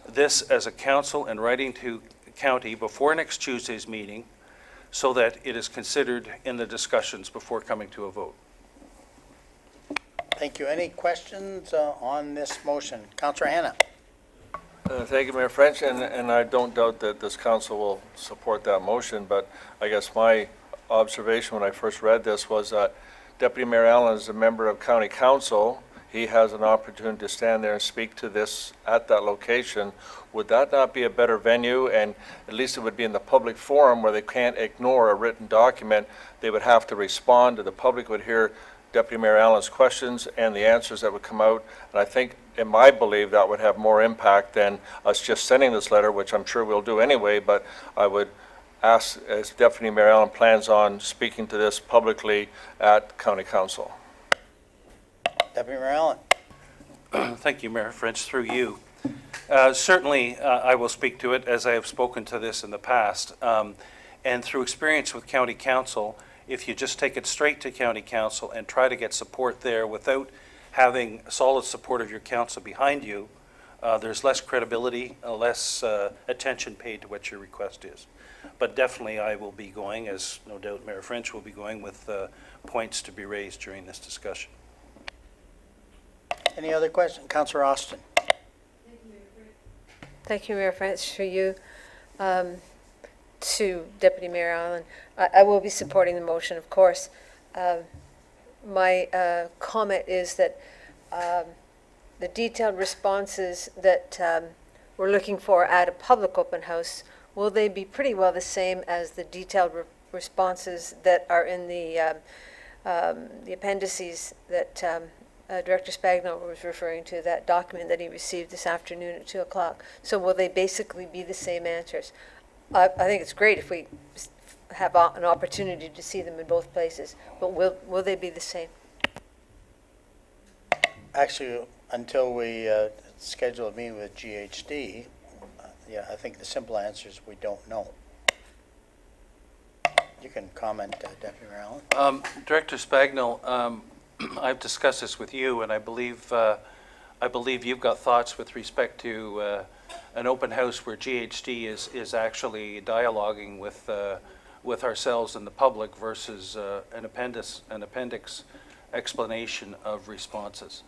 this as a council in writing to county before next Tuesday's meeting so that it is considered in the discussions before coming to a vote. Thank you. Any questions on this motion? Councillor Hanna. Thank you, Mayor French, and I don't doubt that this council will support that motion, but I guess my observation when I first read this was that Deputy Mayor Allen is a member of County Council. He has an opportunity to stand there and speak to this at that location. Would that not be a better venue? And at least it would be in the public forum where they can't ignore a written document. They would have to respond, and the public would hear Deputy Mayor Allen's questions and the answers that would come out. And I think, in my belief, that would have more impact than us just sending this letter, which I'm sure we'll do anyway, but I would ask, as Deputy Mayor Allen plans on speaking to this publicly at County Council. Deputy Mayor Allen. Thank you, Mayor French, through you. Certainly, I will speak to it, as I have spoken to this in the past. And through experience with County Council, if you just take it straight to County Council and try to get support there without having solid support of your council behind you, there's less credibility, less attention paid to what your request is. But definitely I will be going, as no doubt Mayor French will be going, with points to be raised during this discussion. Any other questions? Councillor Austin. Thank you, Mayor French, for you. To Deputy Mayor Allen, I will be supporting the motion, of course. My comment is that the detailed responses that we're looking for at a public open house, will they be pretty well the same as the detailed responses that are in the appendices that Director Spagno was referring to, that document that he received this afternoon at 2 o'clock? So will they basically be the same answers? I think it's great if we have an opportunity to see them in both places, but will they be the same? Actually, until we schedule a meeting with GHD, yeah, I think the simple answer is we don't know. You can comment, Deputy Mayor Allen. Director Spagno, I've discussed this with you, and I believe you've got thoughts with respect to an open house where GHD is actually dialoguing with ourselves and the public versus an appendix explanation of responses.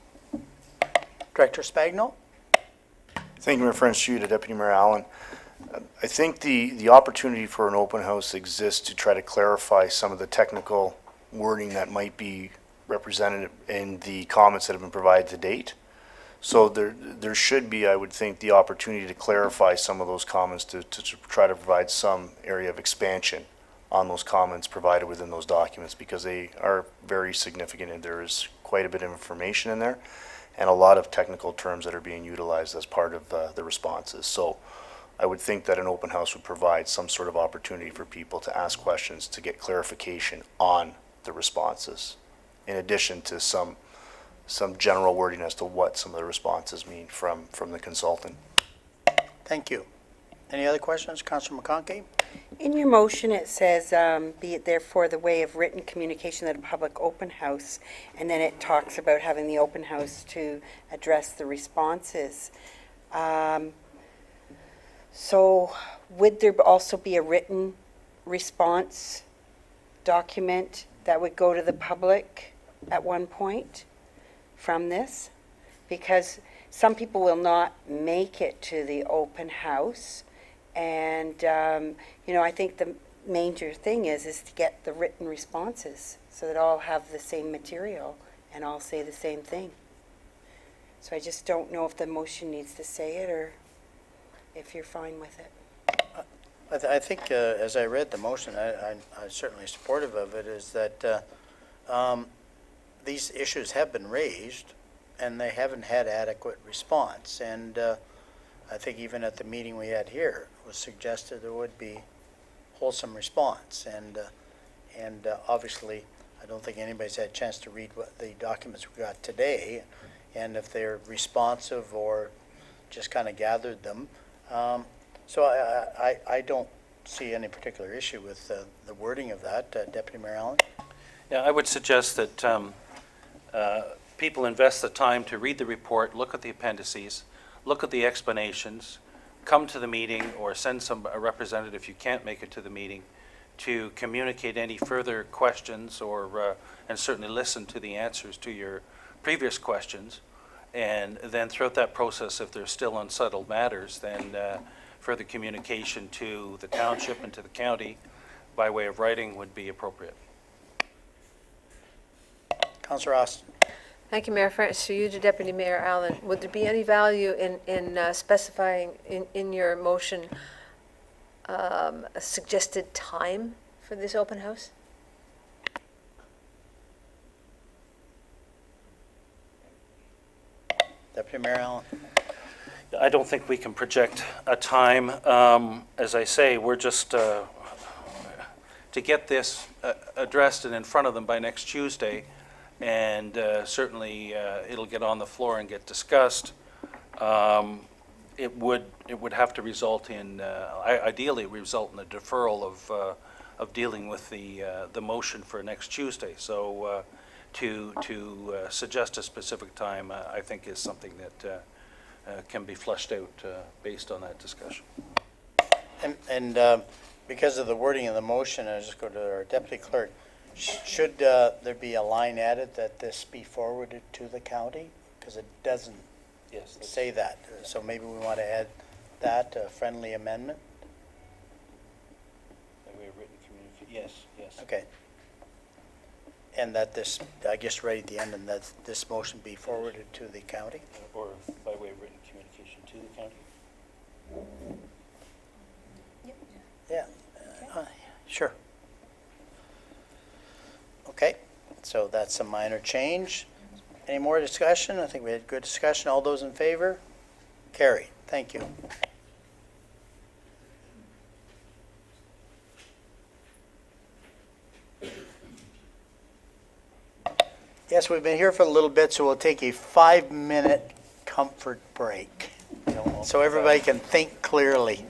Director Spagno. Thank you, Mayor French, to Deputy Mayor Allen. I think the opportunity for an open house exists to try to clarify some of the technical wording that might be represented in the comments that have been provided to date. So there should be, I would think, the opportunity to clarify some of those comments to try to provide some area of expansion on those comments provided within those documents, because they are very significant and there is quite a bit of information in there and a lot of technical terms that are being utilized as part of the responses. So I would think that an open house would provide some sort of opportunity for people to ask questions to get clarification on the responses, in addition to some general wording as to what some of the responses mean from the consultant. Thank you. Any other questions? Councillor McConkey? In your motion, it says, be it therefore the way of written communication at a public open house, and then it talks about having the open house to address the responses. So would there also be a written response document that would go to the public at one point from this? Because some people will not make it to the open house. And, you know, I think the major thing is to get the written responses so that all have the same material and all say the same thing. So I just don't know if the motion needs to say it or if you're fine with it. I think, as I read the motion, I'm certainly supportive of it, is that these issues have been raised and they haven't had adequate response. And I think even at the meeting we had here, it was suggested there would be wholesome response. And obviously, I don't think anybody's had a chance to read what the documents we got today, and if they're responsive or just kind of gathered them. So I don't see any particular issue with the wording of that. Deputy Mayor Allen? Yeah, I would suggest that people invest the time to read the report, look at the appendices, look at the explanations, come to the meeting or send a representative if you can't make it to the meeting to communicate any further questions or and certainly listen to the answers to your previous questions. And then throughout that process, if there's still unsettled matters, then further communication to the township and to the county by way of writing would be appropriate. Councillor Austin? Thank you, Mayor French. Through you to Deputy Mayor Allen. Would there be any value in specifying in your motion a suggested time for this open house? Deputy Mayor Allen? I don't think we can project a time. As I say, we're just to get this addressed and in front of them by next Tuesday, and certainly it'll get on the floor and get discussed. It would have to result in ideally result in a deferral of dealing with the motion for next Tuesday. So to suggest a specific time, I think is something that can be fleshed out based on that discussion. And because of the wording of the motion, I'll just go to our deputy clerk. Should there be a line added that this be forwarded to the county? Because it doesn't say that. So maybe we want to add that, a friendly amendment? By way of written communication. Yes. Okay. And that this, I guess right at the end, and that this motion be forwarded to the county? Or by way of written communication to the county? Yeah, sure. Okay, so that's a minor change. Any more discussion? I think we had good discussion. All those in favor? Carried. Thank you. Yes, we've been here for a little bit, so we'll take a 5-minute comfort break so everybody can think clearly.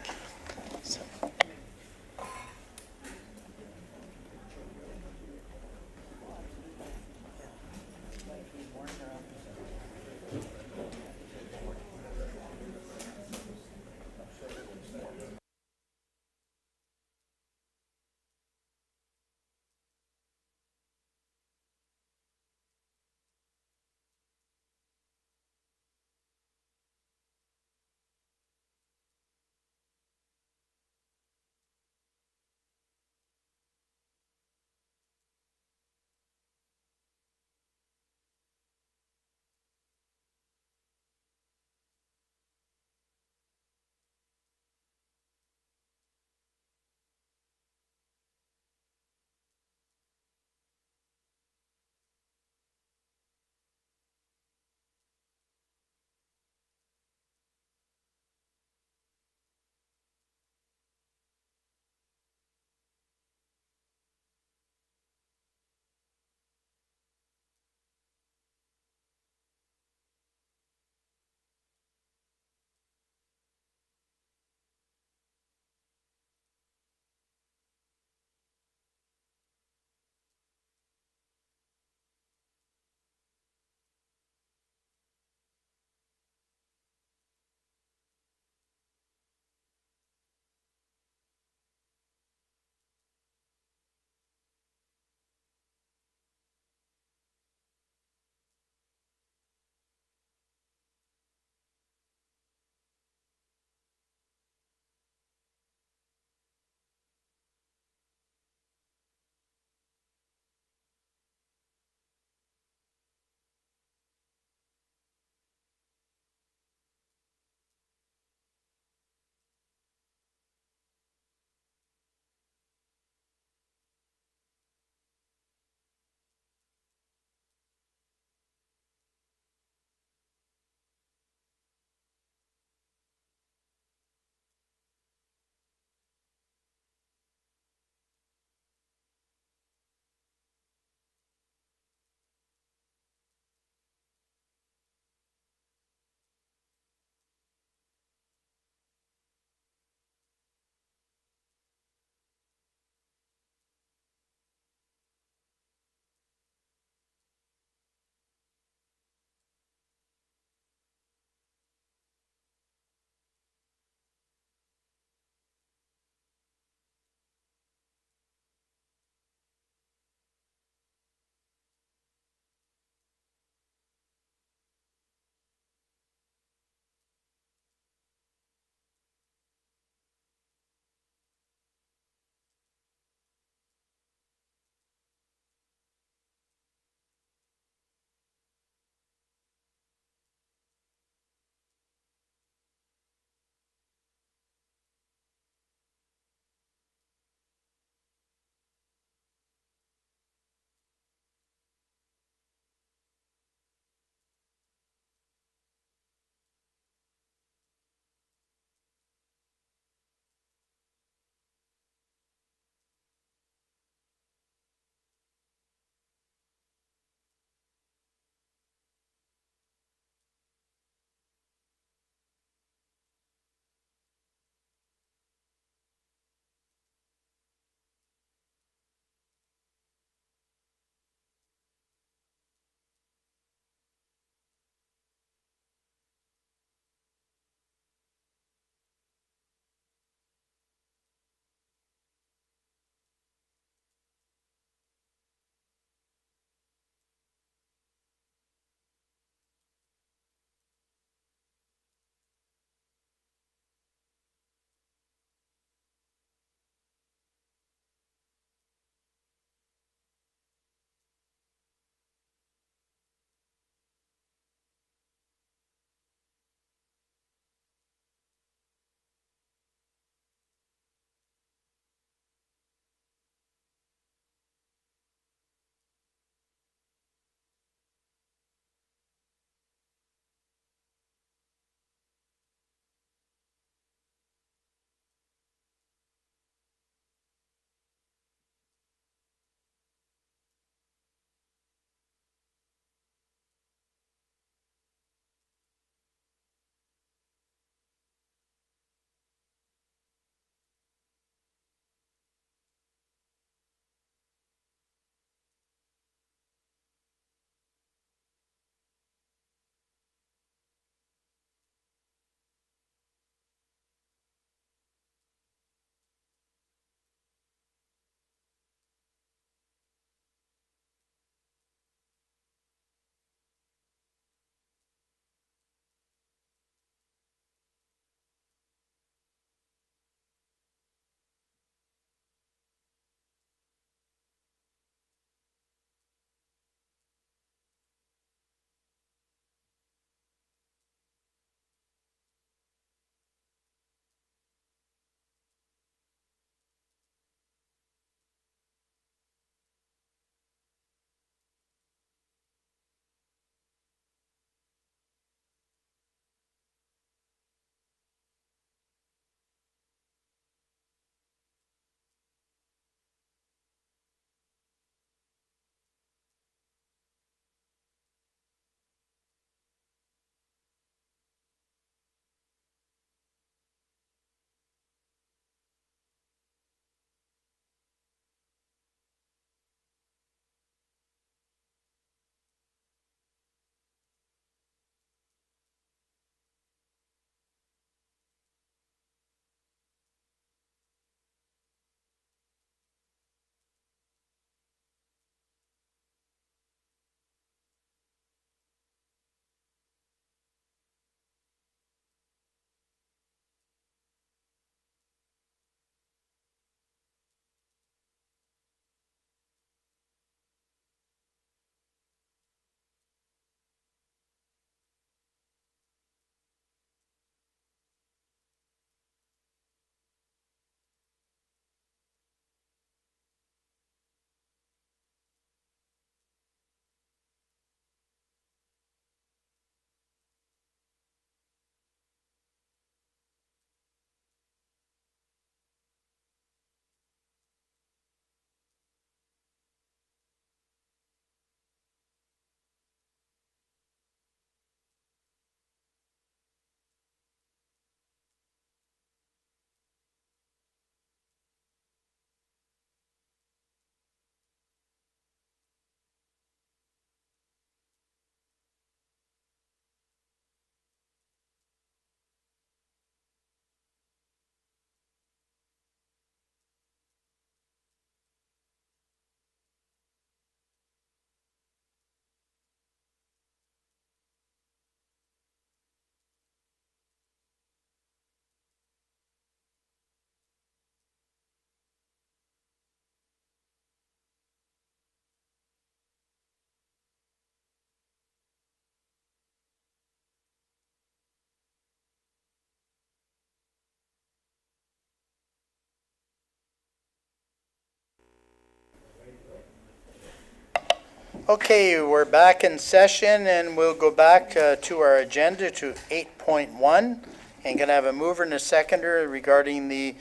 Okay, we're back in session, and we'll go back to our agenda to 8.1. And can I have a mover and a seconder regarding the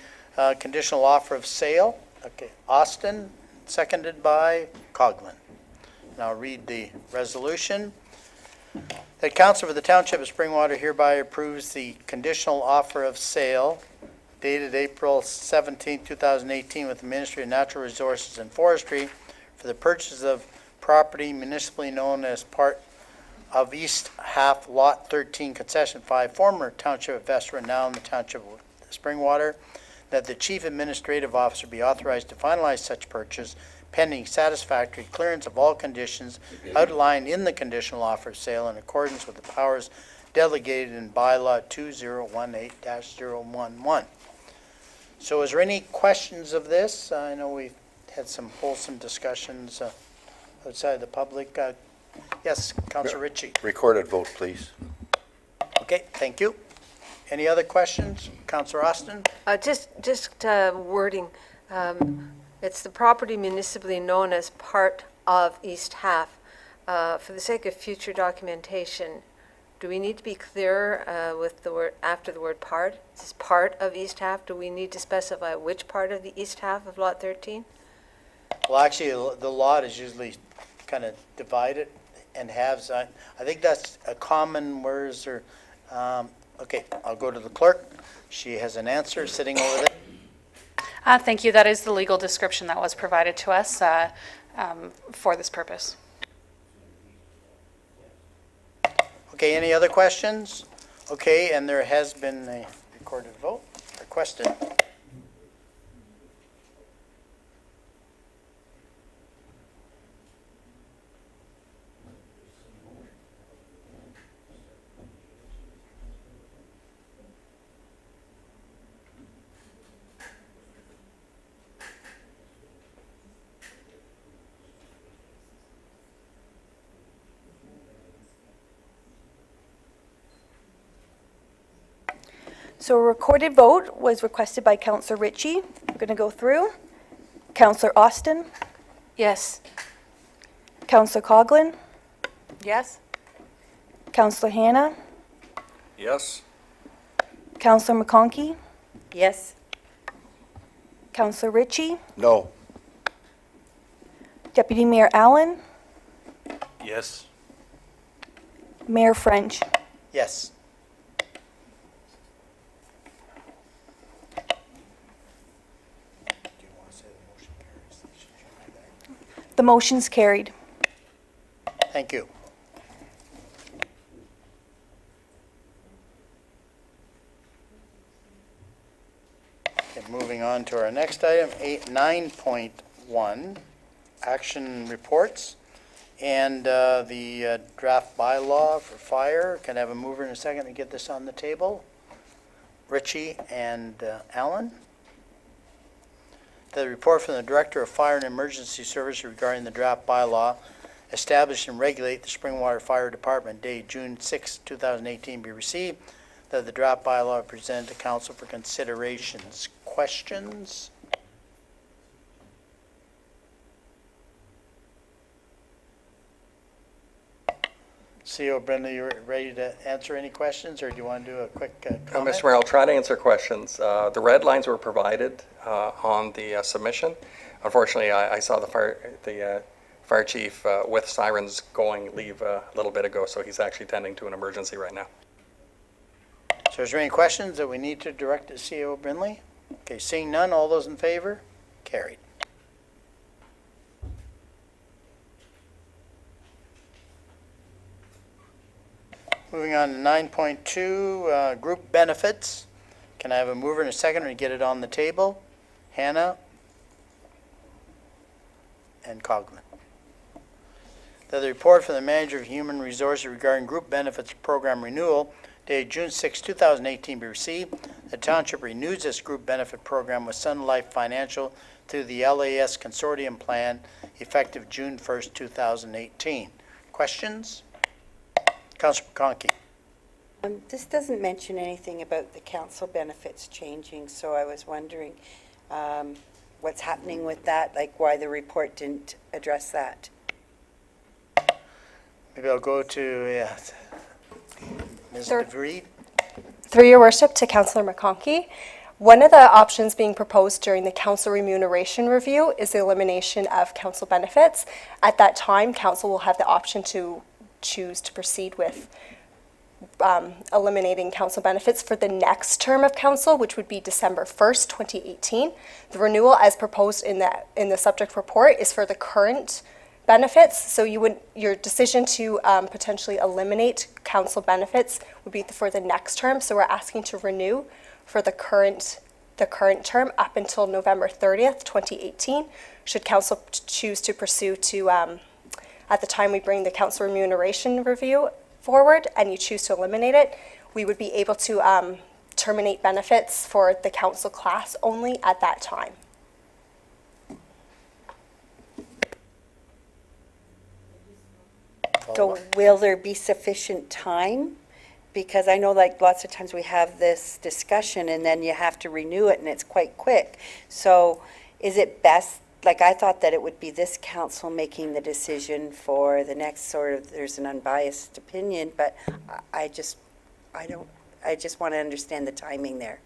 conditional offer of sale? Okay, Austin, seconded by Coghlan. And I'll read the resolution. That Council for the Township of Springwater hereby approves the conditional offer of sale dated April 17, 2018, with the Ministry of Natural Resources and Forestry for the purchase of property municipally known as part of East Half Lot 13, Concession 5, former Township of Vestra, now in the Township of Springwater, that the Chief Administrative Officer be authorized to finalize such purchase pending satisfactory clearance of all conditions outlined in the conditional offer of sale in accordance with the powers delegated in bylaw 2018-011. So is there any questions of this? I know we've had some wholesome discussions outside the public. Yes, Councillor Ritchie. Recorded vote, please. Okay, thank you. Any other questions? Councillor Austin? Just wording. It's the property municipally known as part of East Half. For the sake of future documentation, do we need to be clearer with the word, after the word part? Is this part of East Half? Do we need to specify which part of the East Half of Lot 13? Well, actually, the lot is usually kind of divided and halves. I think that's a common words or, okay, I'll go to the clerk. She has an answer sitting over there. Thank you. That is the legal description that was provided to us for this purpose. Okay, any other questions? Okay, and there has been a recorded vote requested. So a recorded vote was requested by Councillor Ritchie. We're going to go through. Councillor Austin, Yes. Councillor Coghlan, Yes? Councillor Hannah, Yes? Councillor McConkey, Yes. Councillor Ritchie, No. Deputy Mayor Allen, Yes. Mayor French. Yes. The motion's carried. Thank you. Okay, moving on to our next item, 9.1, action reports, and the draft bylaw for fire. Can I have a mover and a second to get this on the table? Ritchie and Allen. The report from the Director of Fire and Emergency Services regarding the draft bylaw establish and regulate the Springwater Fire Department dated June 6, 2018 be received, that the draft bylaw be presented to council for considerations. Questions? CEO Brenda, you ready to answer any questions, or do you want to do a quick comment? Mr. Mayor, I'll try to answer questions. The red lines were provided on the submission. Unfortunately, I saw the fire chief with sirens leave a little bit ago, so he's actually tending to an emergency right now. So is there any questions that we need to direct to CEO Brindley? Okay, seeing none, all those in favor? Carried. Moving on to 9.2, group benefits. Can I have a mover and a second to get it on the table? Hannah and Coghlan. The report from the Manager of Human Resources regarding group benefits program renewal dated June 6, 2018 be received. The township renews this group benefit program with Sun Life Financial through the LAS Consortium Plan effective June 1st, 2018. Questions? Councilor McConkey. This doesn't mention anything about the council benefits changing, so I was wondering what's happening with that, like why the report didn't address that. Maybe I'll go to Ms. Sir. DeVries. Through your worship to Councillor McConkey, one of the options being proposed during the council remuneration review is the elimination of council benefits. At that time, council will have the option to choose to proceed with eliminating council benefits for the next term of council, which would be December 1st, 2018. The renewal as proposed in the subject report is for the current benefits. So your decision to potentially eliminate council benefits would be for the next term. So we're asking to renew for the current term up until November 30th, 2018. Should council choose to pursue to, at the time we bring the council remuneration review forward and you choose to eliminate it, we would be able to terminate benefits for the council class only at that time. So will there be sufficient time? Because I know like lots of times we have this discussion and then you have to renew it and it's quite quick. So is it best, like I thought that it would be this council making the decision for the next sort of, there's an unbiased opinion, but I just want to understand the timing there.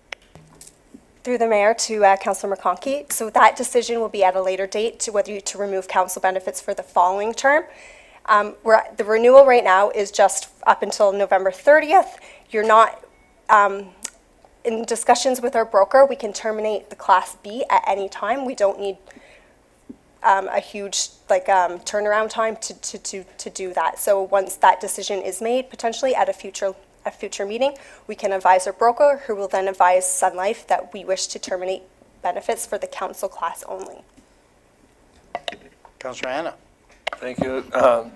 Through the mayor to Councillor McConkey. So that decision will be at a later date to whether to remove council benefits for the following term. The renewal right now is just up until November 30th. You're not, in discussions with our broker, we can terminate the Class B at any time. We don't need a huge turnaround time to do that. So once that decision is made, potentially at a future meeting, we can advise our broker, who will then advise Sun Life that we wish to terminate benefits for the council class only. Councillor Hanna. Thank you.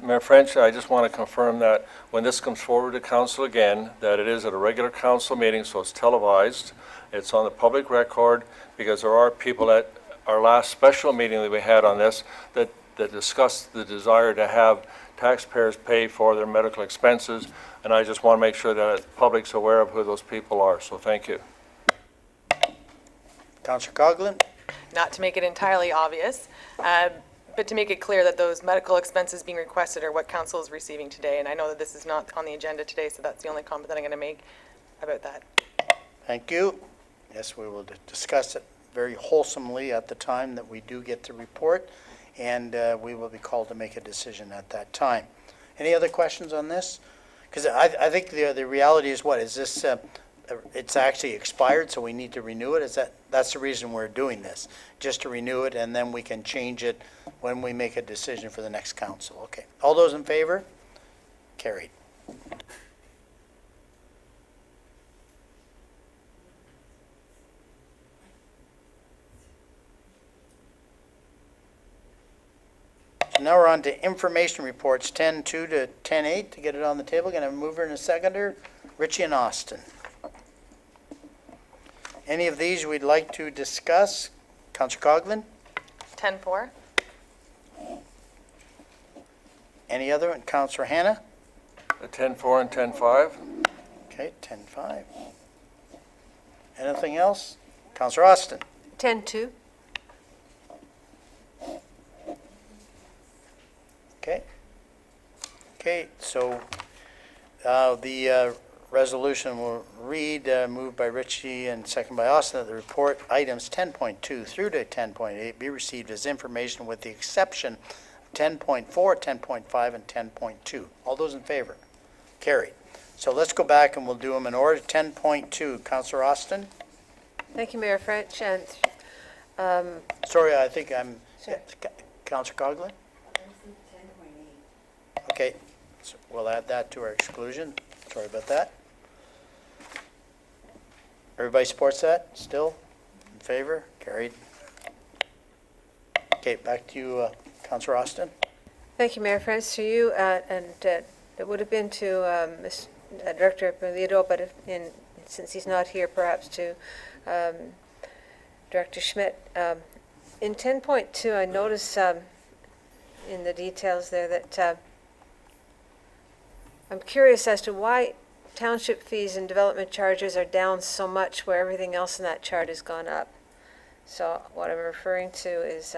Mayor French, I just want to confirm that when this comes forward to council again, that it is at a regular council meeting, so it's televised. It's on the public record, because there are people at our last special meeting that we had on this that discussed the desire to have taxpayers pay for their medical expenses, and I just want to make sure that the public's aware of who those people are, so thank you. Councillor Coghlan. Not to make it entirely obvious, but to make it clear that those medical expenses being requested are what council is receiving today. And I know that this is not on the agenda today, so that's the only comment that I'm going to make about that. Thank you. Yes, we will discuss it very wholesomely at the time that we do get the report, and we will be called to make a decision at that time. Any other questions on this? Because I think the reality is what? Is this, it's actually expired, so we need to renew it? That's the reason we're doing this, just to renew it, and then we can change it when we make a decision for the next council. Okay. All those in favor? Carried. So now we're on to information reports, 10-2 to 10-8, to get it on the table. Going to have a mover and a seconder, Richie and Austin. Any of these we'd like to discuss? Councillor Coghlan? 10-4. Any other? And Councillor Hanna? 10-4 and 10-5. Okay, 10-5. Anything else? Councillor Austin? 10-2. Okay. Okay, so the resolution will read, moved by Richie and second by Austin, that the report items 10.2 through to 10.8 be received as information with the exception of 10.4, 10.5, and 10.2. All those in favor? Carried. So let's go back and we'll do them in order. 10.2, Councillor Austin? Thank you, Mayor French. And Sorry, I think I'm, Sure. Councillor Coghlan? Okay, so we'll add that to our exclusion. Sorry about that. Everybody supports that still? In favor? Carried. Okay, back to you, Councillor Austin. thank you, Mayor French, to you, and it would have been to Director Pulido, but since he's not here, perhaps to Director Schmidt. In 10.2, I noticed in the details there that I'm curious as to why township fees and development charges are down so much where everything else in that chart has gone up. So what I'm referring to is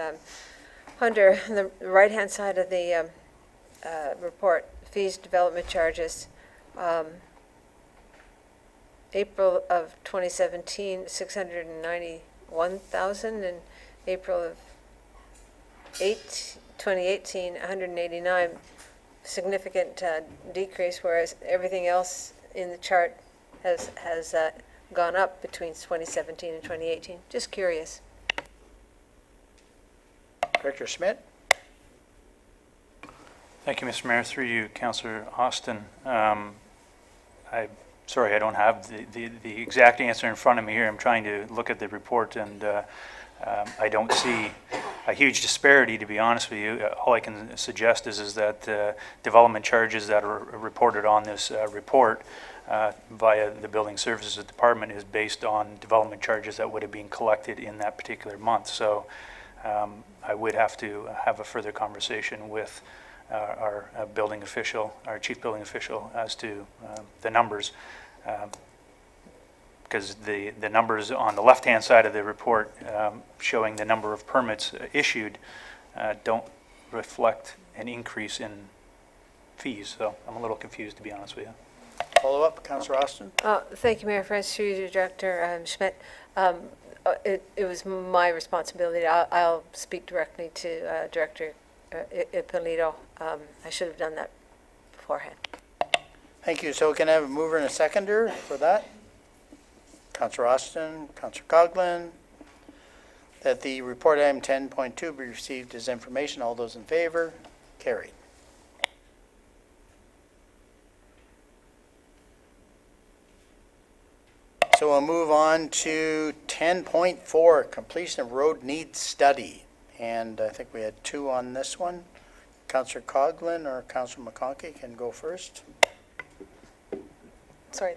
under the right-hand side of the report, fees, development charges. April of 2017, 691,000, and April of 2018, 189. Significant decrease, whereas everything else in the chart has gone up between 2017 and 2018. Just curious. Director Schmidt? Thank you, Mr. Mayor. Through you, Councillor Austin. Sorry, I don't have the exact answer in front of me here. I'm trying to look at the report, and I don't see a huge disparity, to be honest with you. All I can suggest is that development charges that are reported on this report via the Building Services Department is based on development charges that would have been collected in that particular month. So I would have to have a further conversation with our building official, our chief building official, as to the numbers. Because the numbers on the left-hand side of the report showing the number of permits issued don't reflect an increase in fees. So I'm a little confused, to be honest with you. Follow up, Councillor Austin? Thank you, Mayor French, through you, Director Schmidt. It was my responsibility. I'll speak directly to Director Ippolito. I should have done that beforehand. Thank you. So can I have a mover and a seconder for that? Councillor Austin, Councillor Coghlan, that the report item 10.2 be received as information. All those in favor? Carried. So we'll move on to 10.4, completion of road needs study. And I think we had two on this one. Councillor Coghlan or Councillor McConkey can go first. Sorry.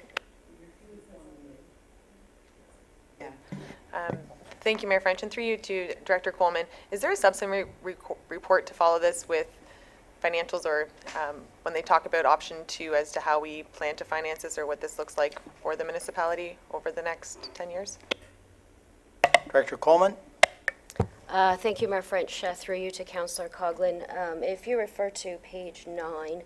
Thank you, Mayor French, and through you to Director Coleman. Is there a subsummary report to follow this with financials, or when they talk about option 2 as to how we plan to finance this, or what this looks like for the municipality over the next 10 years? Director Coleman? Thank you, Mayor French. Through you to Councillor Coghlan. If you refer to page 9,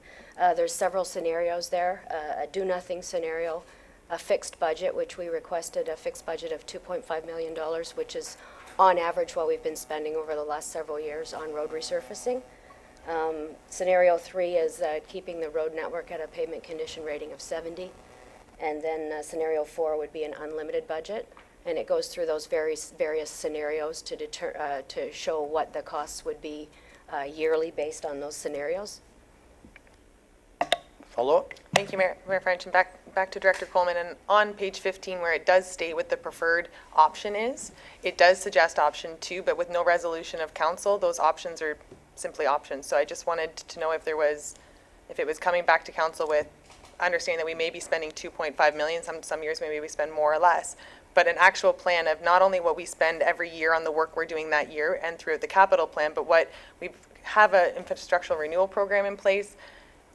there's several scenarios there. A do-nothing scenario, a fixed budget, which we requested a fixed budget of $2.5 million, which is on average what we've been spending over the last several years on road resurfacing. Scenario 3 is keeping the road network at a pavement condition rating of 70. And then scenario 4 would be an unlimited budget. And it goes through those various scenarios to show what the costs would be yearly based on those scenarios. Follow up? Thank you, Mayor French, and back to Director Coleman. And on page 15, where it does state what the preferred option is, it does suggest option 2, but with no resolution of council, those options are simply options. So I just wanted to know if it was coming back to council with understanding that we may be spending 2.5 million, some years maybe we spend more or less, but an actual plan of not only what we spend every year on the work we're doing that year and throughout the capital plan, but what we have an infrastructural renewal program in place.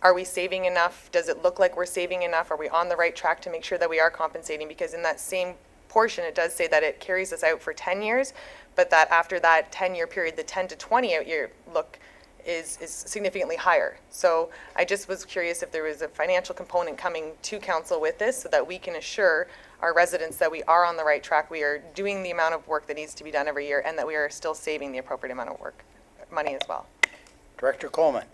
Are we saving enough? Does it look like we're saving enough? Are we on the right track to make sure that we are compensating? Because in that same portion, it does say that it carries us out for 10 years, but that after that 10-year period, the 10 to 20 out year look is significantly higher. So I just was curious if there was a financial component coming to council with this so that we can assure our residents that we are on the right track, we are doing the amount of work that needs to be done every year, and that we are still saving the appropriate amount of money as well. Director Coleman?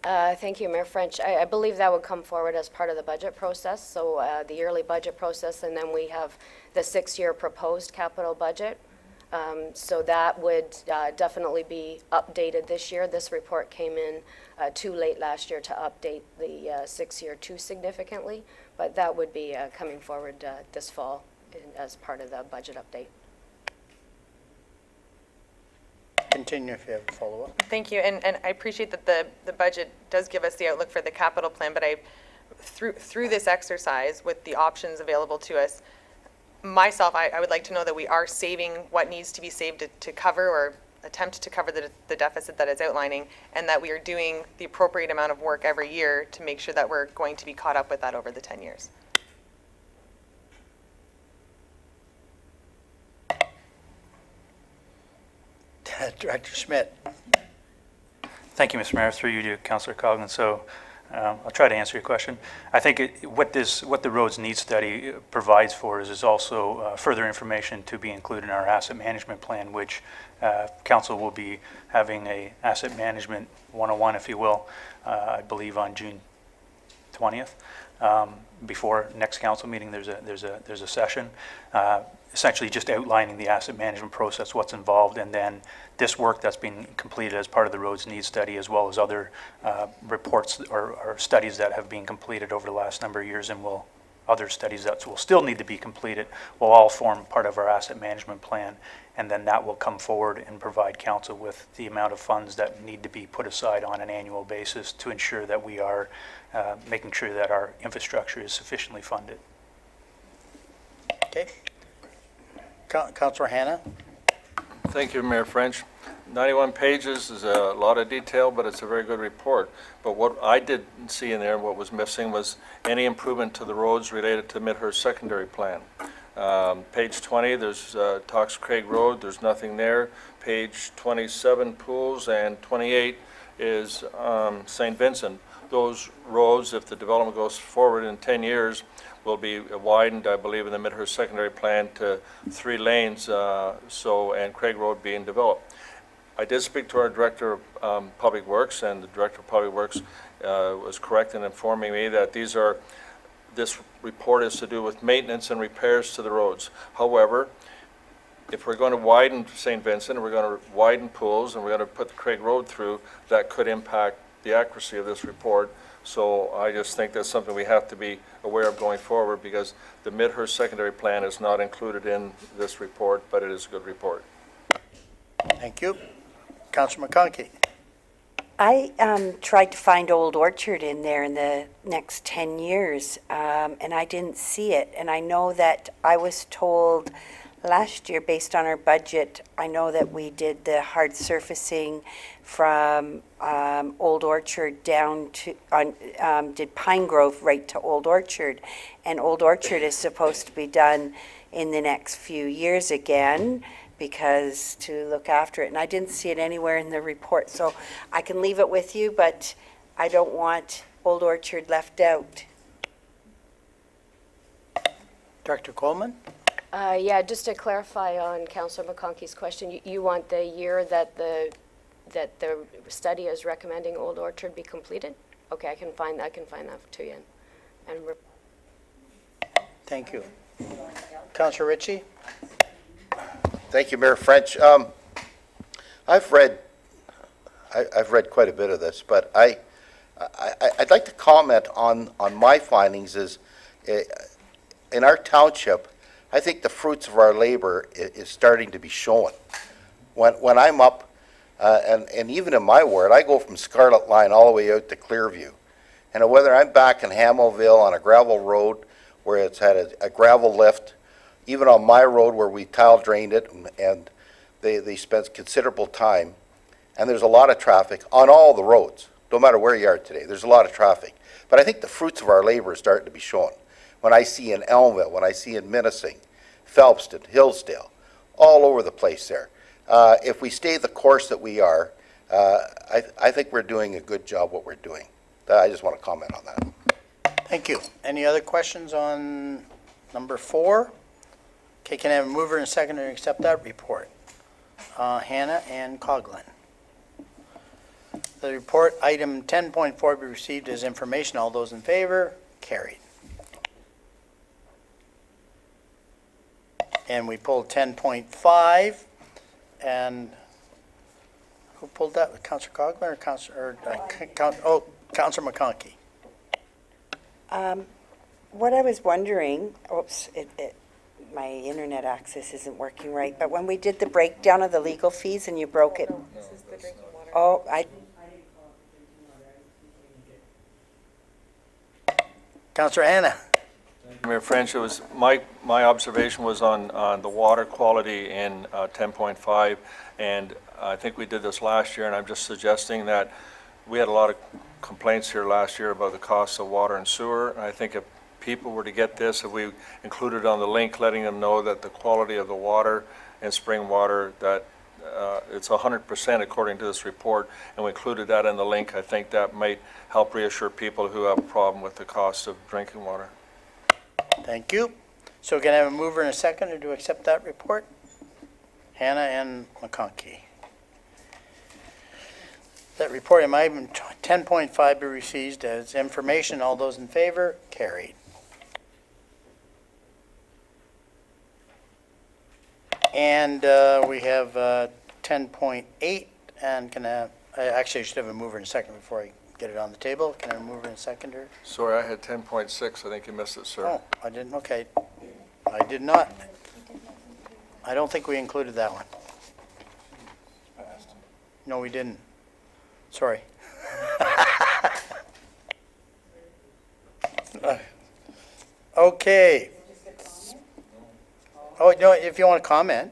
Thank you, Mayor French. I believe that would come forward as part of the budget process, so the yearly budget process, and then we have the 6-year proposed capital budget. So that would definitely be updated this year. This report came in too late last year to update the 6-year too significantly, but that would be coming forward this fall as part of the budget update. Continue if you have a follow-up. Thank you, and I appreciate that the budget does give us the outlook for the capital plan, but through this exercise with the options available to us, I would like to know that we are saving what needs to be saved to cover or attempt to cover the deficit that it's outlining, and that we are doing the appropriate amount of work every year to make sure that we're going to be caught up with that over the 10 years. Director Schmidt? Thank you, Mr. Mayor. Through you to Councillor Coghlan. So I'll try to answer your question. I think what the roads need study provides for is also further information to be included in our asset management plan, which council will be having a asset management 101, if you will, I believe on June 20th. Before next council meeting, there's a session, essentially just outlining the asset management process, what's involved, and then this work that's been completed as part of the roads needs study, as well as other reports or studies that have been completed over the last number of years, and other studies that will still need to be completed, will all form part of our asset management plan, and then that will come forward and provide council with the amount of funds that need to be put aside on an annual basis to ensure that we are making sure that our infrastructure is sufficiently funded. Okay. Councillor Hannah? Thank you, Mayor French. 91 pages is a lot of detail, but it's a very good report. But what I didn't see in there, what was missing, was any improvement to the roads related to Midhurst secondary plan. Page 20, there's talks Craig Road, there's nothing there. Page 27, pools, and 28 is St. Vincent. Those roads, if the development goes forward in 10 years, will be widened, I believe, in the Midhurst secondary plan to 3 lanes, and Craig Road being developed. I did speak to our Director of Public Works, and the Director of Public Works was correct in informing me that this report is to do with maintenance and repairs to the roads. However, if we're going to widen St. Vincent, we're going to widen pools, and we're going to put the Craig Road through, that could impact the accuracy of this report. So I just think that's something we have to be aware of going forward, because the Midhurst secondary plan is not included in this report, but it is a good report. Thank you. Councillor McConkey? I tried to find Old Orchard in there in the next 10 years, and I didn't see it. And I know that I was told last year, based on our budget, I know that we did the hard surfacing from Old Orchard down to, did Pine Grove right to Old Orchard. And Old Orchard is supposed to be done in the next few years again, because to look after it. And I didn't see it anywhere in the report. So I can leave it with you, but I don't want Old Orchard left out. Director Coleman? Yeah, just to clarify on Councillor McConkey's question, you want the year that the study is recommending Old Orchard be completed? Okay, I can find that to you. Thank you. Councillor Ritchie? Thank you, Mayor French. I've read quite a bit of this, but I'd like to comment on my findings. Is in our township, I think the fruits of our labor is starting to be shown. When I'm up, and even in my ward, I go from Scarlet Line all the way out to Clearview, and whether I'm back in Hamilville on a gravel road where it's had a gravel lift, even on my road where we tile drained it, and they spent considerable time, and there's a lot of traffic on all the roads, no matter where you are today. There's a lot of traffic. But I think the fruits of our labor are starting to be shown. When I see in Elmville, when I see in Minising, Phelpston, Hillsdale, all over the place there. If we stay the course that we are, I think we're doing a good job what we're doing. I just want to comment on that. Thank you. Any other questions on number 4? Okay, can I have a mover and seconder to accept that report? Hannah and Coghlan. The report, item 10.4, be received as information. All those in favor? Carried. And we pulled 10.5, and who pulled that? Councillor Coghlan or Councillor McConkey? What I was wondering, my internet access isn't working right, but when we did the breakdown of the legal fees and you broke it. This is the drinking water. Oh, Councillor Hannah. Mayor French, it was my observation was on the water quality in 10.5, and I think we did this last year, and I'm just suggesting that we had a lot of complaints here last year about the cost of water and sewer. And I think if people were to get this, if we included on the link, letting them know that the quality of the water and spring water, that it's 100% according to this report, and we included that in the link. I think that might help reassure people who have a problem with the cost of drinking water. Thank you. So can I have a mover and a seconder to accept that report? Hannah and McConkey. That report in item 10.5 be received as information. All those in favor? Carried. And we have 10.8, and actually I should have a mover and a second before I get it on the table. Can I have a mover and a seconder? Sorry, I had 10.6. I think you missed it, sir. Oh, I didn't, okay. I did not. I don't think we included that one. No, we didn't. Sorry. Okay. Oh, no, if you want to comment.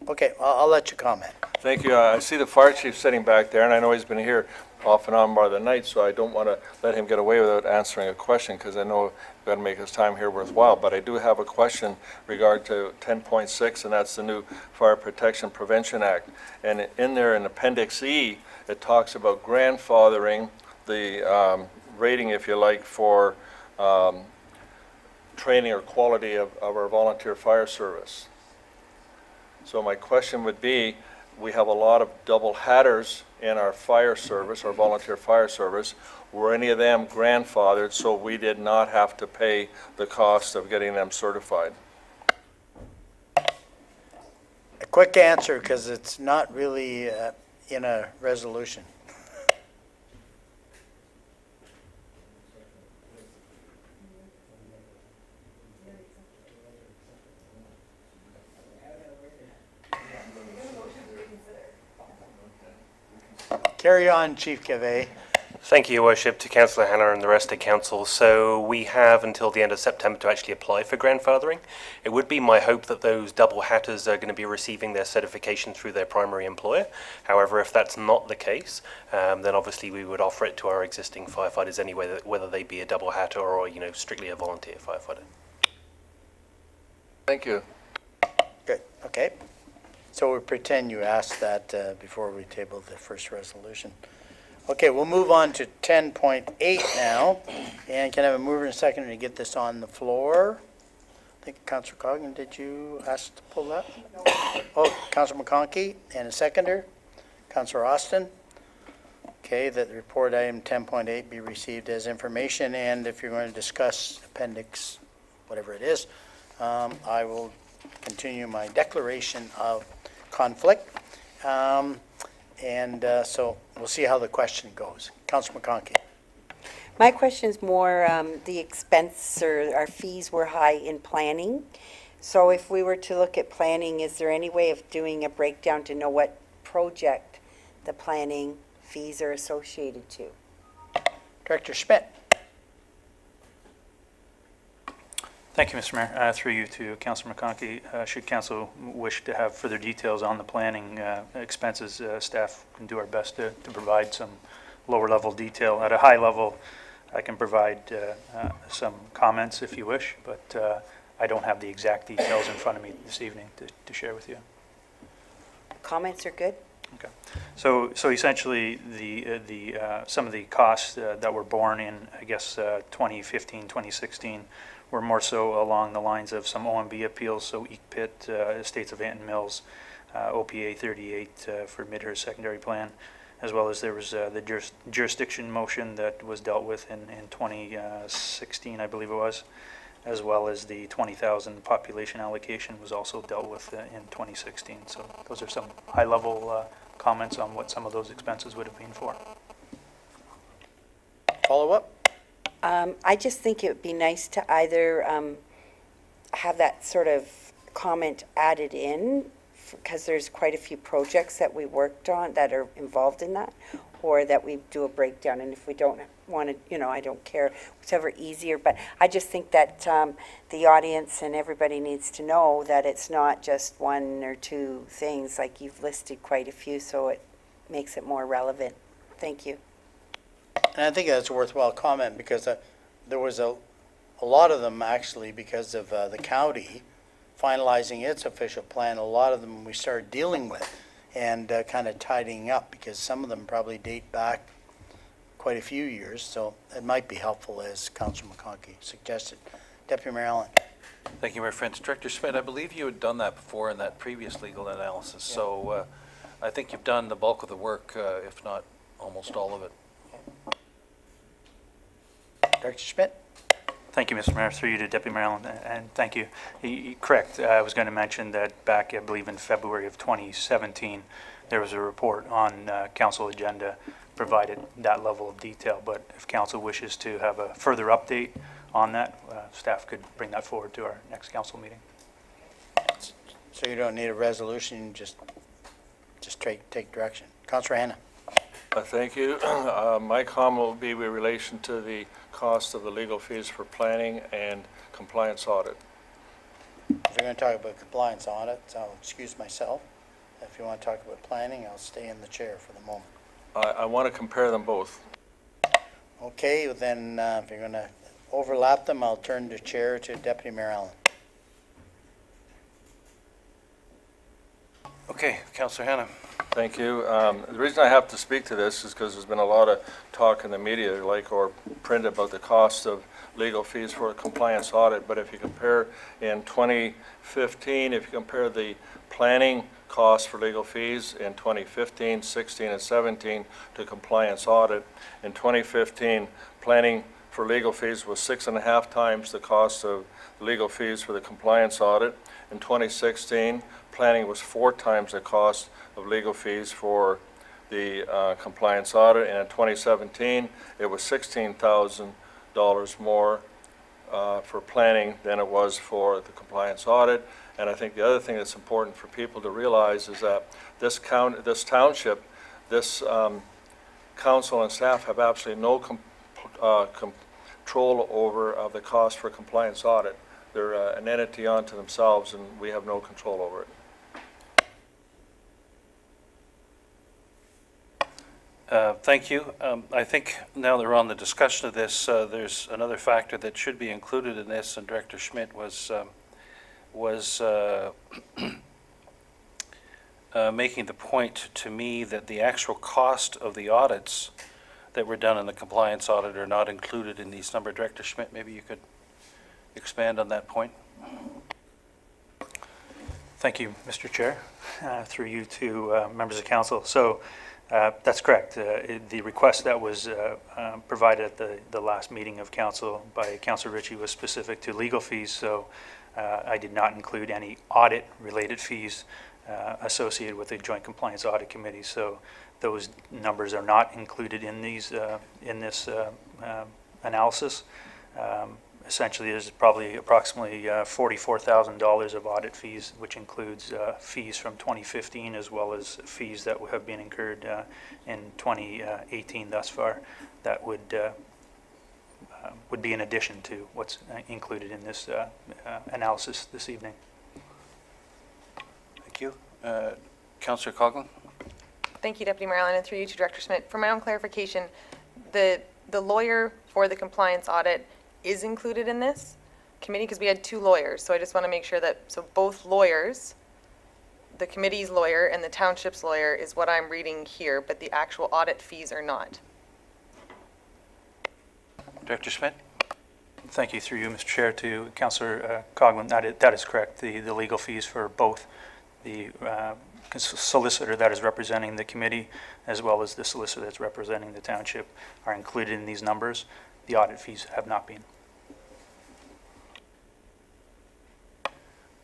Okay, I'll let you comment. Thank you. I see the fire chief sitting back there, and I know he's been here off and on more than night, so I don't want to let him get away without answering a question, because I know we've got to make his time here worthwhile. But I do have a question regard to 10.6, and that's the new Fire Protection Prevention Act. And in there in Appendix E, it talks about grandfathering the rating, if you like, for training or quality of our volunteer fire service. So my question would be, we have a lot of double hatters in our fire service, our volunteer fire service. Were any of them grandfathered so we did not have to pay the cost of getting them certified? A quick answer, because it's not really in a resolution. Carry on, Chief Cavey. Thank you, Your Worship, to Councillor Hannah and the rest of Council. So we have until the end of September to actually apply for grandfathering. It would be my hope that those double hatters are going to be receiving their certification through their primary employer. However, if that's not the case, then obviously we would offer it to our existing firefighters anyway, whether they be a double hatter or, you know, strictly a volunteer firefighter. Thank you. Good, okay. So we pretend you asked that before we tabled the first resolution. Okay, we'll move on to 10.8 now. And can I have a mover and a seconder to get this on the floor? I think Councillor Coggan, did you ask to pull that? Oh, Councillor McConkey, and a seconder? Councillor Austin? Okay, that the report item 10.8 be received as information, and if you're going to discuss appendix, whatever it is, I will continue my declaration of conflict. So we'll see how the question goes. Councillor McConkey. My question is more, the expense or our fees were high in planning. So if we were to look at planning, is there any way of doing a breakdown to know what project the planning fees are associated to? Director Schmidt. Thank you, Mr. Mayor. Through you to Councillor McConkey. Should Council wish to have further details on the planning expenses, staff can do our best to provide some lower level detail. At a high level, I can provide some comments if you wish, but I don't have the exact details in front of me this evening to share with you. Comments are good. Okay. So essentially, some of the costs that were borne in, I guess, 2015, 2016, were more so along the lines of some OMB appeals, so EPIT, Estates of Anton Mills, OPA 38 for Midhurst Secondary Plan, as well as there was the jurisdiction motion that was dealt with in 2016, I believe it was, as well as the 20,000 population allocation was also dealt with in 2016. So those are some high-level comments on what some of those expenses would have been for. Follow up? I just think it would be nice to either have that sort of comment added in, because there's quite a few projects that we worked on that are involved in that, or that we do a breakdown. And if we don't want to, I don't care, whichever easier. But I just think that the audience and everybody needs to know that it's not just one or two things, like you've listed quite a few, so it makes it more relevant. Thank you. And I think that's a worthwhile comment, because there was a lot of them actually, because of the county finalizing its official plan. A lot of them we started dealing with and kind of tidying up, because some of them probably date back quite a few years, so it might be helpful, as Councillor McConkey suggested. Deputy Mayor Allen. Thank you, Mayor French. Director Schmidt, I believe you had done that before in that previous legal analysis, so I think you've done the bulk of the work, if not almost all of it. Director Schmidt. Thank you, Mr. Mayor. Through you to Deputy Mayor Allen, and thank you. Correct. I was going to mention that back, I believe, in February of 2017, there was a report on council agenda provided that level of detail. But if council wishes to have a further update on that, staff could bring that forward to our next council meeting. So you don't need a resolution, just take direction. Councillor Hanna. Thank you. My comment will be in relation to the cost of the legal fees for planning and compliance audit. If you're going to talk about compliance audit, I'll excuse myself. If you want to talk about planning, I'll stay in the chair for the moment. I want to compare them both. Okay, then if you're going to overlap them, I'll turn the chair to Deputy Mayor Allen. Okay, Councillor Hanna. Thank you. The reason I have to speak to this is because there's been a lot of talk in the media, or print, about the cost of legal fees for a compliance audit. But if you compare in 2015, if you compare the planning costs for legal fees in 2015, 16, and 17 to compliance audit, in 2015, planning for legal fees was 6.5 times the cost of legal fees for the compliance audit. In 2016, planning was 4 times the cost of legal fees for the compliance audit, and in 2017, it was $16,000 more for planning than it was for the compliance audit. And I think the other thing that's important for people to realize is that this township, this council and staff have absolutely no control over the cost for compliance audit. They're an entity unto themselves, and we have no control over it. Thank you. I think now that we're on the discussion of this, there's another factor that should be included in this, and Director Schmidt was making the point to me that the actual cost of the audits that were done in the compliance audit are not included in these numbers. Director Schmidt, maybe you could expand on that point. Thank you, Mr. Chair. Through you to members of council. So that's correct. The request that was provided at the last meeting of council by Councillor Ritchie was specific to legal fees, so I did not include any audit-related fees associated with the Joint Compliance Audit Committee. So those numbers are not included in these in this analysis. Essentially, there's probably approximately $44,000 of audit fees, which includes fees from 2015 as well as fees that have been incurred in 2018 thus far. That would be in addition to what's included in this analysis this evening. Thank you. Councillor Coghlan. Thank you, Deputy Mayor Allen, and through you to Director Schmidt. For my own clarification, the lawyer for the compliance audit is included in this committee, because we had 2 lawyers, so I just want to make sure that, so both lawyers, the committee's lawyer and the township's lawyer is what I'm reading here, but the actual audit fees are not. Director Schmidt. Thank you. Through you, Mr. Chair, to Councillor Coghlan. That is correct. The legal fees for both the solicitor that is representing the committee as well as the solicitor that's representing the township are included in these numbers. The audit fees have not been.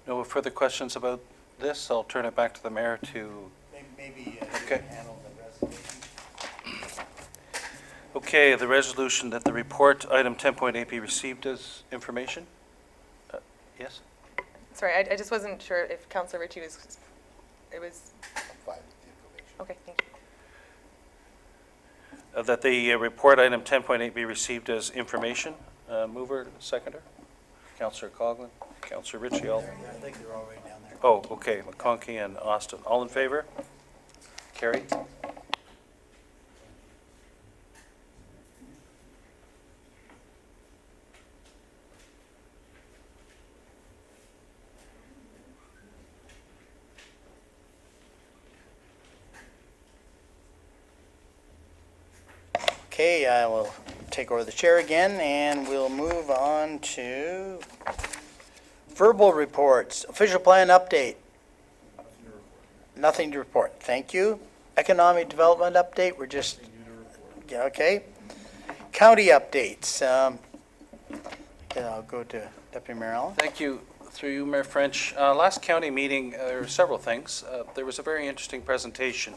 No further questions about this? I'll turn it back to the mayor to... Maybe okay. handle the resolution. Okay, the resolution that the report, item 10.8, be received as information? Yes? Sorry, I just wasn't sure if Councillor Ritchie was, it was... Okay, thank you. That the report, item 10.8, be received as information. Mover, seconder? Councillor Coghlan, Councillor Ritchie, all? I think they're all right down there. Oh, okay, McConkey and Austin. All in favor? Carried. Okay, I will take over the chair again, and we'll move on to verbal reports. Official plan update. Nothing to report. Thank you. Economic development update, we're just, yeah, okay. County updates. Okay, I'll go to Deputy Mayor Allen. Thank you. Through you, Mayor French. Last county meeting, there were several things. There was a very interesting presentation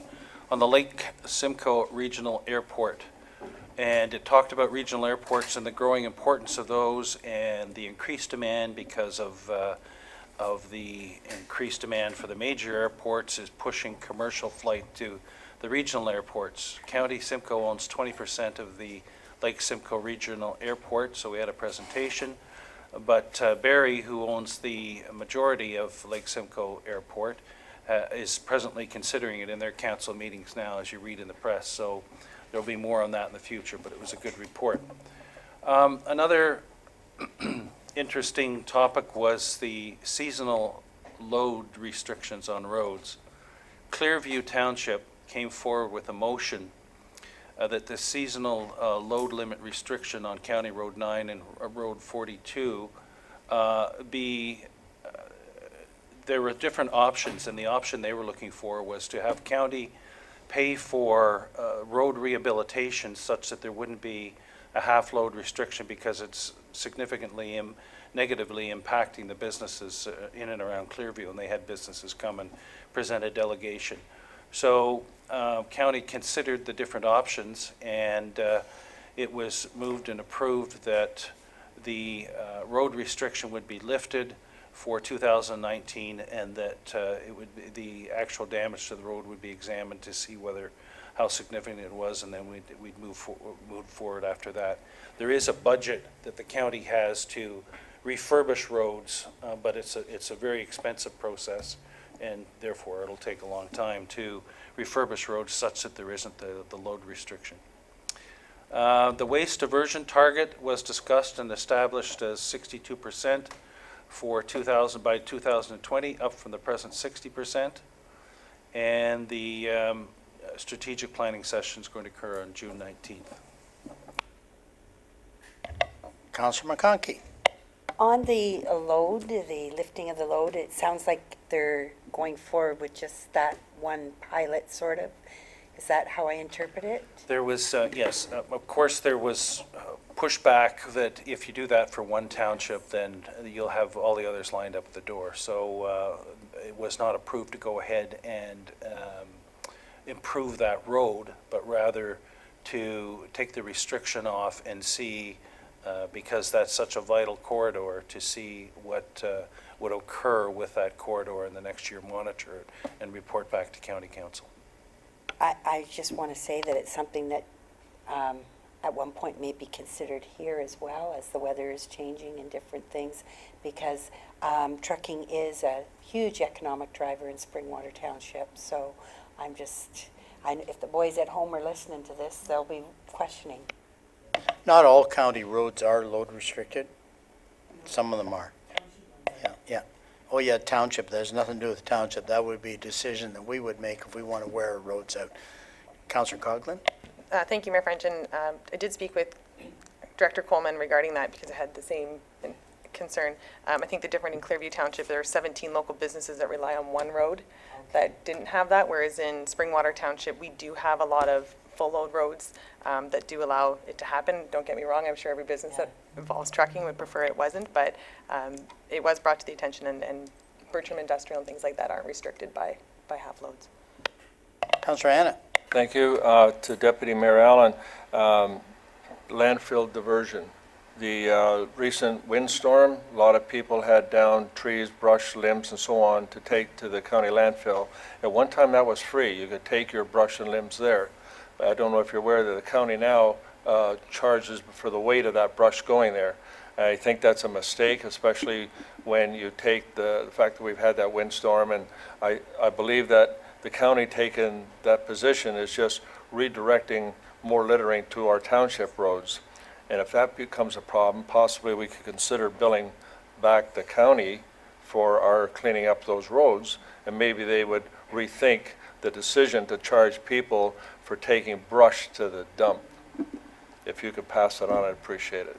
on the Lake Simcoe Regional Airport. And it talked about regional airports and the growing importance of those and the increased demand because of the increased demand for the major airports is pushing commercial flight to the regional airports. County Simcoe owns 20% of the Lake Simcoe Regional Airport, so we had a presentation. But Barrie, who owns the majority of Lake Simcoe Airport, is presently considering it in their council meetings now, as you read in the press. So there'll be more on that in the future, but it was a good report. Another interesting topic was the seasonal load restrictions on roads. Clearview Township came forward with a motion that the seasonal load limit restriction on County Road 9 and Road 42 there were different options, and the option they were looking for was to have county pay for road rehabilitation such that there wouldn't be a half-load restriction because it's significantly negatively impacting the businesses in and around Clearview, and they had businesses come and present a delegation. So county considered the different options, and it was moved and approved that the road restriction would be lifted for 2019, and that it would be, the actual damage to the road would be examined to see how significant it was, and then we'd move forward after that. There is a budget that the county has to refurbish roads, but it's a very expensive process, and therefore it'll take a long time to refurbish roads such that there isn't the load restriction. The waste diversion target was discussed and established as 62% for by 2020, up from the present 60%. And the strategic planning session is going to occur on June 19th. Councillor McConkey. On the load, the lifting of the load, it sounds like they're going forward with just that one pilot, sort of. Is that how I interpret it? There was, yes, of course, there was pushback that if you do that for one township, then you'll have all the others lined up at the door. So it was not approved to go ahead and improve that road, but rather to take the restriction off and see, because that's such a vital corridor, to see what would occur with that corridor in the next year, monitor it, and report back to County Council. I just want to say that it's something that at one point may be considered here as well, as the weather is changing and different things, because trucking is a huge economic driver in Springwater Township. So if the boys at home are listening to this, they'll be questioning. Not all county roads are load restricted. Some of them are. Yeah. Oh, yeah, township, there's nothing to do with the township. That would be a decision that we would make if we want to wear our roads out. Councillor Coghlan? Thank you, Mayor French, and I did speak with Director Coleman regarding that because I had the same concern. I think the difference in Clearview Township, there are 17 local businesses that rely on one road that didn't have that, whereas in Springwater Township, we do have a lot of full-load roads that do allow it to happen. Don't get me wrong, I'm sure every business that involves trucking would prefer it wasn't, but it was brought to the attention, and Bertram Industrial and things like that aren't restricted by half loads. Councillor Anna? Thank you. To Deputy Mayor Allen, landfill diversion. The recent windstorm, a lot of people had down trees, brush, limbs, and so on to take to the county landfill. At one time, that was free. You could take your brush and limbs there. I don't know if you're aware that the county now charges for the weight of that brush going there. I think that's a mistake, especially when you take the fact that we've had that windstorm, and I believe that the county taking that position is just redirecting more littering to our township roads. And if that becomes a problem, possibly we could consider billing back the county for our cleaning up those roads, and maybe they would rethink the decision to charge people for taking brush to the dump. if you could pass that on, I'd appreciate it.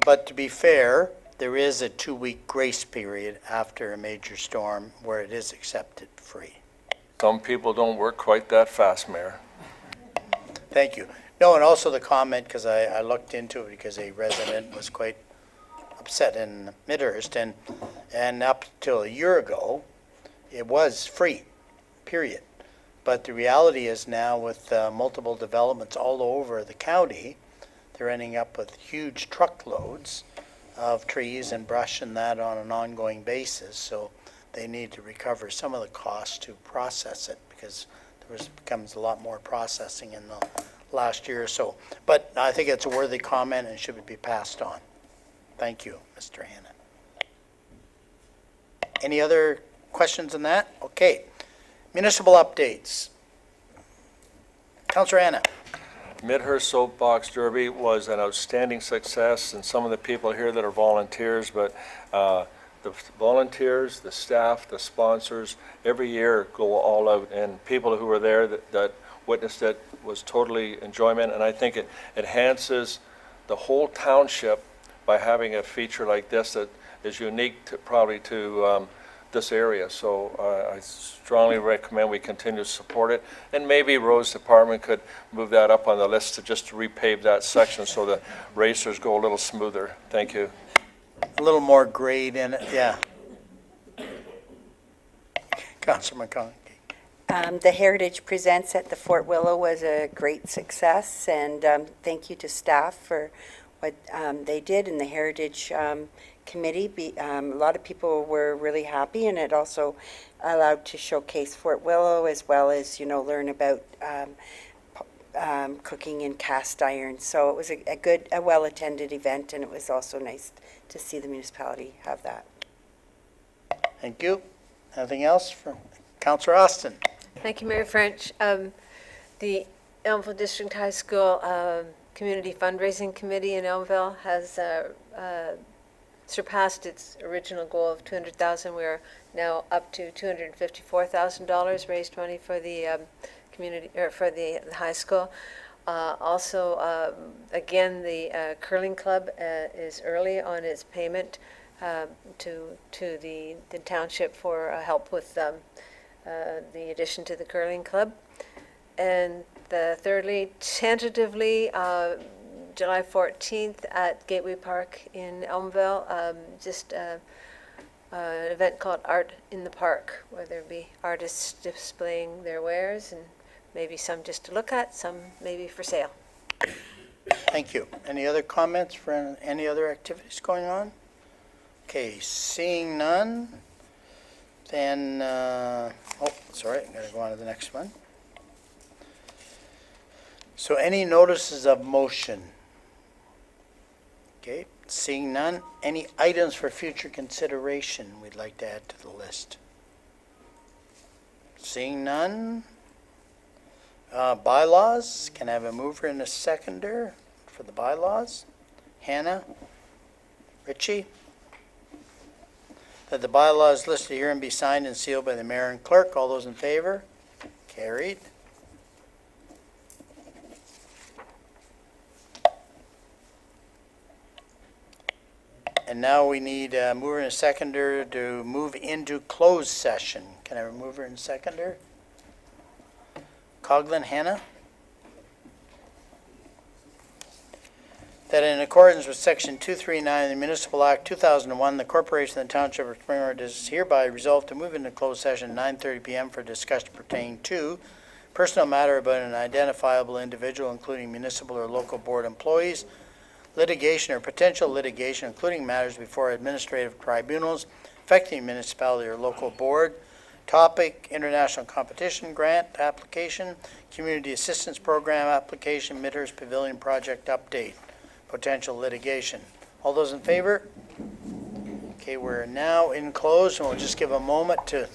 But to be fair, there is a 2-week grace period after a major storm where it is accepted free. Some people don't work quite that fast, Mayor. Thank you. No, and also the comment, because I looked into it because a resident was quite upset in Midhurst, and up till a year ago, it was free, period. But the reality is now with multiple developments all over the county, they're ending up with huge truckloads of trees and brush and that on an ongoing basis. So they need to recover some of the costs to process it because becomes a lot more processing in the last year or so. But I think it's a worthy comment and should be passed on. Thank you, Mr. Hanna. Any other questions on that? Okay. Municipal updates. Councillor Hanna. Midhurst Soapbox Derby was an outstanding success, and some of the people here that are volunteers, but the volunteers, the staff, the sponsors, every year go all out, and people who were there that witnessed it was totally enjoyment, and I think it enhances the whole township by having a feature like this that is unique to probably to this area. So I strongly recommend we continue to support it, and maybe Roads Department could move that up on the list to just repave that section so the racers go a little smoother. Thank you. A little more grade in it, yeah. Councillor McConaughey. The Heritage Presents at the Fort Willow was a great success, and thank you to staff for what they did in the Heritage Committee. A lot of people were really happy, and it also allowed to showcase Fort Willow as well as, learn about cooking in cast iron. So it was a well-attended event, and it was also nice to see the municipality have that. Thank you. Anything else from Councillor Austin? Thank you, Mayor French. The Elmville District High School Community Fundraising Committee in Elmville has surpassed its original goal of $200,000. We are now up to $254,000 raised money for the community or for the high school. Also, again, the curling club is early on its payment to the township for help with the addition to the curling club. And thirdly, tentatively, July 14th at Gateway Park in Elmville, just an event called Art in the Park, where there'll be artists displaying their wares, and maybe some just to look at, some maybe for sale. Thank you. Any other comments for any other activities going on? Okay, seeing none, then, sorry, I'm going to go on to the next one. So any notices of motion? Okay, seeing none, any items for future consideration we'd like to add to the list? Seeing none. Bylaws, can I have a mover and a seconder for the bylaws? Hannah? Richie? That the bylaws listed here and be signed and sealed by the mayor and clerk. All those in favor? Carried. And now we need a mover and a seconder to move into closed session. Can I have a mover and seconder? Coghlan, Hannah? That in accordance with Section 239 of the Municipal Act 2001, the Corporation of the Township of Springwater is hereby resolved to move into closed session 9:30 p.m. for discussion pertaining to personal matter about an identifiable individual, including municipal or local board employees, litigation or potential litigation, including matters before administrative tribunals affecting municipality or local board. Topic, international competition grant application, community assistance program application, Midhurst Pavilion project update, potential litigation. All those in favor? Okay, we're now in closed, and we'll just give a moment to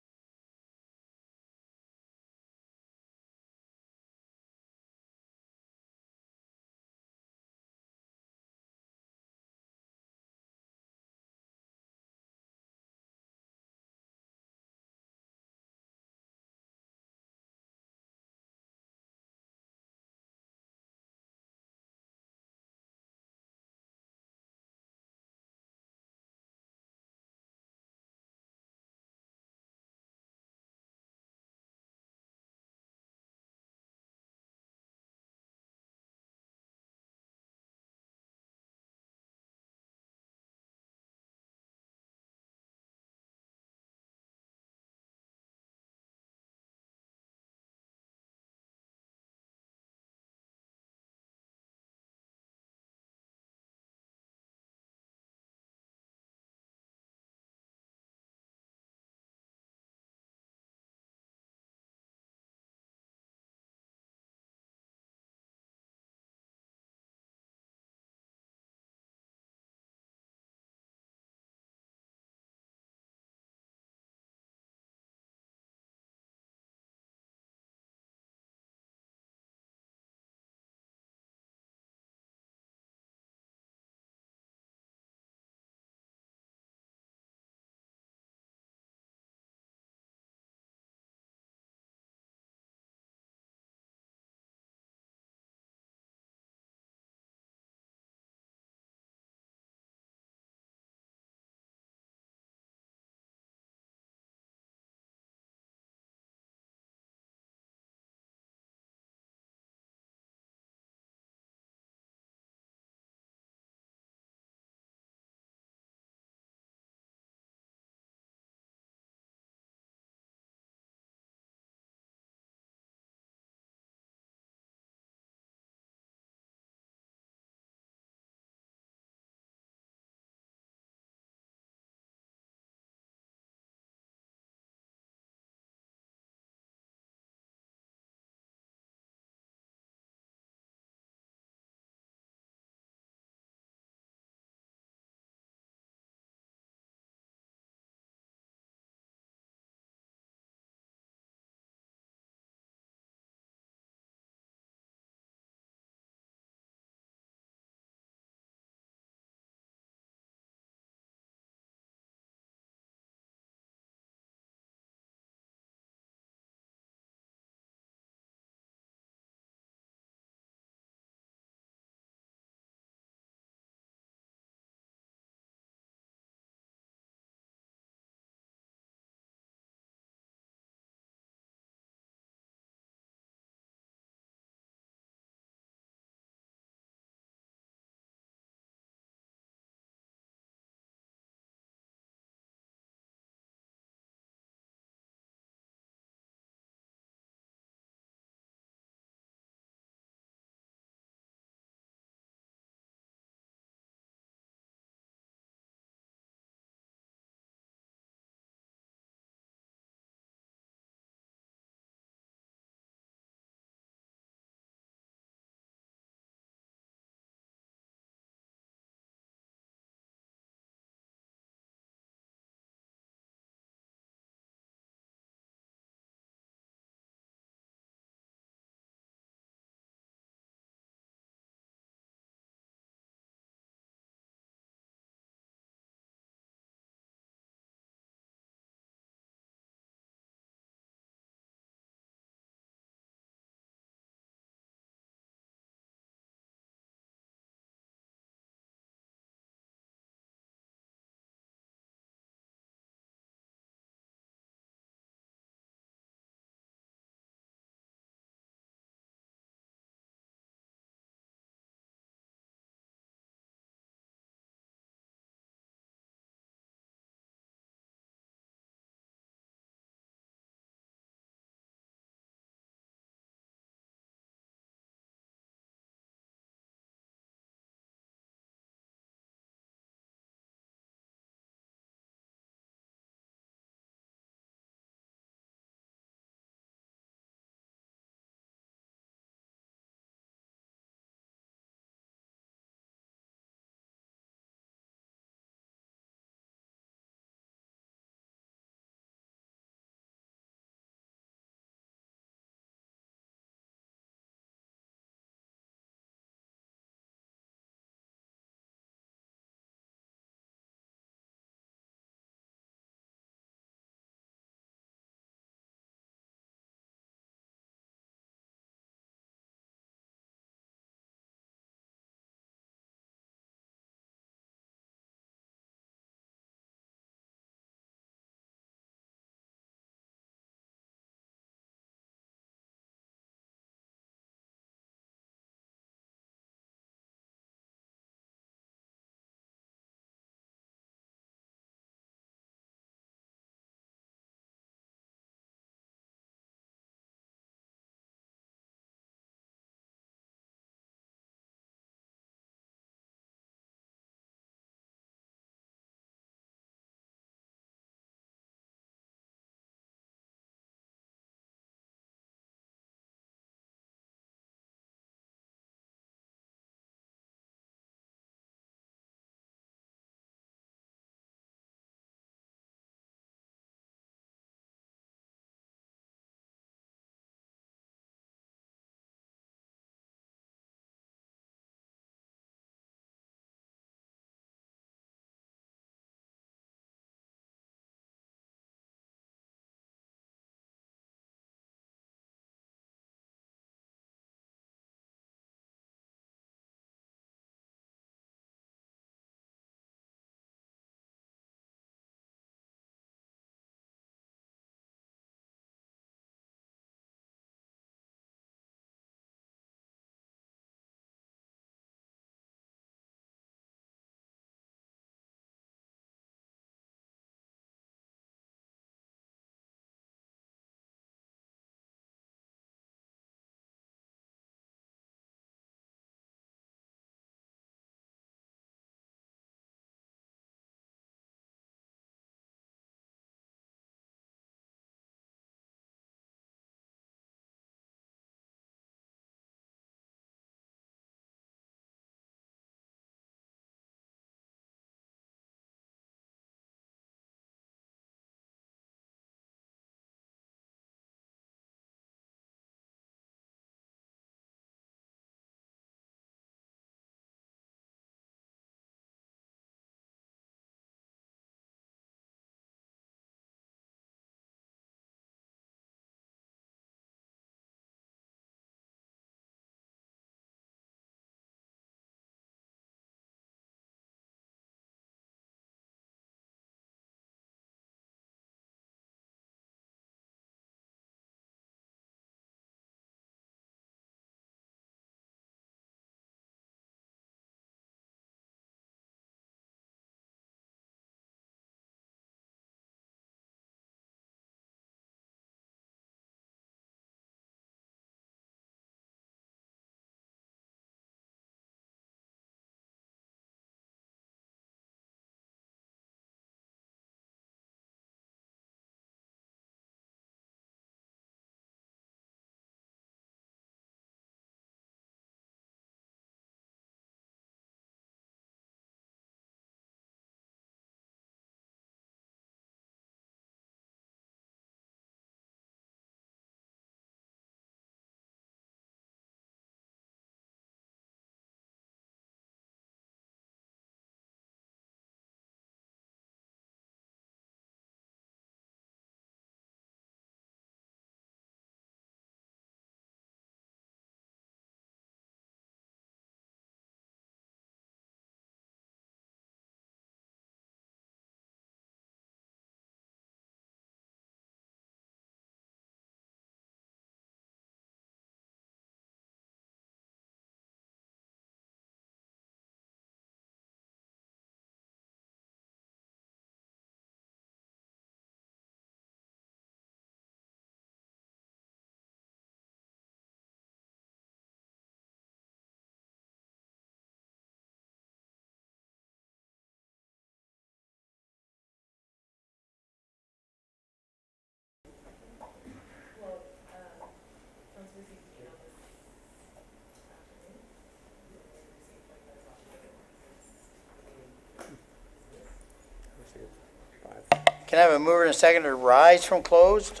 Can I have a mover and a second to rise from closed?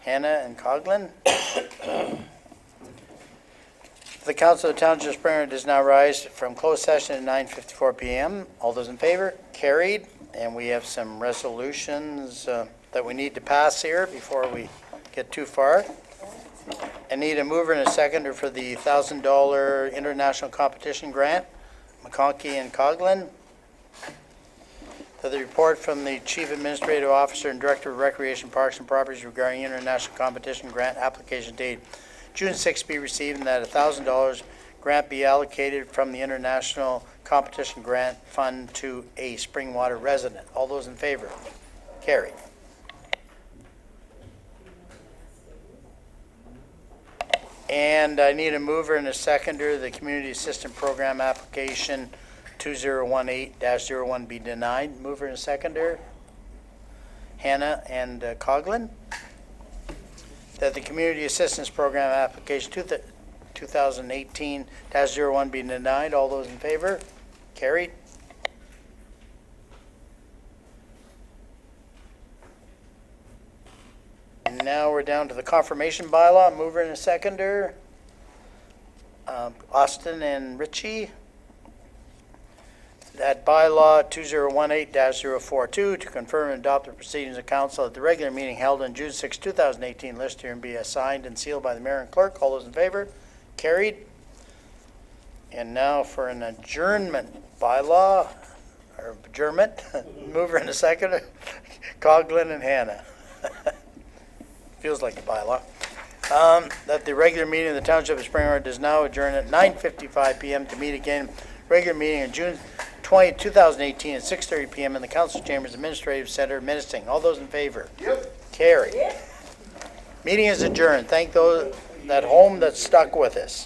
Hannah and Coghlan. The Council of the Township of Spring River does now rise from closed session at 9:54 PM. All those in favor? Carried. And we have some resolutions that we need to pass here before we get too far. I need a mover and a seconder for the $1,000 international competition grant, McConkey and Coghlan. For the report from the Chief Administrative Officer and Director of Recreation Parks and Properties regarding international competition grant application date June 6 be received, and that $1,000 grant be allocated from the International Competition Grant Fund to a Springwater resident. All those in favor? Carried. And I need a mover and a seconder. The Community Assistant Program application 2018-01 be denied. Mover and a seconder. Hannah and Coghlan. That the Community Assistance Program application 2018-01 be denied. All those in favor? Carried. And now we're down to the confirmation bylaw. Mover and a seconder. Austin and Ritchie. That bylaw 2018-042 to confirm and adopt the proceedings of council at the regular meeting held on June 6, 2018, listed here and be signed and sealed by the mayor and clerk. All those in favor? Carried. And now for an adjournment bylaw, or adjournment. Mover and a seconder. Coghlan and Hannah. Feels like a bylaw. That the regular meeting of the Township of Spring River does now adjourn at 9:55 PM to meet again. Regular meeting on June 20, 2018 at 6:30 PM in the Council Chambers Administrative Center, Minnesting. All those in favor? Yep. Carried. Meeting is adjourned. Thank those at home that stuck with us.